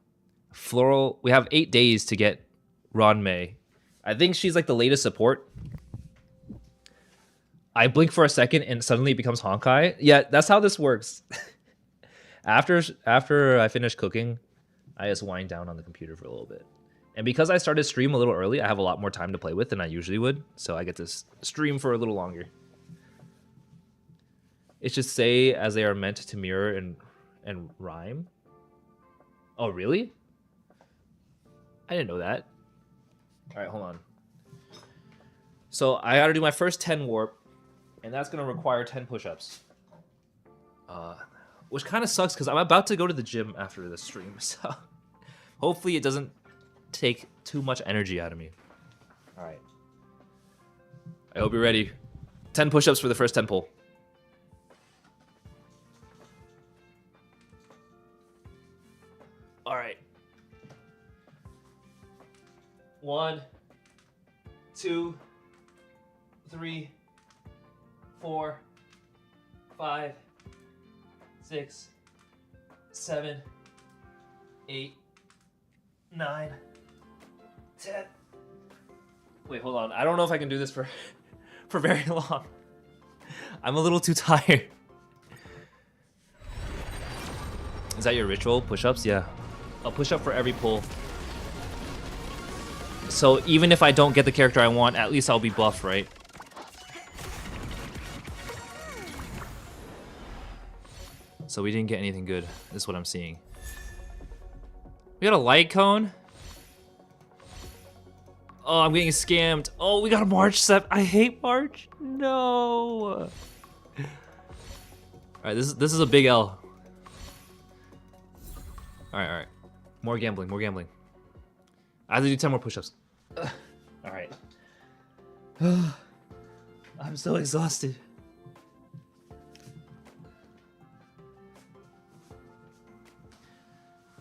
Floral. We have 8 days to get Ronmei. I think she's like the latest support. I blink for a second and suddenly it becomes Honkai. Yeah, that's how this works. After I finish cooking, I just wind down on the computer for a little bit. And because I started stream a little early, I have a lot more time to play with than I usually would. So I get to stream for a little longer. It should say as they are meant to mirror and rhyme. Oh, really? I didn't know that. All right, hold on. So I gotta do my first 10 warp, and that's gonna require 10 push-ups. Which kind of sucks because I'm about to go to the gym after this stream, so hopefully it doesn't take too much energy out of me. All right. I hope you're ready. 10 push-ups for the first 10 pull. All right. 1, 2, 3, 4, 5, 6, 7, 8, 9, 10. Wait, hold on. I don't know if I can do this for very long. I'm a little too tired. Is that your ritual? Push-ups? Yeah. I'll push up for every pull. So even if I don't get the character I want, at least I'll be buffed, right? So we didn't get anything good. This is what I'm seeing. We got a light cone. Oh, I'm getting scammed. Oh, we got a March 7. I hate March. No. All right, this is a big L. All right. More gambling, more gambling. I have to do 10 more push-ups. All right. I'm so exhausted.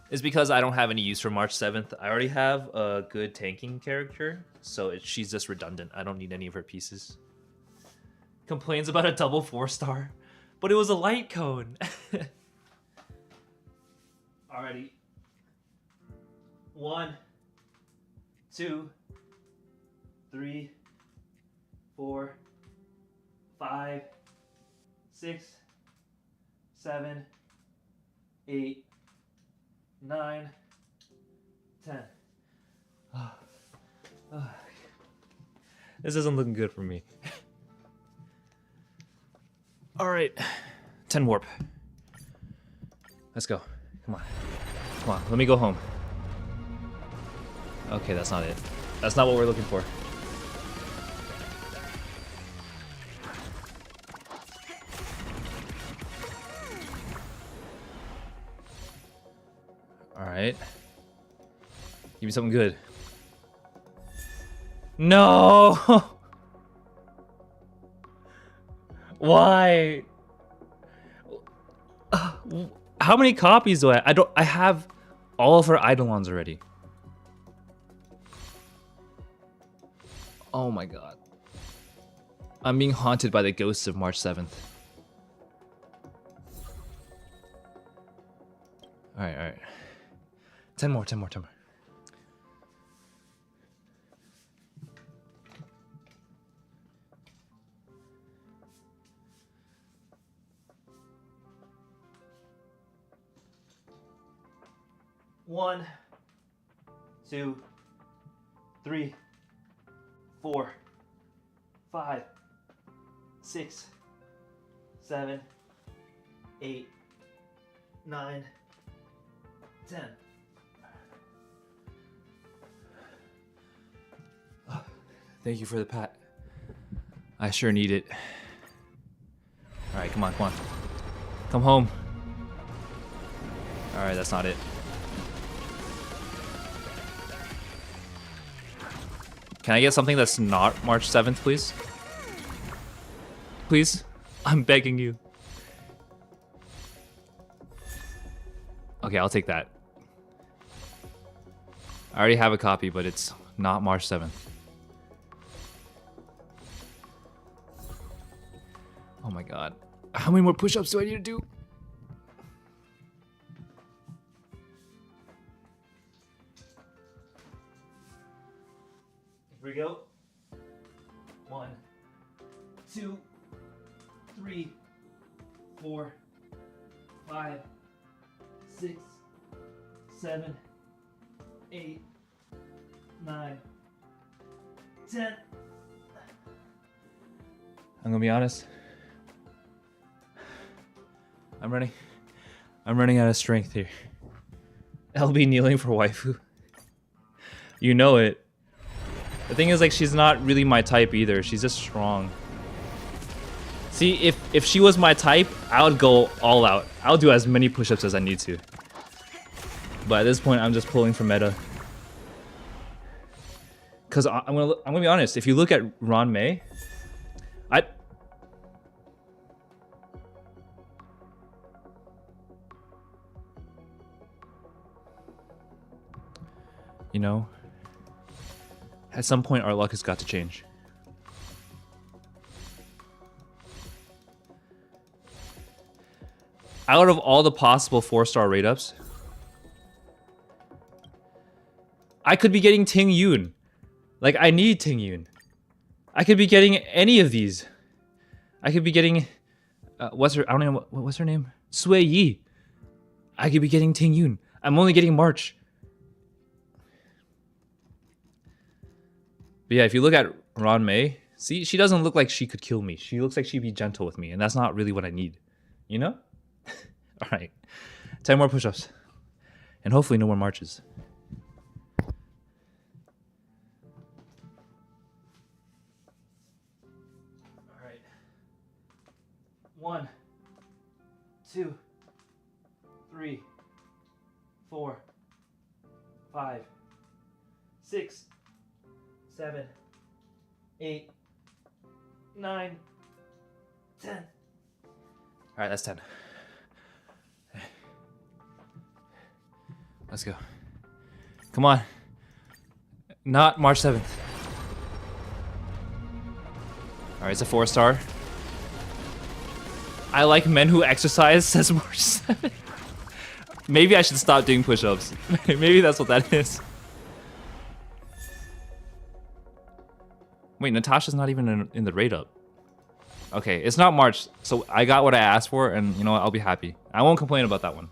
It's because I don't have any use for March 7th. I already have a good tanking character, so she's just redundant. I don't need any of her pieces. Complains about a double 4-star, but it was a light cone. Alrighty. 1, 2, 3, 4, 5, 6, 7, 8, 9, 10. This isn't looking good for me. All right, 10 warp. Let's go. Come on, let me go home. Okay, that's not it. That's not what we're looking for. All right. Give me something good. No! Why? How many copies do I have all of her Eidolons already. Oh my god. I'm being haunted by the ghosts of March 7th. Alright, alright. 10 more, 10 more, 10 more. One, 2, 3, 4, 5, 6, 7, 8, 9, 10. Thank you for the pat. I sure need it. Alright, come on, come on. Come home. Alright, that's not it. Can I get something that's not March 7th, please? Please? I'm begging you. Okay, I'll take that. I already have a copy, but it's not March 7th. Oh my god. How many more push-ups do I need to do? Here we go. 1, 2, 3, 4, 5, 6, 7, 8, 9, 10. I'm gonna be honest. I'm running out of strength here. LB kneeling for waifu. You know it. The thing is, like, she's not really my type either. She's just strong. See, if she was my type, I would go all out. I'll do as many push-ups as I need to. But at this point, I'm just pulling for meta. Cause I'm gonna be honest. If you look at Ron May, you know, at some point our luck has got to change. Out of all the possible 4-star rate ups, I could be getting Ting Yoon. Like, I need Ting Yoon. I could be getting any of these. I could be getting what's her, I don't know what's her name? Sui Yi. I could be getting Ting Yoon. I'm only getting March. But yeah, if you look at Ron May, see, she doesn't look like she could kill me. She looks like she'd be gentle with me, and that's not really what I need. You know? Alright. 10 more push-ups. And hopefully no more marches. Alright. 1, 2, 3, 4, 5, 6, 7, 8, 9, 10. All right, that's 10. Let's go. Come on. Not March 7th. All right, it's a 4-star. I like men who exercise, says March 7th. Maybe I should stop doing push-ups. Maybe that's what that is. Wait, Natasha's not even in the rate up. Okay, it's not March, so I got what I asked for, and you know what, I'll be happy. I won't complain about that one.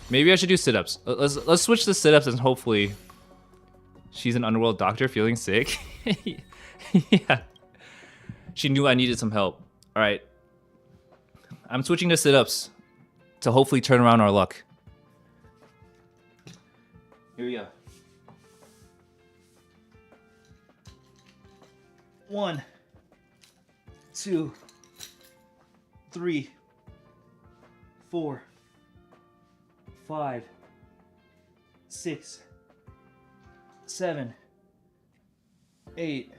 Maybe I should do sit-ups. Let's switch to sit-ups, and hopefully she's an underworld doctor feeling sick. Yeah. She knew I needed some help. All right. I'm switching to sit-ups to hopefully turn around our luck. Here we go. 1, 2, 3, 4, 5, 6, 7, 8,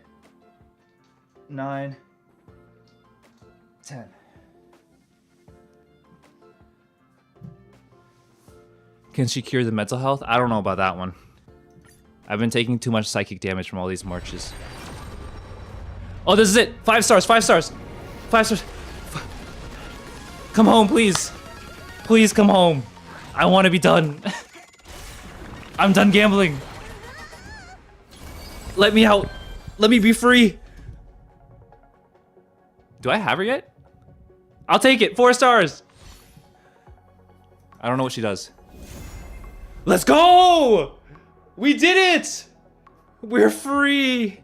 9, 10. Can she cure the mental health? I don't know about that one. I've been taking too much psychic damage from all these marches. Oh, this is it. 5 stars, 5 stars. 5 stars. Come home, please. Please come home. I want to be done. I'm done gambling. Let me out. Let me be free. Do I have her yet? I'll take it. 4 stars. I don't know what she does. Let's go! We did it! We're free.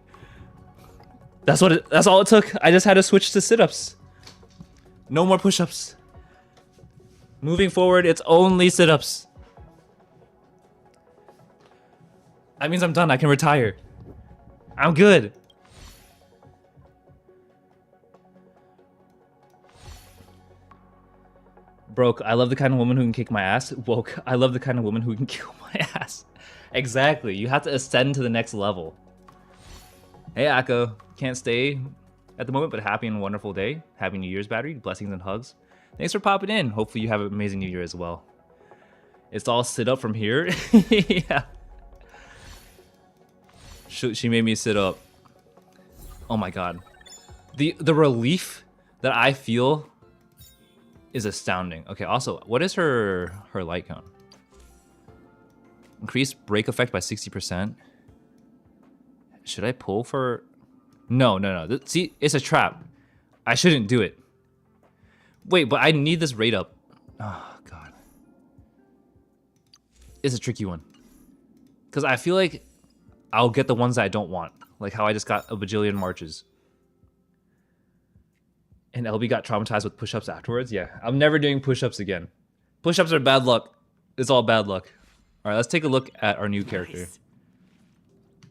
That's all it took. I just had to switch to sit-ups. No more push-ups. Moving forward, it's only sit-ups. That means I'm done. I can retire. I'm good. Broke, I love the kind of woman who can kick my ass. Woke, I love the kind of woman who can kill my ass. Exactly. You have to ascend to the next level. Hey, Akko. Can't stay at the moment, but happy and wonderful day. Happy New Year's, Battery. Blessings and hugs. Thanks for popping in. Hopefully you have an amazing New Year as well. It's all sit up from here. Yeah. She made me sit up. Oh my god. The relief that I feel is astounding. Okay, also, what is her light count? Increased break effect by 60%. Should I pull for... No. See, it's a trap. I shouldn't do it. Wait, but I need this rate up. Oh, God. It's a tricky one. Because I feel like I'll get the ones that I don't want. Like how I just got a bajillion marches. And LB got traumatized with push-ups afterwards. Yeah, I'm never doing push-ups again. Push-ups are bad luck. It's all bad luck. All right, let's take a look at our new character. Nice.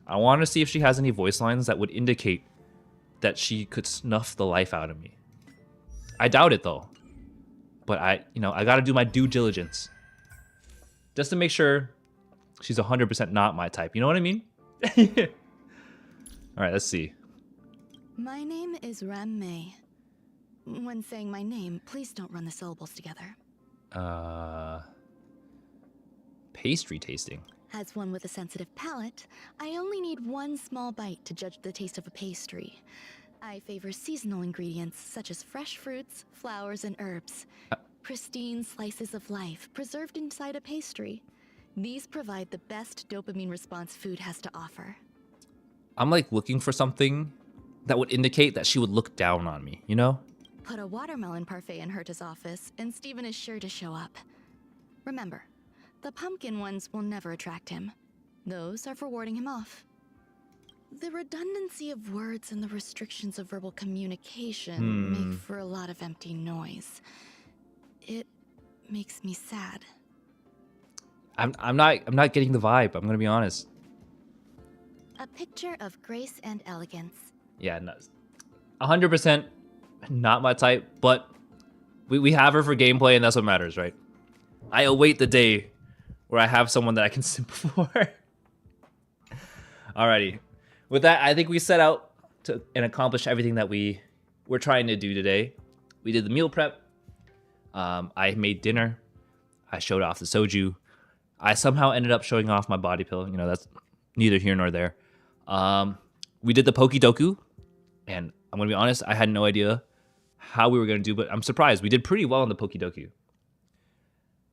I want to see if she has any voice lines that would indicate that she could snuff the life out of me. I doubt it though. But I got to do my due diligence. Just to make sure she's 100% not my type. You know what I mean? All right, let's see. My name is Ram Mei. When saying my name, please don't run the syllables together. Pastry tasting. As one with a sensitive palate, I only need one small bite to judge the taste of a pastry. I favor seasonal ingredients such as fresh fruits, flowers, and herbs. Pristine slices of life preserved inside a pastry. These provide the best dopamine response food has to offer. I'm like looking for something that would indicate that she would look down on me, you know? Put a watermelon parfait in Herta's office, and Steven is sure to show up. Remember, the pumpkin ones will never attract him. Those are for warding him off. The redundancy of words and the restrictions of verbal communication make for a lot of empty noise. It makes me sad. I'm not getting the vibe. I'm gonna be honest. A picture of grace and elegance. Yeah, no, 100% not my type. But we have her for gameplay, and that's what matters, right? I await the day where I have someone that I can simp for. Alrighty. With that, I think we set out to and accomplish everything that we were trying to do today. We did the meal prep. I made dinner. I showed off the soju. I somehow ended up showing off my body pill. You know, that's neither here nor there. We did the Pokidoku. And I'm going to be honest, I had no idea how we were going to do, but I'm surprised. We did pretty well on the Pokidoku.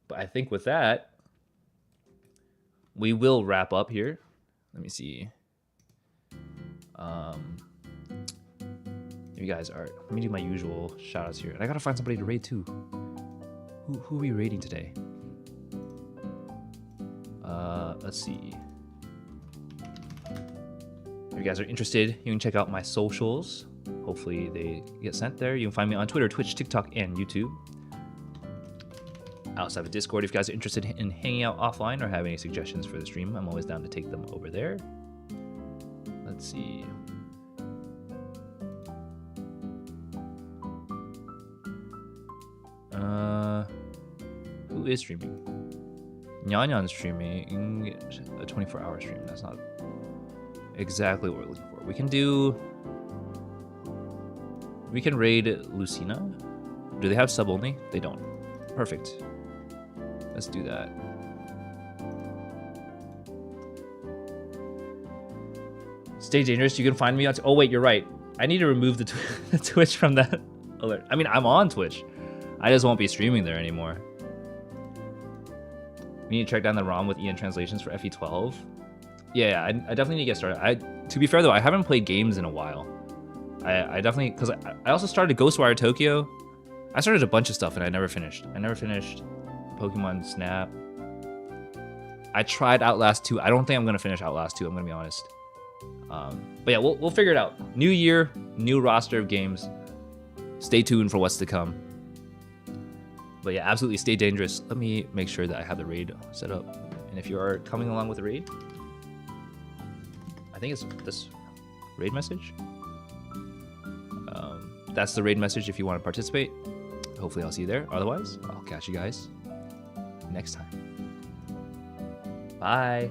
But I think with that, we will wrap up here. Let me see. You guys are... Let me do my usual shout-outs here. And I got to find somebody to raid too. Who are we raiding today? Let's see. If you guys are interested, you can check out my socials. Hopefully they get sent there. You can find me on Twitter, Twitch, TikTok, and YouTube. I also have a Discord if you guys are interested in hanging out offline or have any suggestions for the stream. I'm always down to take them over there. Let's see. Who is streaming? Nyanyan's streaming a 24-hour stream. That's not exactly what we're looking for. We can raid Lucina. Do they have sub only? They don't. Perfect. Let's do that. Stay dangerous. You can find me on... Oh, wait, you're right. I need to remove the, the Twitch from that alert. I mean, I'm on Twitch. I just won't be streaming there anymore. We need to track down the ROM with Ian translations for FE12. Yeah, I definitely need to get started. To be fair though, I haven't played games in a while. I definitely, because I also started Ghostwire Tokyo. I started a bunch of stuff and I never finished. I never finished Pokemon Snap. I tried Outlast 2. I don't think I'm gonna finish Outlast 2. I'm gonna be honest. But yeah, we'll figure it out. New year, new roster of games. Stay tuned for what's to come. But yeah, absolutely stay dangerous. Let me make sure that I have the raid set up. And if you are coming along with the raid, I think it's this raid message. That's the raid message if you want to participate. Hopefully I'll see you there. Otherwise, I'll catch you guys next time. Bye.